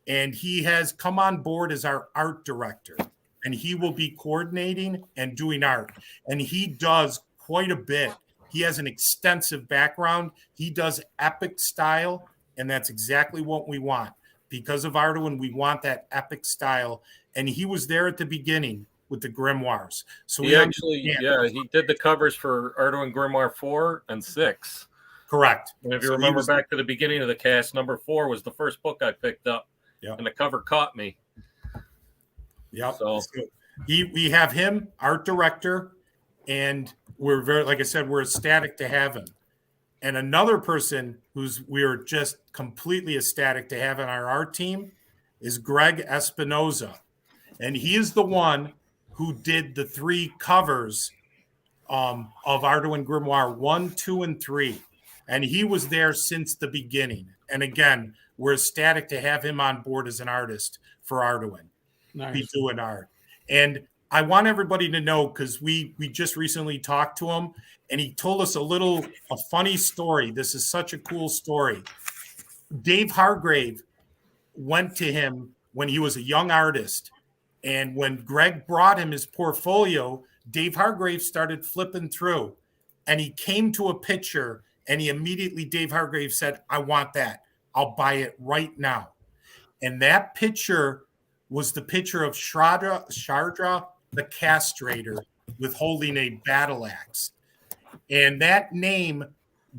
And he has come on board as our art director. And he will be coordinating and doing art. And he does quite a bit. He has an extensive background. He does epic style, and that's exactly what we want. Because of Arduin, we want that epic style. And he was there at the beginning with the Grimoires. So he actually, he did the covers for Arduin Grimoire 4 and 6. Correct. And if you remember back to the beginning of the cast, number 4 was the first book I picked up. Yep. And the cover caught me. Yep. So we have him, art director, and we're very, like I said, we're ecstatic to have him. And another person we're just completely ecstatic to have on our art team is Greg Espinoza. And he is the one who did the 3 covers of Arduin Grimoire 1, 2, and 3. And he was there since the beginning. And again, we're ecstatic to have him on board as an artist for Arduin. Nice. Be doing art. And I want everybody to know, because we just recently talked to him, and he told us a funny story. This is such a cool story. Dave Hargrave went to him when he was a young artist. And when Greg brought him his portfolio, Dave Hargrave started flipping through. And he came to a picture, and Dave Hargrave said, "I want that. I'll buy it right now." And that picture was the picture of Shardra the Castrator with holding a battle axe. And that name,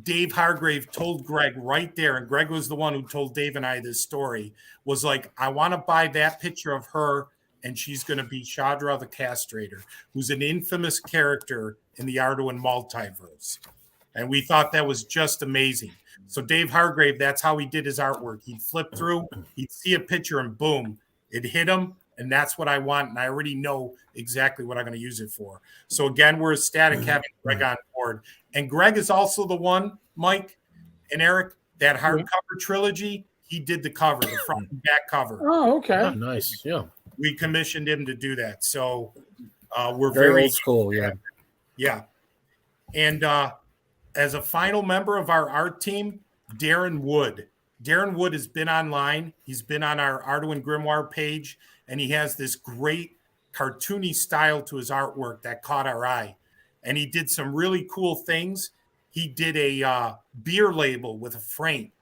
Dave Hargrave told Greg right there, and Greg was the one who told Dave and I this story, was like, "I want to buy that picture of her, and she's going to be Shardra the Castrator, who's an infamous character in the Arduin multiverse." And we thought that was just amazing. So Dave Hargrave, that's how he did his artwork. He'd flip through, he'd see a picture, and boom, it hit him. And that's what I want. And I already know exactly what I'm going to use it for. So again, we're ecstatic having Greg on board. And Greg is also the one, Mike and Eric, that hardcover trilogy, he did the cover, the front and back cover. Oh, okay. Oh, nice. Yeah. We commissioned him to do that. So we're Very old school. Yeah. Yeah. And as a final member of our art team, Darren Wood. Darren Wood has been online. He's been on our Arduin Grimoire page, and he has this great cartoony style to his artwork that caught our eye. And he did some really cool things. he did a beer label with a frame,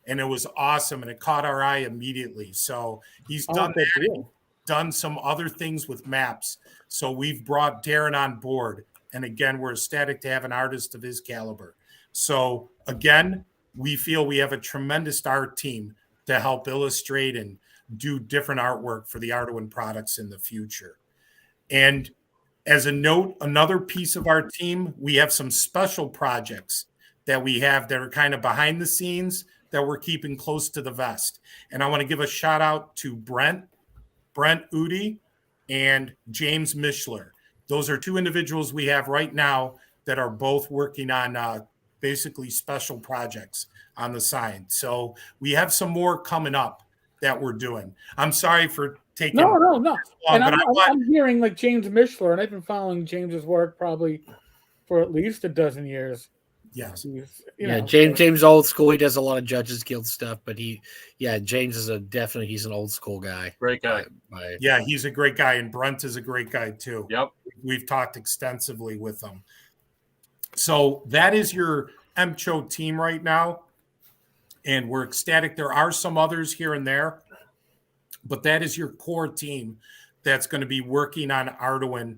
and it was awesome, and it caught our eye immediately. So he's done that, done some other things with maps. So we've brought Darren on board, and again, we're ecstatic to have an artist of his caliber. So again, we feel we have a tremendous art team to help illustrate and do different artwork for the Arduin products in the future. And as a note, another piece of our team, we have some special projects that we have that are kind of behind the scenes that we're keeping close to the vest. And I want to give a shout out to Brent Udi, and James Mishler. Those are two individuals we have right now that are both working on basically special projects on the side. So we have some more coming up that we're doing. I'm sorry for taking no. And I'm hearing like James Mishler, and I've been following James's work probably for at least a dozen years. Yes. James old school. He does a lot of Judges Guild stuff, but James is he's an old school guy. Great guy. Yeah, he's a great guy, and Brent is a great guy too. Yep. We've talked extensively with them. So that is your MCHO team right now, and we're ecstatic. There are some others here and there, but that is your core team that's going to be working on Arduin,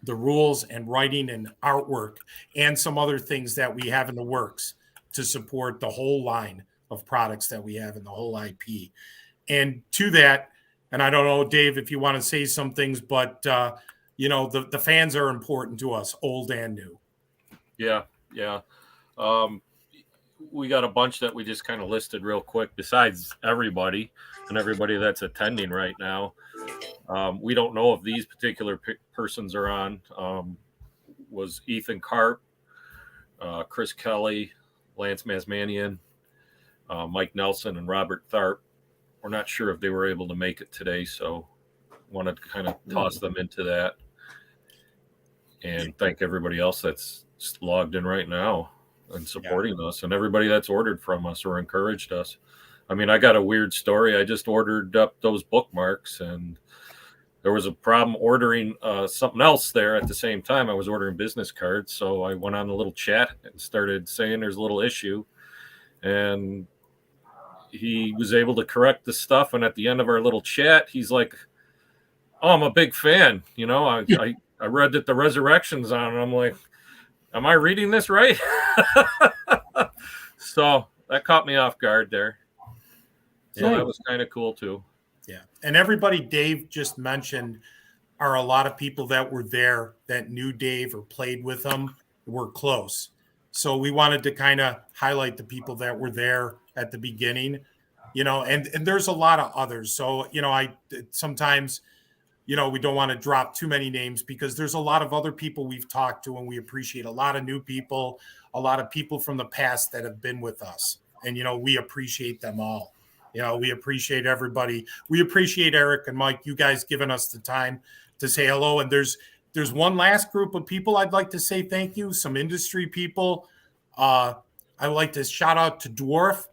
the rules and writing and artwork, and some other things that we have in the works to support the whole line of products that we have in the whole IP. And to that, and I don't know, Dave, if you want to say some things, but the fans are important to us, old and new. Yeah. We got a bunch that we just kind of listed real quick, besides everybody that's attending right now. We don't know if these particular persons are on. Was Ethan Karp, Chris Kelly, Lance Masmanian, Mike Nelson, and Robert Tharp. We're not sure if they were able to make it today, so wanted to kind of toss them into that. And thank everybody else that's logged in right now and supporting us, and everybody that's ordered from us or encouraged us. I mean, I got a weird story. I just ordered up those bookmarks, and there was a problem ordering something else there at the same time. I was ordering business cards, so I went on a little chat and started saying there's a little issue, and he was able to correct the stuff. And at the end of our little chat, he's like, "Oh, I'm a big fan. I read that the Resurrection's on," and I'm like, "Am I reading this right?" So that caught me off guard there. So that was kind of cool too. Yeah. And everybody Dave just mentioned are a lot of people that were there that knew Dave or played with him, were close. So we wanted to kind of highlight the people that were there at the beginning, and there's a lot of others. So, I sometimes, we don't want to drop too many names because there's a lot of other people we've talked to, and we appreciate a lot of new people, a lot of people from the past that have been with us. And, we appreciate them all. We appreciate everybody. We appreciate Eric and Mike, you guys giving us the time to say hello. And there's one last group of people I'd like to say thank you. Some industry people. I'd like to shout out to Dwarf,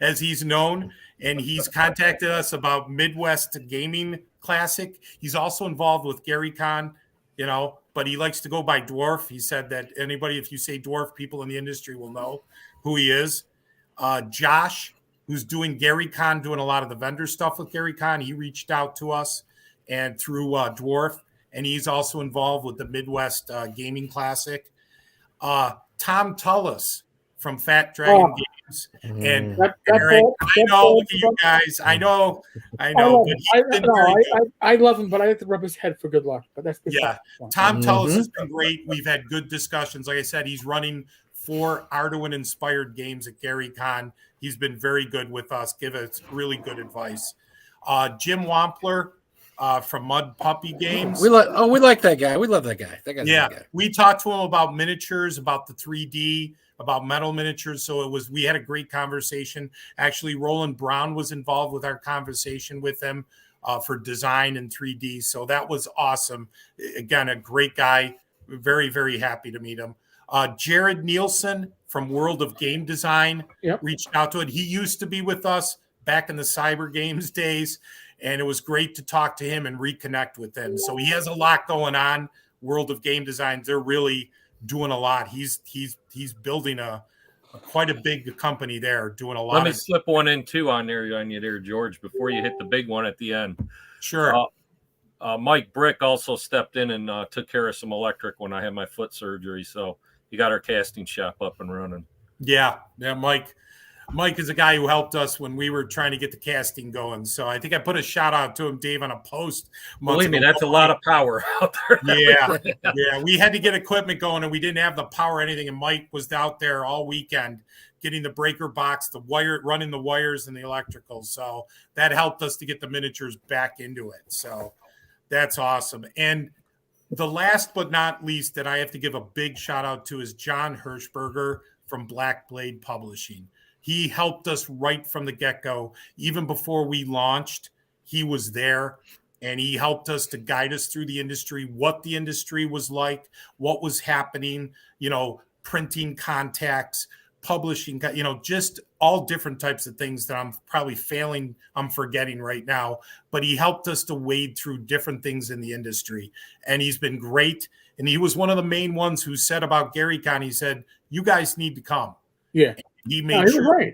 as he's known, and he's contacted us about Midwest Gaming Classic. He's also involved with GaryCon, but he likes to go by Dwarf. He said that if you say Dwarf, people in the industry will know who he is. Josh, who's doing GaryCon, doing a lot of the vendor stuff with GaryCon. He reached out to us and through Dwarf, and he's also involved with the Midwest Gaming Classic. Tom Tullis from Fat Dragon Games. And Eric, I know, look at you guys. I know. I love him, but I have to rub his head for good luck. But that's Tom Tullis has been great. We've had good discussions. Like I said, he's running 4 Arduin inspired games at GaryCon. He's been very good with us, give us really good advice. Jim Wampler from Mud Puppy Games. We like that guy. We love that guy. That guy's a good guy. We talked to him about miniatures, about the 3D, about metal miniatures. So we had a great conversation. Actually, Roland Brown was involved with our conversation with him for design and 3D. So that was awesome. Again, a great guy. Very, very happy to meet him. Jared Nielsen from World of Game Design reached out to it. He used to be with us back in the Cyber Games days, and it was great to talk to him and reconnect with him. So he has a lot going on. World of Game Design, they're really doing a lot. He's building quite a big company there, doing a lot. Let me slip one in too on you there, George, before you hit the big one at the end. Sure. Mike Brick also stepped in and took care of some electric when I had my foot surgery. So he got our casting shop up and running. Yeah. Mike is a guy who helped us when we were trying to get the casting going. So I think I put a shout out to him, Dave, on a post. Believe me, that's a lot of power out there. Yeah. We had to get equipment going, and we didn't have the power or anything. And Mike was out there all weekend getting the breaker box, the wire, running the wires and the electrical. So that helped us to get the miniatures back into it. So that's awesome. And the last but not least that I have to give a big shout out to is John Hirschberger from Black Blade Publishing. He helped us right from the get-go. Even before we launched, he was there, and he helped us to guide us through the industry, what the industry was like, what was happening, printing contacts, publishing, just all different types of things that I'm forgetting right now. But he helped us to wade through different things in the industry, and he's been great. And he was one of the main ones who said about GaryCon, he said, you guys need to come. Yeah. He made sure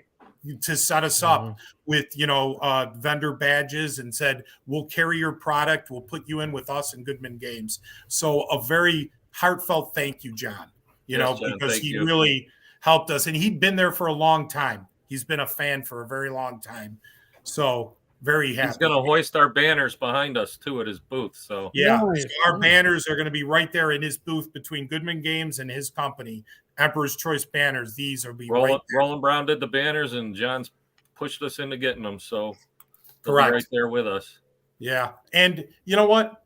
to set us up with, vendor badges and said, we'll carry your product. We'll put you in with us in Goodman Games. So a very heartfelt thank you, John, John, because he really helped us. And he'd been there for a long time. He's been a fan for a very long time. So very happy. He's going to hoist our banners behind us, too, at his booth. So So our banners are going to be right there in his booth between Goodman Games and his company. Emperor's Choice banners. These will be Roland Brown did the banners, and John's pushed us into getting them. So correct, right there with us. Yeah, and you know what?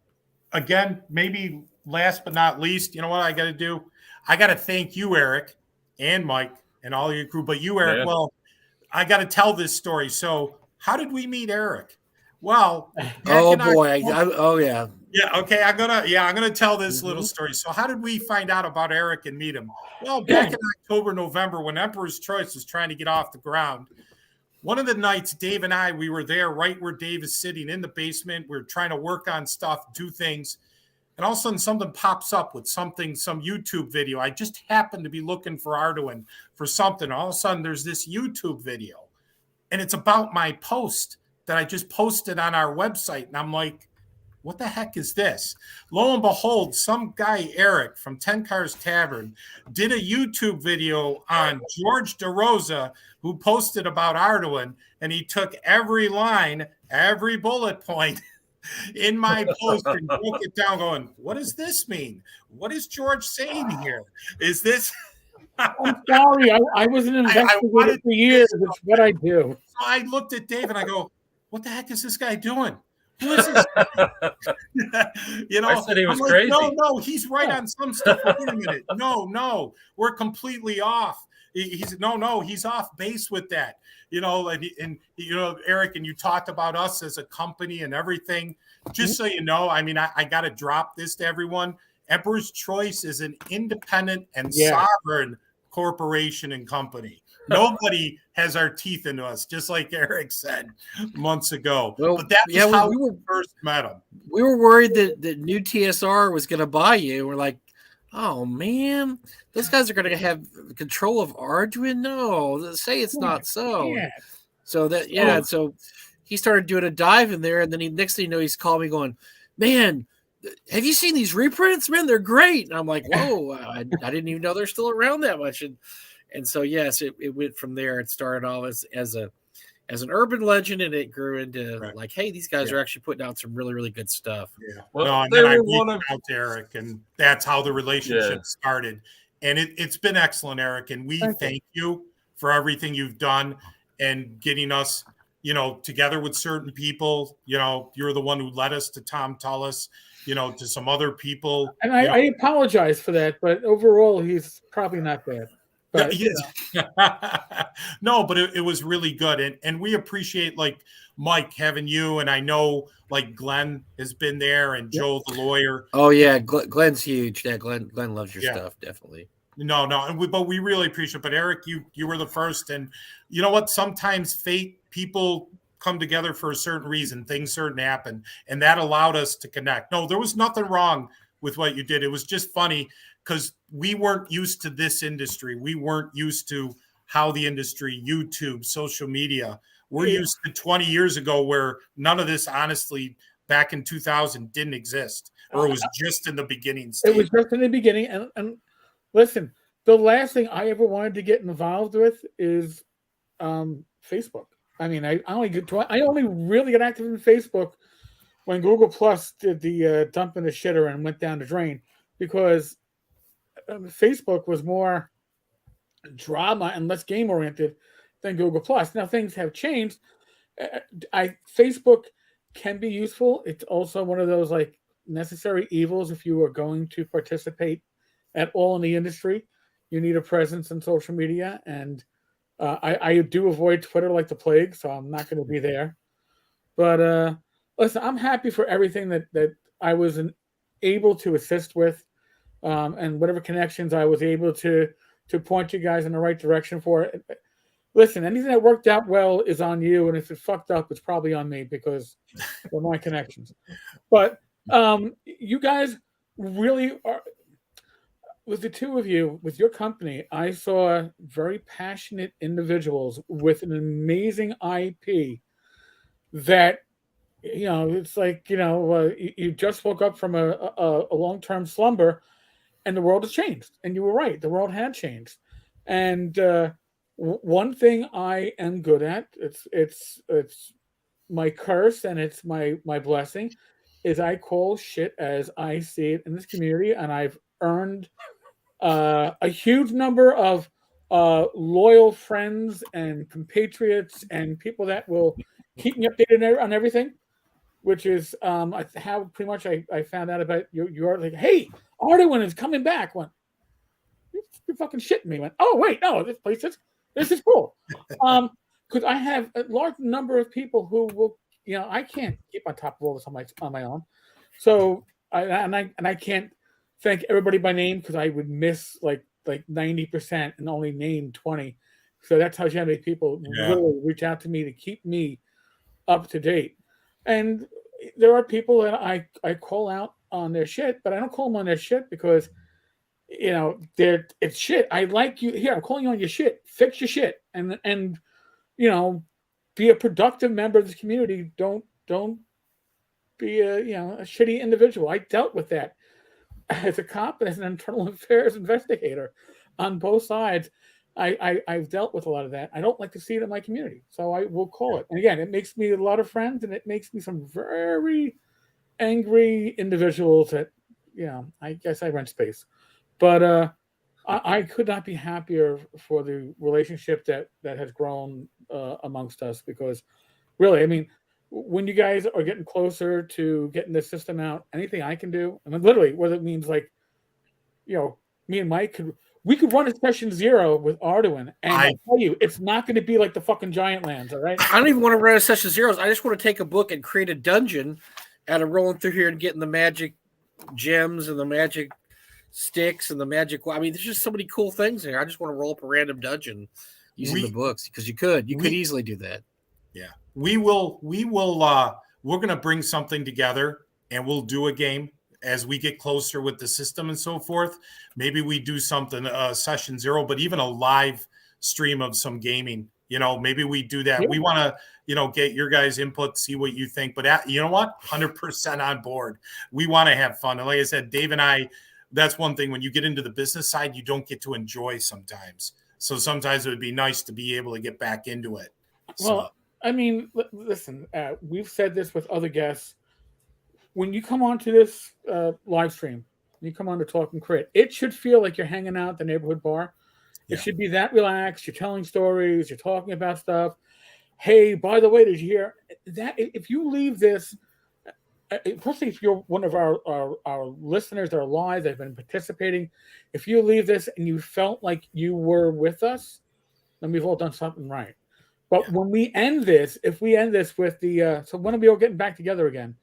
Again, maybe last but not least, you know what I got to do? I got to thank you, Eric, and Mike, and all your crew. But you, Eric, well, I got to tell this story. So, how did we meet Eric? Well, oh boy, oh yeah. Yeah, okay. I'm gonna tell this little story. So, how did we find out about Eric and meet him? Well, back in October, November, when Emperor's Choice was trying to get off the ground, one of the nights, Dave and I, we were there right where Dave is sitting in the basement. We are trying to work on stuff, do things, and all of a sudden something pops up with some YouTube video. I just happened to be looking for Arduin for something. All of a sudden, there's this YouTube video, and it's about my post that I just posted on our website, and I'm like, what the heck is this? Lo and behold, some guy, Eric from Tenkar's Tavern, did a YouTube video on George DeRosa, who posted about Arduin, and he took every line, every bullet point in my post and broke it down going, what does this mean? What is George saying here? Is this... I'm sorry. I was an investigator for years. It's what I do. So I looked at Dave and I go, what the heck is this guy doing? Who is this guy? I said he was crazy. No, he's right on some stuff. Wait a minute. No, we're completely off. He's off base with that. And Eric, and you talked about us as a company and everything. Just so you know, I mean, I got to drop this to everyone. Emperor's Choice is an independent and sovereign corporation and company. Nobody has our teeth into us, just like Eric said months ago. Well, but that was how we first met him. We were worried that new TSR was going to buy you. We're like, oh man, those guys are going to have control of Arduin. No, say it's not so. Yeah. So he started doing a dive in there, and then next thing you know, he's calling me going, man, have you seen these reprints? Man, they're great. And I'm like, whoa, I didn't even know they're still around that much. And so, yes, it went from there. It started off as an urban legend, and it grew into like, hey, these guys are actually putting out some really, really good stuff. Yeah. Well, and then I reached out to Eric, and that's how the relationship started. And it's been excellent, Eric. And we thank you for everything you've done and getting us, together with certain people. You're the one who led us to Tom Tullis, to some other people. And I apologize for that, but overall, he's probably not bad. But, no, but it was really good. And we appreciate Mike having you. And I know Glenn has been there and Joe, the lawyer. Oh yeah. Glenn's huge. Yeah. Glenn loves your stuff. Definitely. No. But we really appreciate it. But Eric, you were the first. And you know what? Sometimes people come together for a certain reason, things certain happen. And that allowed us to connect. No, there was nothing wrong with what you did. It was just funny because we weren't used to this industry. We weren't used to how the industry, YouTube, social media. We're used to 20 years ago where none of this, honestly, back in 2000 didn't exist, or it was just in the beginning stage. It was just in the beginning. And listen, the last thing I ever wanted to get involved with is Facebook. I mean, I only really got active in Facebook when Google Plus did the dump in the shitter and went down the drain, because Facebook was more drama and less game oriented than Google Plus. Now things have changed. Facebook can be useful. It's also one of those like necessary evils if you are going to participate at all in the industry. You need a presence on social media, and I do avoid Twitter like the plague, so I'm not going to be there. But listen, I'm happy for everything that I was able to assist with, and whatever connections I was able to point you guys in the right direction for. Listen, anything that worked out well is on you, and if it fucked up, it's probably on me because of my connections. But you guys really are, with the two of you, with your company, I saw very passionate individuals with an amazing IP that, you know, it's like, you know, you just woke up from a long-term slumber and the world has changed. And you were right, the world had changed. And one thing I am good at, it's my curse and it's my blessing, is I call shit as I see it in this community, and I've earned a huge number of loyal friends and compatriots and people that will keep me updated on everything, which is how pretty much I found out about your like, hey, Arduin is coming back. Went, you're fucking shitting me. Went, oh wait, no, this is cool. Because I have a large number of people who will, you know, I can't keep on top of all this on my own. So I can't thank everybody by name because I would miss like 90% and only name 20. So that's how many people really reach out to me to keep me up to date. And there are people that I call out on their shit, but I don't call them on their shit because, you know, it's shit. I like you here. I'm calling you on your shit. Fix your shit, and you know, be a productive member of this community. Don't be a shitty individual. I dealt with that as a cop and as an internal affairs investigator on both sides. I've dealt with a lot of that. I don't like to see it in my community, so I will call it. And again, it makes me a lot of friends, and it makes me some very angry individuals that, you know, I guess I rent space. But I could not be happier for the relationship that has grown amongst us, because really, I mean, when you guys are getting closer to getting this system out, anything I can do, I mean, literally, whether it means like, you know, me and Mike we could run a session 0 with Arduin, and I tell you, it's not going to be like the fucking Giant Lands, all right? I don't even want to run a session 0s. I just want to take a book and create a dungeon out of rolling through here and getting the magic gems and the magic sticks and the magic. I mean, there's just so many cool things there. I just want to roll up a random dungeon using the books, because you could easily do that. Yeah, we will. We're going to bring something together, and we'll do a game as we get closer with the system and so forth. Maybe we do something session 0, but even a live stream of some gaming. You know, maybe we do that. Yeah. We want to, you know, get your guys' input, see what you think. But you know what? 100% on board. We want to have fun. And like I said, Dave and I, that's one thing. When you get into the business side, you don't get to enjoy sometimes. So sometimes it would be nice to be able to get back into it. Well, I mean, listen, we've said this with other guests. When you come onto this live stream, you come on to Talking Crit, it should feel like you're hanging out at the neighborhood bar. It should be that relaxed. You're telling stories. You're talking about stuff. Hey, by the way, did you hear that? If you leave this, especially if you're one of our listeners that are live, that have been participating, if you leave this and you felt like you were with us, then we've all done something right. But when we end this, if we end this with the so when are we all getting back together again?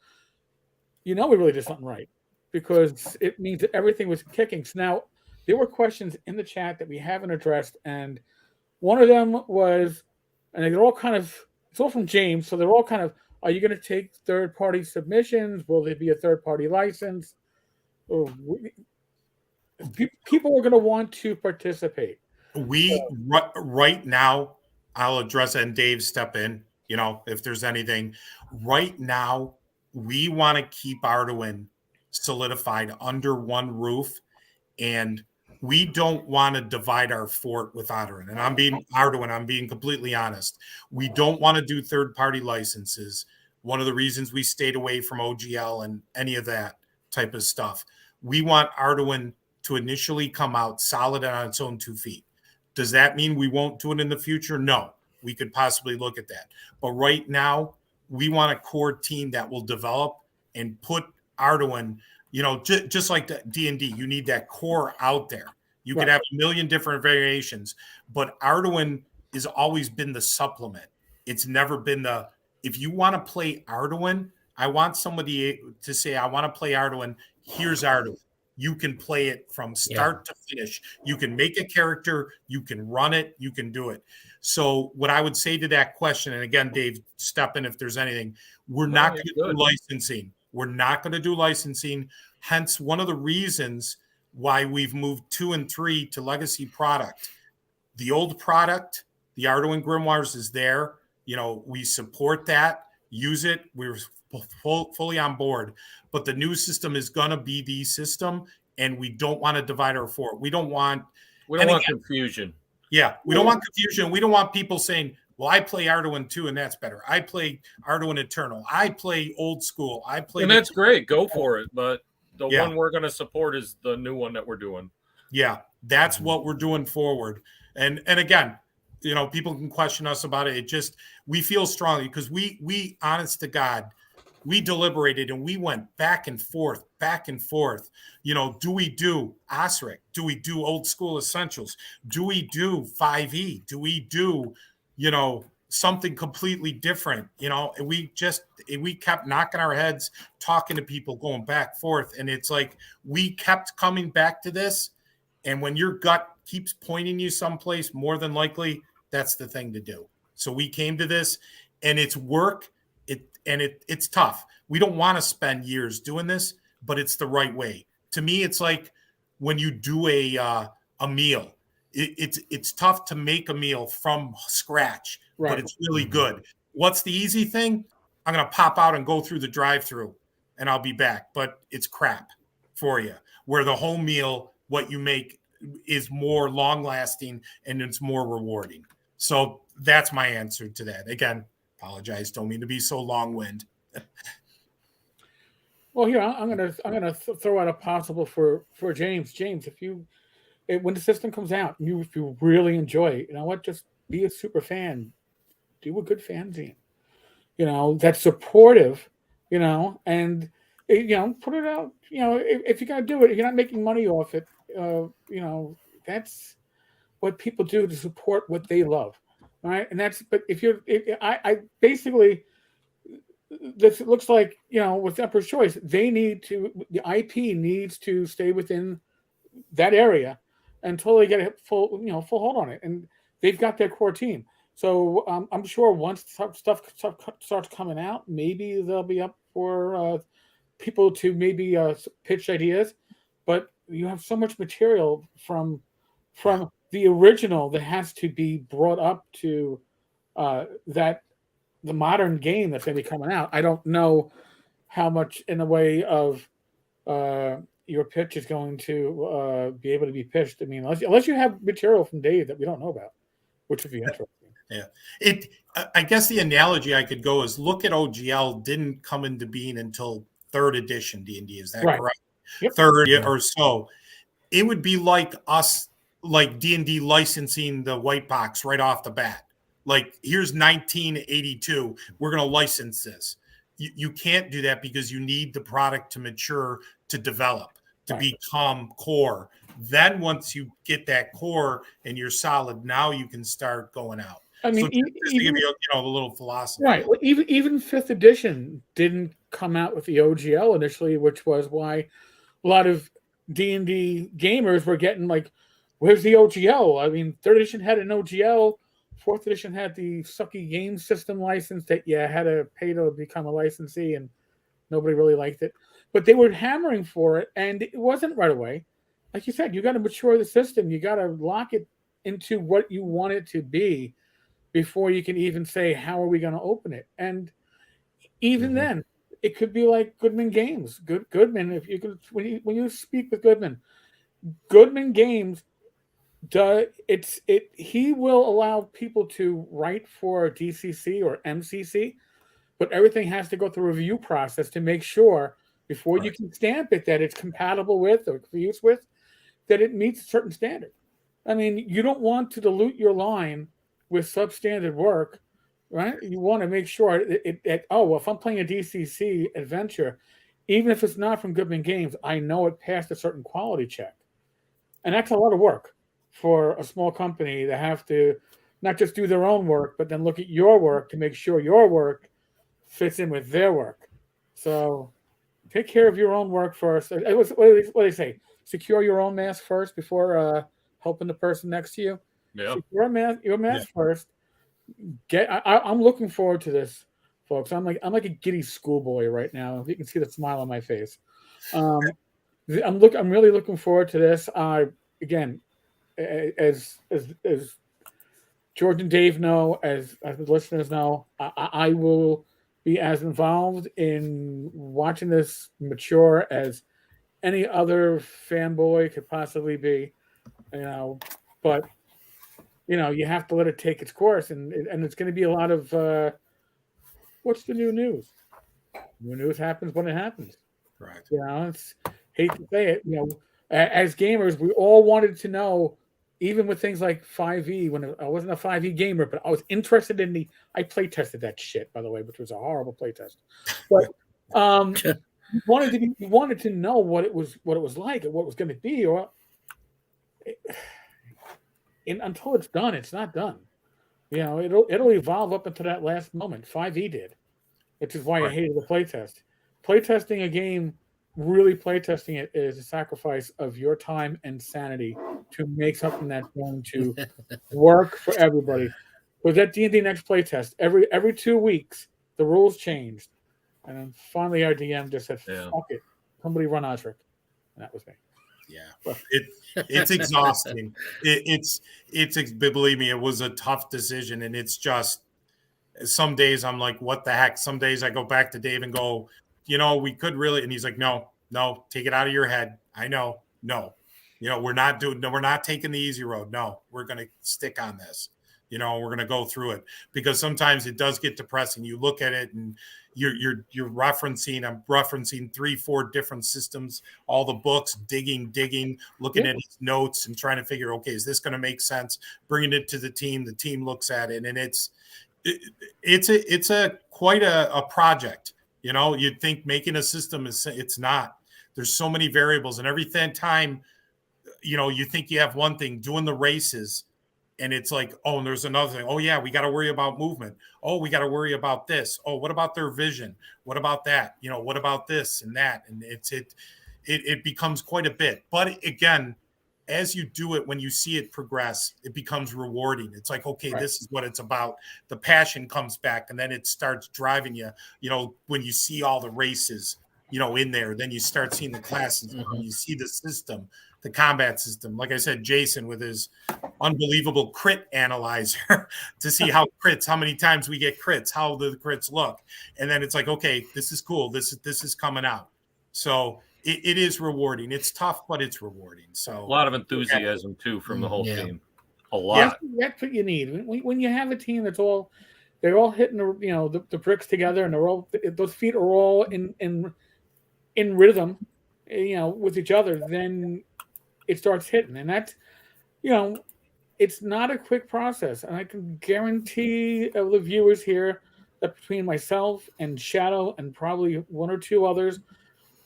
You know, we really did something right, because it means that everything was kicking. So now there were questions in the chat that we haven't addressed, and one of them was, and they're all kind of, it's all from James, so they're all kind of, are you going to take third-party submissions? Will there be a third-party license? people are going to want to participate. Right now, I'll address it and Dave step in, if there's anything. Right now, we want to keep Arduin solidified under one roof, and we don't want to divide our fort with Arduin. And I'm being completely honest. We don't want to do third-party licenses. One of the reasons we stayed away from OGL and any of that type of stuff. We want Arduin to initially come out solid on its own 2 feet. Does that mean we won't do it in the future? No, we could possibly look at that. But right now, we want a core team that will develop and put Arduin, just like the D&D, you need that core out there. You could have a million different variations, but Arduin has always been the supplement. It's never been if you want to play Arduin, I want somebody to say, I want to play Arduin. Here's Arduin. You can play it from start to finish. You can make a character. You can run it. You can do it. So what I would say to that question, and again, Dave, step in if there's anything, we're not going to do licensing. We're not going to do licensing. Hence, one of the reasons why we've moved 2 and 3 to legacy product. The old product, the Arduin Grimoires is there. We support that. Use it. We're fully on board. But the new system is going to be the system, and we don't want to divide our fort. We don't want confusion. Yeah, we don't want confusion. We don't want people saying, well, I play Arduin 2 and that's better. I play Arduin Eternal. I play old school. And that's great. Go for it. But the one we're going to support is the new one that we're doing. Yeah, that's what we're doing forward. And again, people can question us about it. We feel strongly because we honest to God, we deliberated and we went back and forth. Do we do OSRIC? Do we do old school essentials? Do we do 5e? Do we do, something completely different? And we kept knocking our heads, talking to people, going back, forth. And it's like, we kept coming back to this. And when your gut keeps pointing you someplace, more than likely, that's the thing to do. So we came to this, and it's work. It's tough. We don't want to spend years doing this, but it's the right way. To me, it's like when you do a meal. It's tough to make a meal from scratch, but it's really good. What's the easy thing? I'm going to pop out and go through the drive-through, and I'll be back. But it's crap for you. Where the home meal, what you make, is more long-lasting and it's more rewarding. So that's my answer to that. Again, apologize. Don't mean to be so long-winded. Well, here I'm gonna throw out a possible for James. James, when the system comes out, if you really enjoy it, just be a super fan. Do a good fanzine, that's supportive, and put it out. If you're gonna do it, if you're not making money off it, that's what people do to support what they love. All right. And I basically, this looks like, with Emperor's Choice, the IP needs to stay within that area until they get a full hold on it. And they've got their core team. So I'm sure once stuff starts coming out, maybe they'll be up for people to maybe pitch ideas. But you have so much material from the original that has to be brought up to the modern game that's going to be coming out. I don't know how much in the way of your pitch is going to be able to be pitched. I mean, unless you have material from Dave that we don't know about, which would be interesting. Yeah. I guess the analogy I could go is look at OGL didn't come into being until 3rd edition D&D. Is that correct? Yep. 3rd or so. It would be like us, like D&D licensing the white box right off the bat. Like, here's 1982. We're going to license this. You can't do that because you need the product to mature, to develop, to become core. Then once you get that core and you're solid, now you can start going out. I mean, so just to give you a little philosophy. Right. Well, even 5th edition didn't come out with the OGL initially, which was why a lot of D&D gamers were getting like, where's the OGL? I mean, 3rd edition had an OGL. 4th edition had the sucky game system license that you had to pay to become a licensee, and nobody really liked it. but they were hammering for it, and it wasn't right away. Like you said, you got to mature the system. You got to lock it into what you want it to be before you can even say, how are we going to open it? And even then, it could be like Goodman Games. Goodman, if you could, when you speak with Goodman Games, he will allow people to write for DCC or MCC, but everything has to go through a review process to make sure before you can stamp it that it's compatible with or use with, that it meets a certain standard. I mean, you don't want to dilute your line with substandard work, right? You want to make sure if I'm playing a DCC adventure, even if it's not from Goodman Games, I know it passed a certain quality check. And that's a lot of work for a small company to have to not just do their own work, but then look at your work to make sure your work fits in with their work. So take care of your own work first. What do they say? Secure your own mask first before helping the person next to you. Yeah. Secure your mask first. I'm looking forward to this, folks. I'm like a giddy schoolboy right now. If you can see the smile on my face. I'm really looking forward to this. Again, as George and Dave know, as the listeners know, I will be as involved in watching this mature as any other fanboy could possibly be, but you have to let it take its course, and it's going to be a lot of what's the new news? New news happens when it happens. Right. It's hate to say it. As gamers, we all wanted to know, even with things like 5e, when I wasn't a 5e gamer, but I was interested in I play tested that shit, by the way, which was a horrible play test. But you wanted to know what it was like and what it was going to be, and until it's done, it's not done. It'll evolve up into that last moment. 5e did, which is why I hated the playtest. Playtesting a game, really playtesting it, is a sacrifice of your time and sanity to make something that's going to work for everybody. Because that D&D Next playtest, every 2 weeks, the rules changed. And then finally our DM just said, fuck it. Somebody run Osric. And that was me. Yeah. It's exhausting. It's believe me, it was a tough decision. And it's just, some days I'm like, what the heck? Some days I go back to Dave and go, we could really, and he's like, no, take it out of your head. I know. No, we're not taking the easy road. No, we're going to stick on this. We're going to go through it, because sometimes it does get depressing. You look at it and I'm referencing 3-4 different systems, all the books, digging, looking at his notes and trying to figure, okay, is this going to make sense? Bringing it to the team looks at it, and it's quite a project. You'd think making a system it's not. There's so many variables, and every time, you think you have one thing, doing the races, and it's like, oh, and there's another thing. Oh yeah, we got to worry about movement. Oh, we got to worry about this. Oh, what about their vision? What about that? What about this and that? And it becomes quite a bit. But again, as you do it, when you see it progress, it becomes rewarding. It's like, okay, This is what it's about. The passion comes back, and then it starts driving you. When you see all the races, in there, then you start seeing the classes, and you see the system, the combat system. Like I said, Jason with his unbelievable crit analyzer to see how many times we get crits, how the crits look. And then it's like, okay, this is cool. This is coming out. So it is rewarding. It's tough, but it's rewarding. So a lot of enthusiasm too from the whole team. A lot. That's what you need when you have a team they're all hitting the bricks together, and those feet are all in rhythm, with each other. Then it starts hitting, and that's it's not a quick process. And I can guarantee the viewers here that between myself and Shadow and probably one or two others,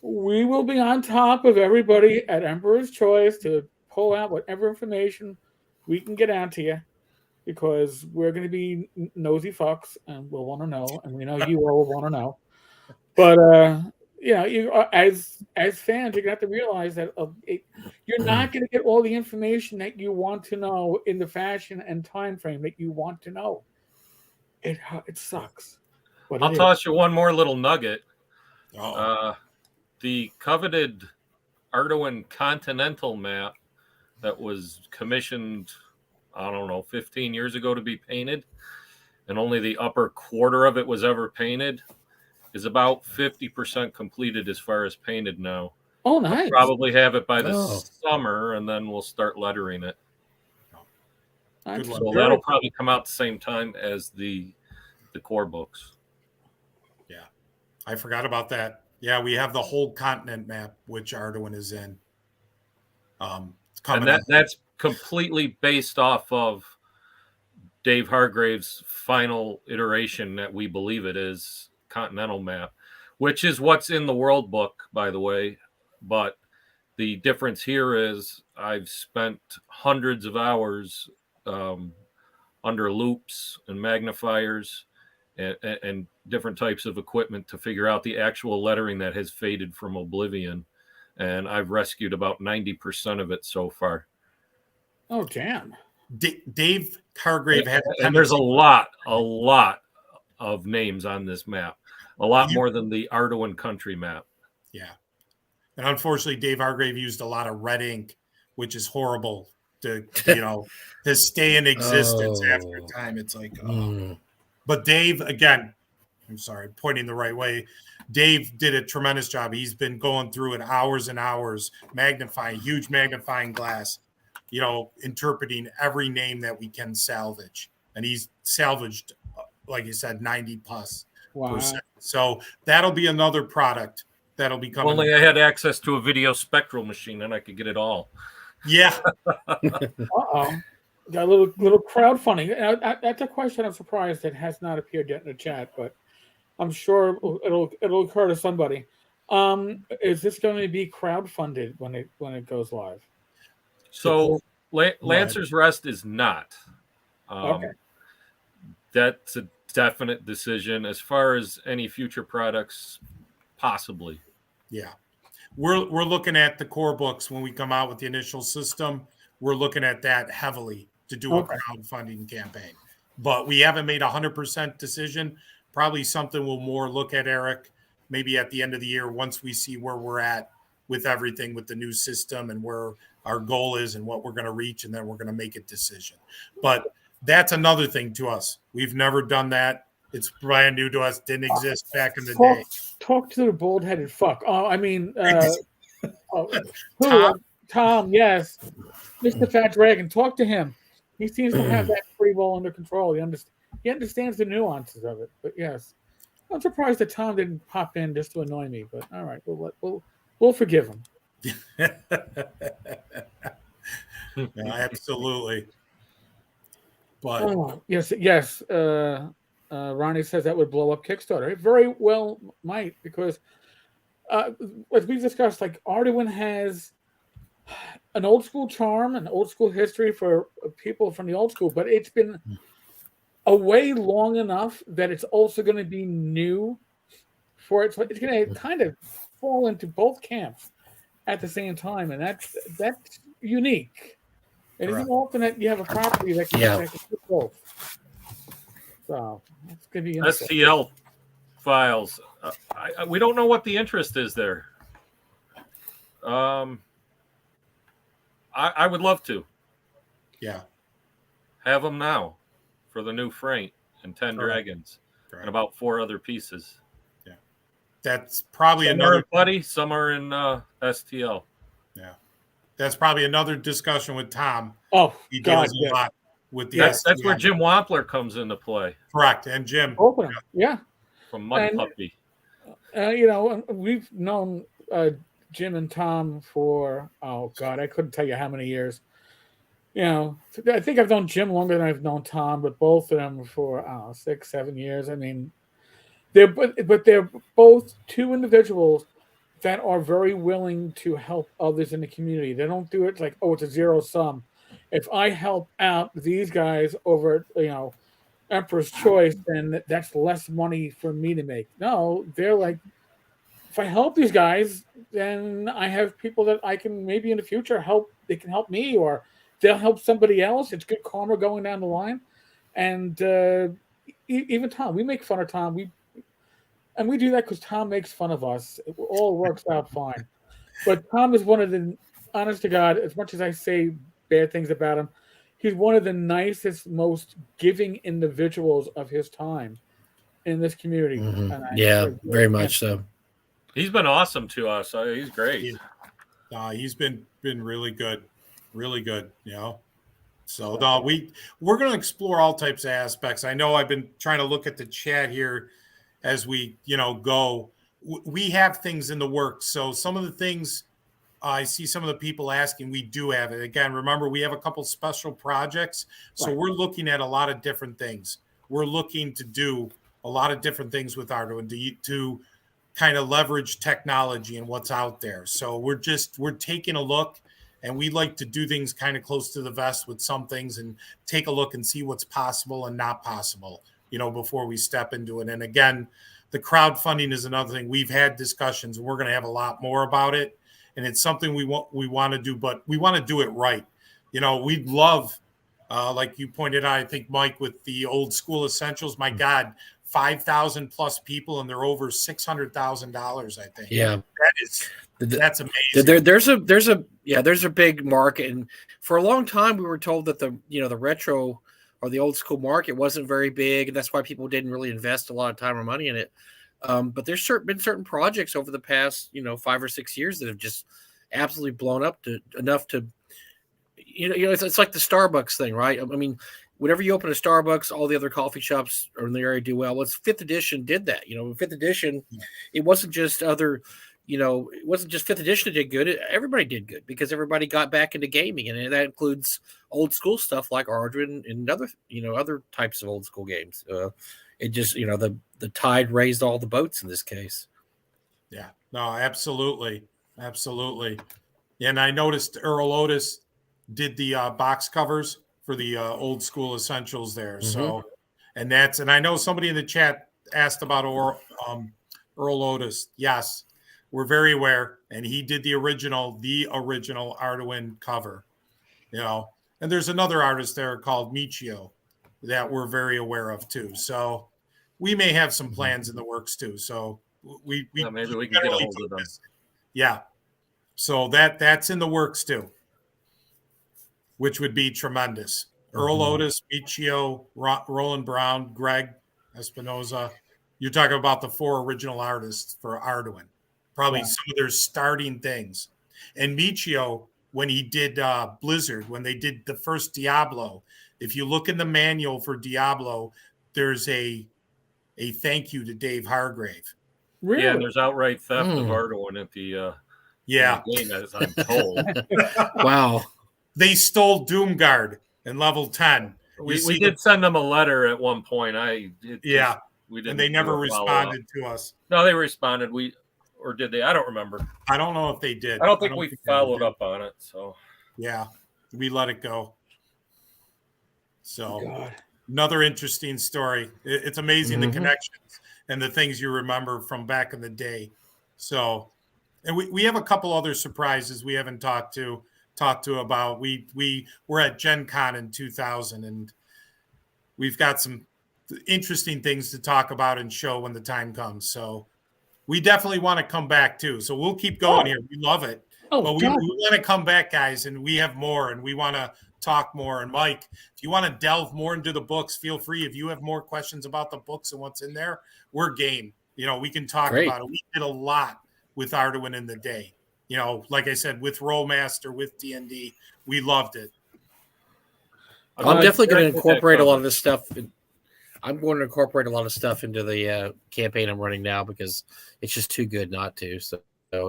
we will be on top of everybody at Emperor's Choice to pull out whatever information we can get out to you, because we're going to be nosy fucks and we'll want to know, and we know you all will want to know. But you as fans, you're going to have to realize that you're not going to get all the information that you want to know in the fashion and time frame that you want to know. It sucks. I'll toss you one more little nugget. the coveted Arduin Continental map that was commissioned, I don't know, 15 years ago to be painted, and only the upper quarter of it was ever painted, is about 50% completed as far as painted now. Oh, nice. I'll probably have it by the summer, and then we'll start lettering it. So that'll probably come out the same time as the core books. Yeah, I forgot about that. Yeah, we have the whole continent map, which Arduin is in. It's coming and that's completely based off of Dave Hargrave's final iteration that we believe it is, Continental map, which is what's in the World Book, by the way. But the difference here is I've spent hundreds of hours under loops and magnifiers and different types of equipment to figure out the actual lettering that has faded from oblivion. And I've rescued about 90% of it so far. Oh, damn. Dave Hargrave had, and there's a lot of names on this map, a lot more than the Arduin country map. Yeah. And unfortunately, Dave Hargrave used a lot of red ink, which is horrible to, to stay in existence after time. It's like, But Dave, again, I'm sorry, pointing the right way. Dave did a tremendous job. He's been going through it hours and hours, huge magnifying glass, interpreting every name that we can salvage. And he's salvaged, like you said, 90+%. Wow. So that'll be another product that'll be coming. Only I had access to a video spectral machine, and I could get it all. Yeah. Uh-oh. Got a little crowdfunding. That's a question I'm surprised that has not appeared yet in the chat, but I'm sure it'll occur to somebody. Is this going to be crowdfunded when it goes live? So Lancer's Rest is not. Okay. That's a definite decision. As far as any future products, possibly. Yeah. We're looking at the core books when we come out with the initial system. We're looking at that heavily to do a crowdfunding campaign. But we haven't made 100% decision. Probably something we'll more look at, Eric, maybe at the end of the year once we see where we're at with everything with the new system and where our goal is and what we're going to reach, and then we're going to make a decision. But that's another thing to us. We've never done that. It's brand new to us. Didn't exist back in the day. Talk to the bald-headed fuck. Oh, I mean, Tom. Tom, yes. Mr. Fat Dragon, talk to him. He seems to have that pretty well under control. He understands the nuances of it. But yes, I'm surprised that Tom didn't pop in just to annoy me. But all right, we'll forgive him. Yeah, absolutely. But yes. Ronnie says that would blow up Kickstarter. It very well might, because as we've discussed, like Arduin has an old school charm, an old school history for people from the old school, but it's been away long enough that it's also going to be new for it. So it's going to kind of fall into both camps at the same time, and that's unique. It isn't often that you have a property that can do both. So it's going to be interesting. STL files. We don't know what the interest is there. I would love to. Yeah. Have them now for the new Frank and 10 Dragons and about 4 other pieces. Yeah. That's probably some another. Are Buddy, some are in STL. Yeah. That's probably another discussion with Tom. Oh, he deals a lot with the that's where Jim Wampler comes into play. Correct. And Jim. Open them. Yeah. From Mud Puppy. We've known Jim and Tom for, I couldn't tell you how many years. I think I've known Jim longer than I've known Tom, but both of them for 6-7 years. I mean, they're both two individuals that are very willing to help others in the community. They don't do it like, it's a zero sum. If I help out these guys over, Emperor's Choice, then that's less money for me to make. No, they're like, if I help these guys, then I have people that I can maybe in the future help. They can help me, or they'll help somebody else. It's good karma going down the line. And even Tom, we make fun of Tom. And we do that because Tom makes fun of us. It all works out fine. But Tom is one of the, honest to God, as much as I say bad things about him, he's one of the nicest, most giving individuals of his time in this community. Mm-hmm. And yeah, very much so. He's been awesome to us. He's great. He's been really good, really good. So no, we're going to explore all types of aspects. I know I've been trying to look at the chat here as we go. We have things in the works. So some of the things I see some of the people asking, we do have it. Again, remember, we have a couple special projects. So we're looking at a lot of different things. We're looking to do a lot of different things with Arduin to kind of leverage technology and what's out there. So we're taking a look, and we like to do things kind of close to the vest with some things and take a look and see what's possible and not possible, before we step into it. And again, the crowdfunding is another thing. We've had discussions, and we're going to have a lot more about it. And it's something we want to do, but we want to do it right. We'd love, like you pointed out, I think, Mike, with the old school essentials, my God, 5,000 plus people, and they're over $600,000, I think. Yeah. That's amazing. There's a big market. And for a long time, we were told that the retro or the old school market wasn't very big. And that's why people didn't really invest a lot of time or money in it. But there's been certain projects over the past, 5 or 6 years that have just absolutely blown up enough to, it's like the Starbucks thing, right? I mean, whenever you open a Starbucks, all the other coffee shops in the area do well. Well, 5th edition did that. 5th edition, it wasn't just it wasn't just 5th edition that did good. Everybody did good because everybody got back into gaming, and that includes old school stuff like Arduin and other types of old school games. It just, the tide raised all the boats in this case. Yeah, no, absolutely. Absolutely. And I noticed Earl Otis did the box covers for the old school essentials there. Mm-hmm. So, and I know somebody in the chat asked about Earl Otis. Yes, we're very aware. And he did the original Arduin cover, and there's another artist there called Michio that we're very aware of too. So we may have some plans in the works too. So maybe we can get a hold of them. Yeah. So that's in the works too, which would be tremendous. Mm-hmm. Earl Otis, Michio, Roland Brown, Greg Espinoza. You're talking about the 4 original artists for Arduin, probably some of their starting things. And Michio, when he did Blizzard, when they did the first Diablo, if you look in the manual for Diablo, there's a thank you to Dave Hargrave. Really? Yeah, and there's outright theft of Arduin at the game, as I'm told. Wow. They stole Doomguard in level 10. We did send them a letter at one point. We didn't. And they never responded to us. No, they responded. Or did they? I don't remember. I don't know if they did. I don't think we followed up on it. So yeah, we let it go. So another interesting story. It's amazing the connections and the things you remember from back in the day. So, and we have a couple other surprises we haven't talked to about. We were at Gen Con in 2000, and we've got some interesting things to talk about and show when the time comes. So we definitely want to come back too. So we'll keep going here. We love it. But we want to come back, guys, and we have more, and we want to talk more. And Mike, if you want to delve more into the books, feel free. If you have more questions about the books and what's in there, we're game. We can talk about it. We did a lot with Arduin in the day. Like I said, with Rollmaster, with D&D, we loved it. I'm definitely going to incorporate a lot of this stuff. I'm going to incorporate a lot of stuff into the campaign I'm running now because it's just too good not to. So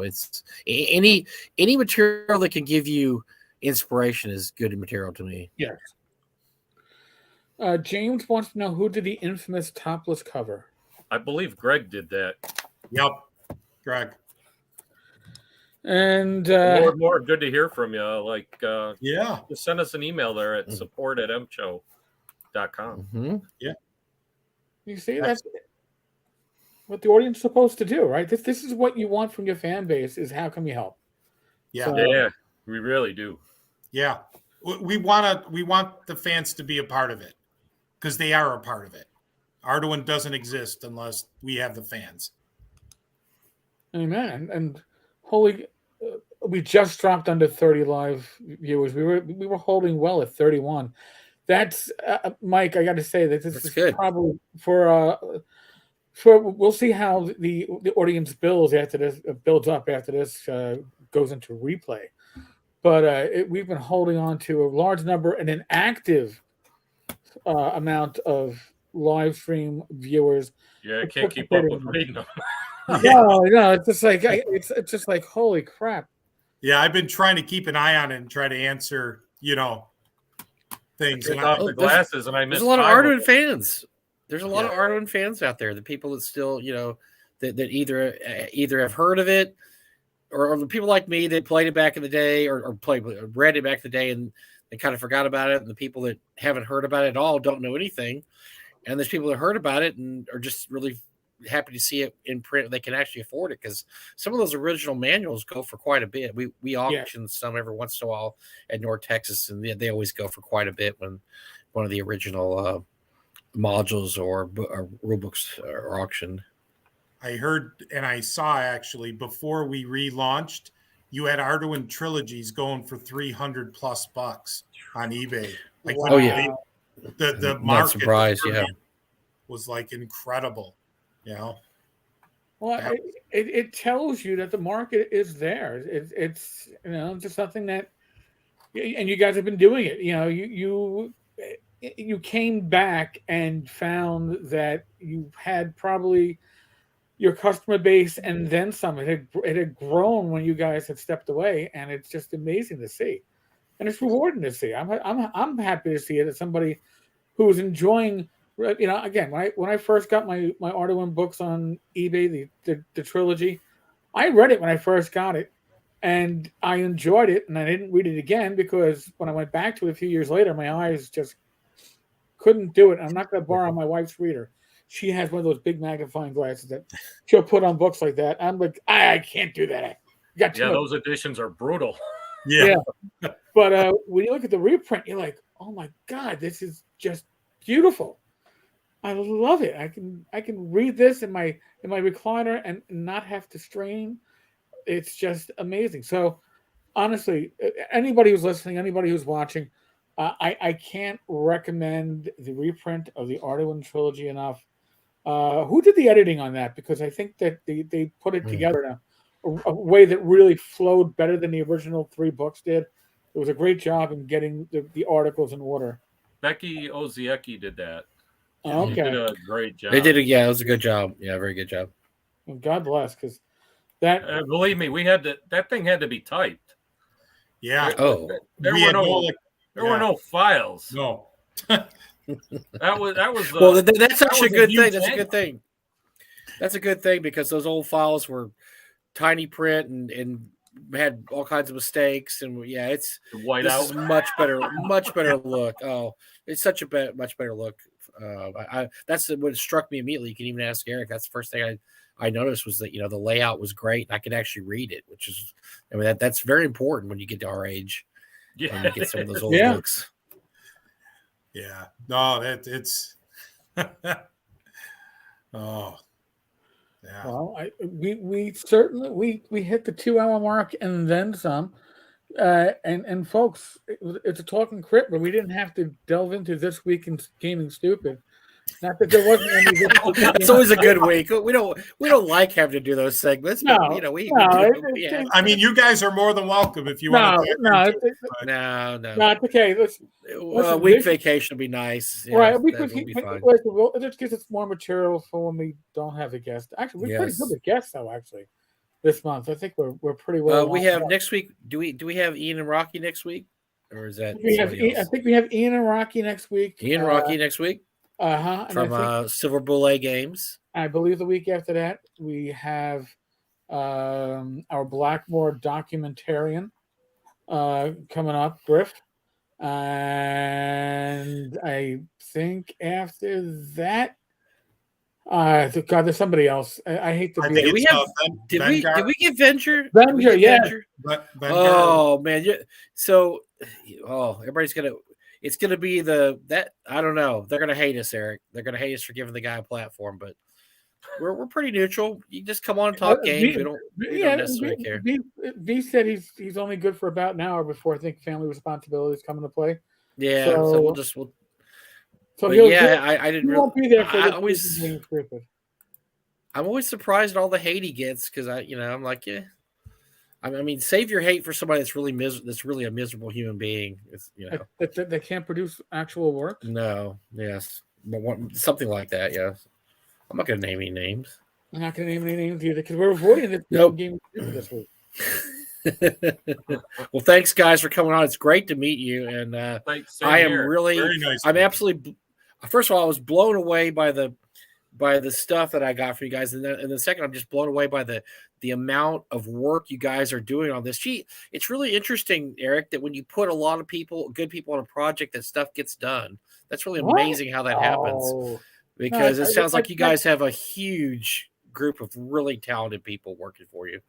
it's any material that can give you inspiration is good material to me. Yes. James wants to know who did the infamous topless cover. I believe Greg did that. Yep, Greg. And more good to hear from you. Just send us an email there at support@mcho.com. Mm-hmm. Yeah. You see, that's what the audience is supposed to do, right? This is what you want from your fan base: is how can we help? Yeah, yeah, we really do. Yeah, we want the fans to be a part of it because they are a part of it. Arduin doesn't exist unless we have the fans. Amen. And holy, we just dropped under 30 live viewers. We were holding well at 31. That's Mike. I got to say that this That's is good. probably we'll see how the audience builds after this builds up after this goes into replay. But we've been holding on to a large number and an active amount of live stream viewers. Yeah, I can't keep up with reading them. No, it's just like it's just like holy crap. Yeah, I've been trying to keep an eye on it and try to answer, things. I took off the glasses and I missed. There's a lot of Arduin fans. There's a lot of Arduin fans out there. The people that still, that either have heard of it, or the people like me that played it back in the day, or read it back in the day, and they kind of forgot about it. And the people that haven't heard about it at all don't know anything. And there's people that heard about it and are just really happy to see it in print. They can actually afford it, because some of those original manuals go for quite a bit. We auction some every once in a while at North Texas, and they always go for quite a bit when one of the original modules or rule books are auctioned. I heard and I saw actually before we relaunched, you had Arduin Trilogies going for $300+ on eBay. The market surprised, was like incredible. Well, it tells you that the market is there. It's just something that, and you guys have been doing it. You came back and found that you had probably your customer base and then some. It had grown when you guys had stepped away, and it's just amazing to see, and it's rewarding to see. I'm happy to see it as somebody who is enjoying. Again, when I first got my Arduin books on eBay, the trilogy, I read it when I first got it, and I enjoyed it, and I didn't read it again because when I went back to it a few years later, my eyes just couldn't do it. I'm not going to borrow my wife's reader. She has one of those big magnifying glasses that she'll put on books like that. I'm like, I can't do that. Those editions are brutal. Yeah. But when you look at the reprint, you're like, oh my God, this is just beautiful. I love it. I can read this in my recliner and not have to strain. It's just amazing. So honestly, anybody who's listening, anybody who's watching, I can't recommend the reprint of the Arduin Trilogy enough. Who did the editing on that? Because I think that they put it together in a way that really flowed better than the original 3 books did. It was a great job in getting the articles in order. Becky Oziecki did that. Okay. She did a great job. They did it. Yeah, it was a good job. Yeah, very good job. Well, God bless, because that believe me, that thing had to be typed. Yeah. There were no files. No. That was well. That's actually a good thing. That's thing. a good thing. That's a good thing, because those old files were tiny print and had all kinds of mistakes. And it's white out. Is much better look. Oh, it's such a much better look. That's what struck me immediately. You can even ask Eric. That's the first thing I noticed was that the layout was great. I could actually read it, which is that's very important when you get to our age. Yeah, when you get some of those old books. Yeah, no, it's oh yeah. Well, we certainly we hit the 2-hour mark and then some. And folks, it's a talking crit, but we didn't have to delve into this week in gaming stupid. Not that there wasn't any. It's always a good week. We don't like having to do those segments. But, I mean, you guys are more than welcome if you want to. No, it's okay. A week vacation would be nice. Right, that we would be fine. It just gives us more material for when we don't have a guest. Actually, we're pretty good with guests, though. Actually, this month, I think we're pretty well. We have next week. Do we have Ian and Rocky next week, or is that? I think we have Ian and Rocky next week. Ian and Rocky next week. From Silver Bullet Games. I believe the week after that we have our Blackboard documentarian coming up, Griff, and I think after that, God, there's somebody else. I hate to be. Did we get Venture? Venture, yeah. Oh man, everybody's gonna. It's going to be I don't know. They're going to hate us, Eric. They're going to hate us for giving the guy a platform, but We're pretty neutral. You just come on and talk games. We don't necessarily care. V said he's only good for about an hour before I think family responsibilities come into play. Yeah, so I didn't really. Won't be there for I'm always surprised at all the hate he gets because I'm like, yeah. I mean, save your hate for somebody that's really a miserable human being. That they can't produce actual work. No, yes, but something like that. Yes, I'm not going to name any names. I'm not going to name any names either because we're avoiding this game this week. Well, thanks guys for coming on. It's great to meet you, and I am really, very nice. I'm absolutely. First of all, I was blown away by the stuff that I got for you guys, and then second, I'm just blown away by the amount of work you guys are doing on this. Gee, it's really interesting, Eric, that when you put a lot of good people on a project, that stuff gets done. That's really amazing how that happens, because it sounds like you guys have a huge group of really talented people working for you.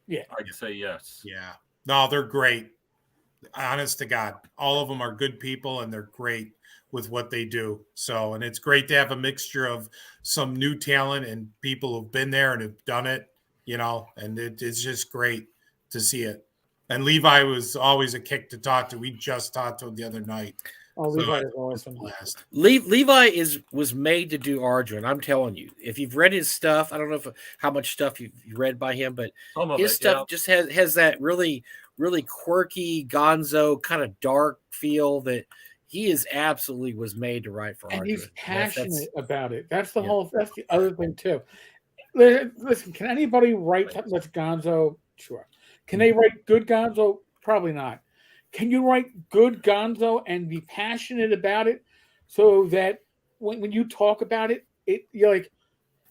Yeah, I can say yes. Yeah, no, they're great. Honest to God, all of them are good people, and they're great with what they do. So, and it's great to have a mixture of some new talent and people who've been there and have done it, and it's just great to see it. And Levi was always a kick to talk to. We just talked to him the other night. Oh, Levi is awesome. Levi was made to do Arduin. I'm telling you, if you've read his stuff, I don't know how much stuff you've read by him, but his stuff just has that really, really quirky, gonzo kind of dark feel that he absolutely was made to write for Arduin. And he's passionate about it. That's the whole. That's the other thing too. Listen, can anybody write something that's gonzo? Sure. Can they write good gonzo? Probably not. Can you write good gonzo and be passionate about it, so that when you talk about it, you're like,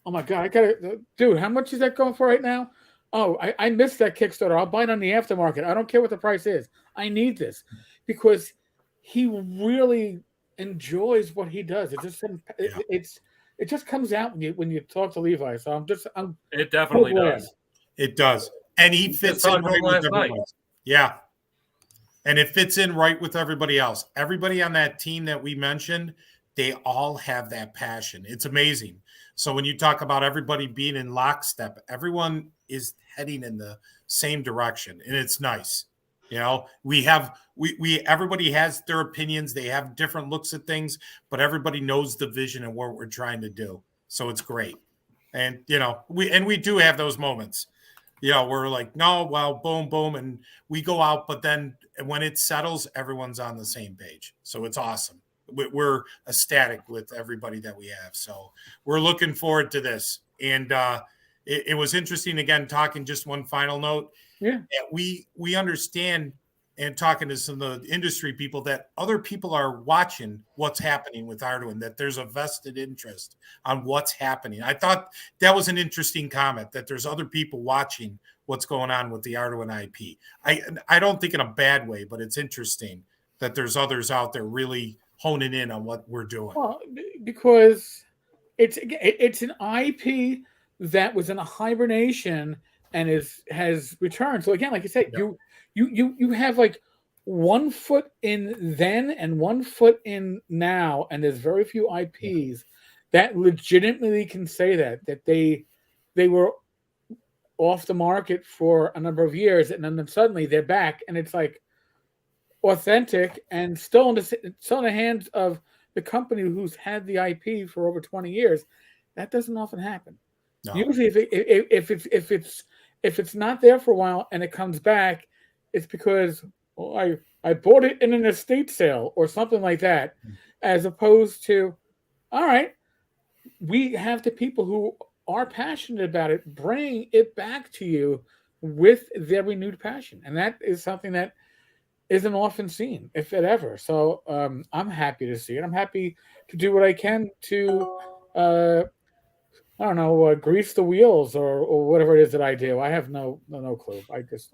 oh my god, I gotta, dude, how much is that going for right now? Oh, I missed that Kickstarter. I'll buy it on the aftermarket. I don't care what the price is. I need this because he really enjoys what he does. It just comes out when you talk to Levi. So it definitely does. It does, and he fits in right with everybody. Yeah, and it fits in right with everybody else. Everybody on that team that we mentioned, they all have that passion. It's amazing. So when you talk about everybody being in lockstep, everyone is heading in the same direction, and it's nice. Everybody has their opinions. They have different looks at things, but everybody knows the vision and what we're trying to do. So it's great. And, we do have those moments. We're like, no, well, boom, boom. And we go out, but then when it settles, everyone's on the same page. So it's awesome. We're ecstatic with everybody that we have. So we're looking forward to this. And it was interesting, again, talking just one final note. Yeah, we understand, and talking to some of the industry people, that other people are watching what's happening with Arduin, that there's a vested interest on what's happening. I thought that was an interesting comment, that there's other people watching what's going on with the Arduin IP. I don't think in a bad way, but it's interesting that there's others out there really honing in on what we're doing. Well, because it's an IP that was in a hibernation and has returned. So again, like you said, you have like 1 foot in then and 1 foot in now, and there's very few IPs that legitimately can say that they were off the market for a number of years, and then suddenly they're back, and it's like authentic and still in the hands of the company who's had the IP for over 20 years. That doesn't often happen. No. Usually, if it's not there for a while and it comes back, it's because I bought it in an estate sale or something like that, as opposed to, all right, we have the people who are passionate about it bring it back to you with their renewed passion, and that is something that isn't often seen, if it ever. So I'm happy to see it. I'm happy to do what I can to I don't know, grease the wheels or whatever it is that I do. I have no clue. I just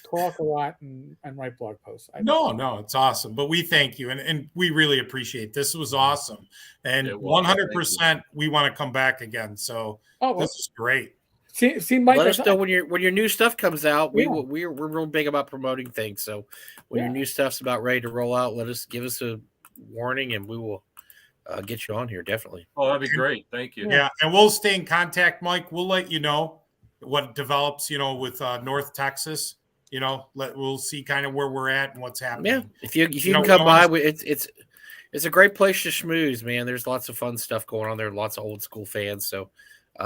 talk a lot and write blog posts. No, it's awesome. But we thank you, and we really appreciate this. Was awesome, and 100% we want to come back again. So this is great. See, Mike, let us know when your new stuff comes out. We're real big about promoting things. So when your new stuff's about ready to roll out, give us a warning, and we will get you on here, definitely. Oh, that'd be great. Thank you. Yeah, and we'll stay in contact, Mike. We'll let you know what develops, with North Texas. We'll see kind of where we're at and what's happening. Yeah, if you can come by, it's a great place to schmooze, man. There's lots of fun stuff going on there. Lots of old school fans, so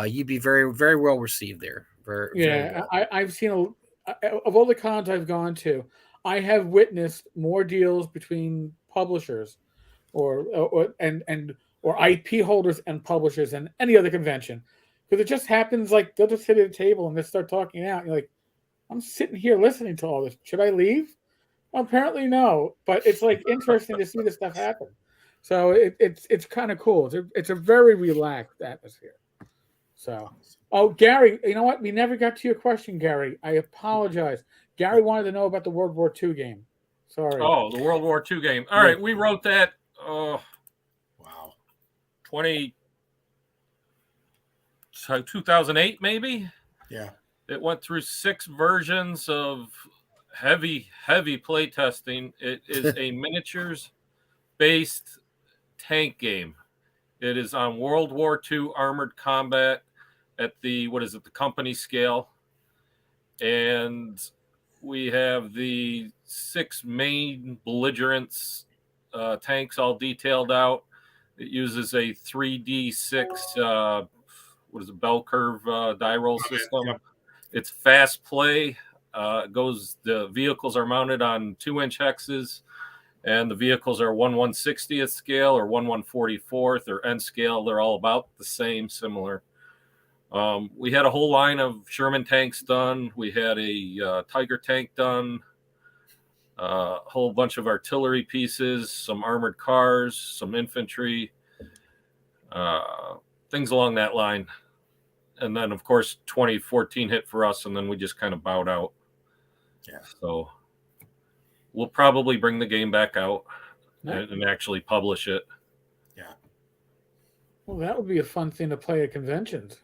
you'd be very, very well received there. Very well. I've seen of all the cons I've gone to, I have witnessed more deals between publishers or IP holders and publishers than any other convention, because it just happens like they'll just sit at a table and they start talking out. And you're like, I'm sitting here listening to all this. Should I leave? Well, apparently no, but it's like interesting to see this stuff happen. So it's kind of cool. It's a very relaxed atmosphere. So, Gary, you know what? We never got to your question, Gary. I apologize. Gary wanted to know about the World War II game. Sorry. Oh, the World War II game. All right, we wrote that. Wow. 2008 maybe. Yeah. It went through 6 versions of heavy play testing. It is a miniatures based tank game. It is on World War II armored combat at the company scale. And we have the 6 main belligerents tanks all detailed out. It uses a 3D6 bell curve die roll system. Yep. It's fast play. The vehicles are mounted on 2-inch hexes, and the vehicles are 1/160th scale or 1/144th or N scale. They're all about the same, similar. We had a whole line of Sherman tanks done. We had a Tiger tank done, a whole bunch of artillery pieces, some armored cars, some infantry, things along that line. And then, of course, 2014 hit for us, and then we just kind of bowed out. Yeah. So we'll probably bring the game back out and actually publish it. Yeah. Well, that would be a fun thing to play at conventions.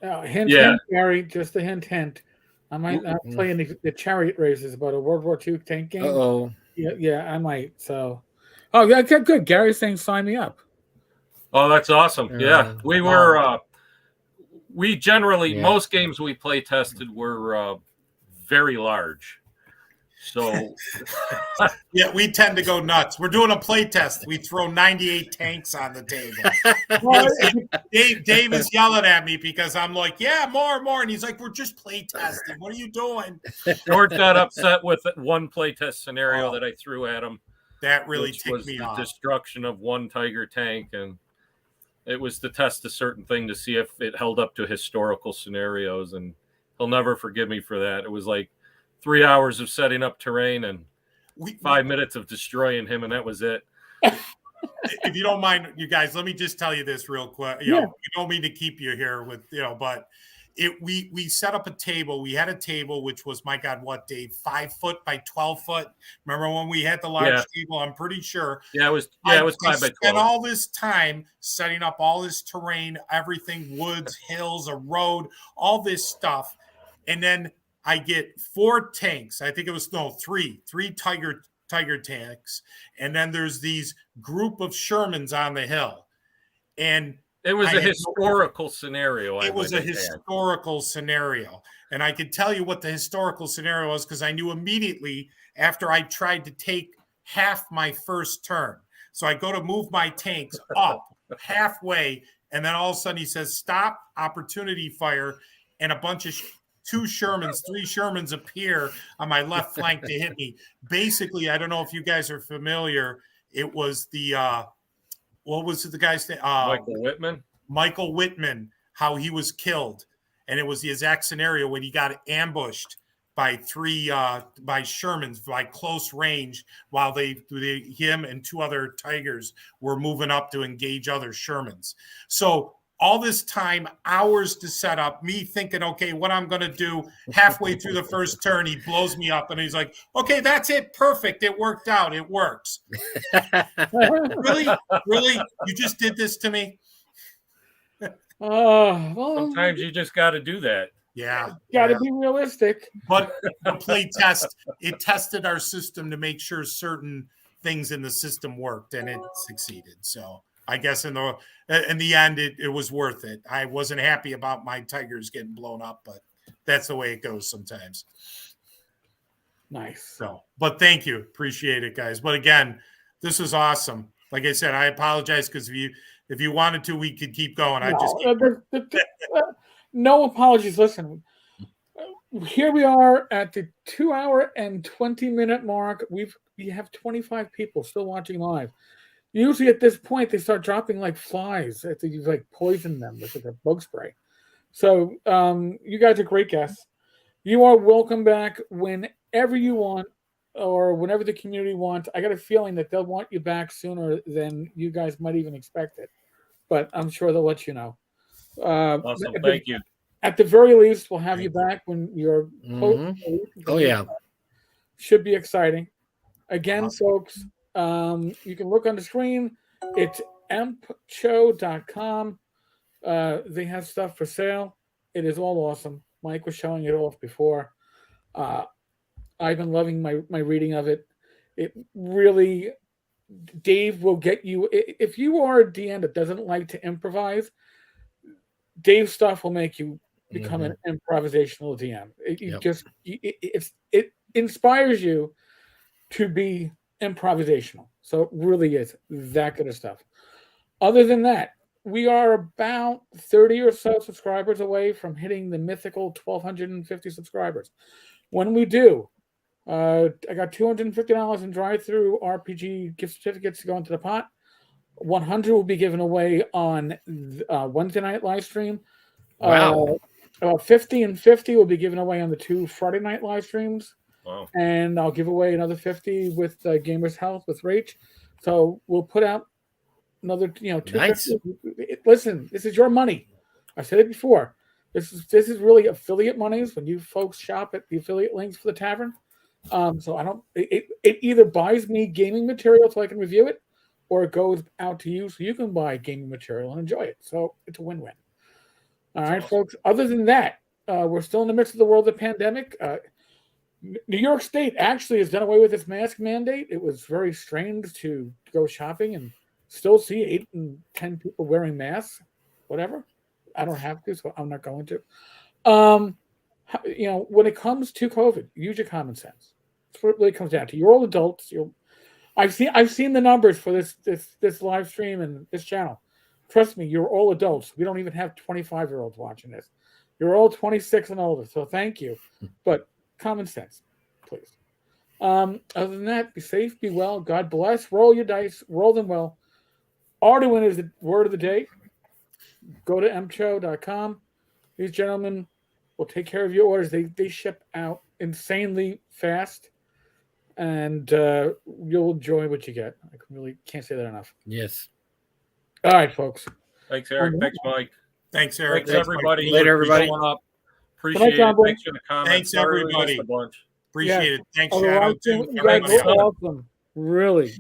Hint, Gary, just a hint. I might not play in the chariot races, but a World War II tank game. Uh-oh. Yeah, I might. So, yeah, good. Gary's saying sign me up. Oh, that's awesome. Yeah, we were. We generally most games we play tested were very large. So yeah, we tend to go nuts. We're doing a play test. We throw 98 tanks on the table. Dave is yelling at me because I'm like, yeah, more. And he's like, we're just play testing. What are you doing? George got upset with one play test scenario that I threw at him. That really ticked me off. Destruction of one Tiger tank, and it was to test a certain thing to see if it held up to historical scenarios, and he'll never forgive me for that. It was like 3 hours of setting up terrain and 5 minutes of destroying him, and that was it. If you don't mind, you guys, let me just tell you this real quick. You know, we don't mean to keep you here with, but we set up a table. We had a table which was, my God, what, Dave, 5 foot by 12 foot. Remember when we had the large table? I'm pretty sure. Yeah, it was 5 by 12. Spent all this time setting up all this terrain, everything, woods, hills, a road, all this stuff, and then I get 4 tanks. I think it was three Tiger tanks, and then there's these group of Shermans on the hill, and it was a historical scenario. It was a historical scenario, and I could tell you what the historical scenario was because I knew immediately after I tried to take half my first turn. So I go to move my tanks up halfway, and then all of a sudden he says, "Stop! Opportunity fire!" and a bunch of 3 Shermans appear on my left flank to hit me. Basically, I don't know if you guys are familiar. It was the what was the guy's name? Michael Whitman, how he was killed. And it was the exact scenario when he got ambushed by 3 by Shermans by close range while him and 2 other Tigers were moving up to engage other Shermans. So all this time, hours to set up, me thinking, okay, what I'm going to do halfway through the first turn, he blows me up and he's like, okay, that's it. Perfect. It worked out. It works. Really? You just did this to me? Sometimes you just got to do that. Yeah. Got to be realistic. But the play test, it tested our system to make sure certain things in the system worked, and it succeeded. So I guess in the end, it was worth it. I wasn't happy about my Tigers getting blown up, but that's the way it goes sometimes. Nice. So, but thank you. Appreciate it, guys. But again, this is awesome. Like I said, I apologize because if you wanted to, we could keep going. No apologies. Listen, here we are at the 2 hour and 20-minute mark. We have 25 people still watching live. Usually at this point, they start dropping like flies. You like poison them with a bug spray. So you guys are great guests. You are welcome back whenever you want or whenever the community wants. I got a feeling that they'll want you back sooner than you guys might even expect it. But I'm sure they'll let you know. Awesome. Thank you. At the very least, we'll have you back when you're Oh, yeah. Should be exciting. Again, folks, you can look on the screen. It's empcho.com. They have stuff for sale. It is all awesome. Mike was showing it off before. I've been loving my reading of it. It really, Dave will get you. If you are a DM that doesn't like to improvise, Dave's stuff will make you become an improvisational DM. It inspires you to be improvisational. So it really is that good of stuff. Other than that, we are about 30 or so subscribers away from hitting the mythical 1,250 subscribers. When we do, I got $250 in drive-through RPG gift certificates to go into the pot. 100 will be given away on Wednesday night live stream. Wow. About 50 and 50 will be given away on the 2 Friday night live streams. Wow. And I'll give away another 50 with Gamers Health with Rach. So we'll put out another, 250. Nice. Listen, this is your money. I said it before. This is really affiliate monies when you folks shop at the affiliate links for the tavern. So I don't. It either buys me gaming material so I can review it, or it goes out to you so you can buy gaming material and enjoy it. So it's a win-win. All right, folks. Other than that, we're still in the midst of the world of the pandemic. New York State actually has done away with its mask mandate. It was very strange to go shopping and still see 8 and 10 people wearing masks. Whatever. I don't have to, so I'm not going to. When it comes to COVID, use your common sense. That's what it really comes down to. You're all adults. I've seen the numbers for this live stream and this channel. Trust me, you're all adults. We don't even have 25-year-olds watching this. You're all 26 and older, so thank you. But common sense, please. Other than that, be safe, be well, God bless. Roll your dice, roll them well. Arduin is the word of the day. Go to mcho.com. These gentlemen will take care of your orders. They ship out insanely fast, and you'll enjoy what you get. I really can't say that enough. Yes. All right, folks. Thanks, Eric. Thanks, Mike. Thanks, Eric. Thanks, everybody. Later, everybody. Appreciate it. Thanks for the comments. Thanks, everybody. Sorry we missed a bunch. Appreciate it. Thanks, Oh, Shadow. you guys were awesome. Really.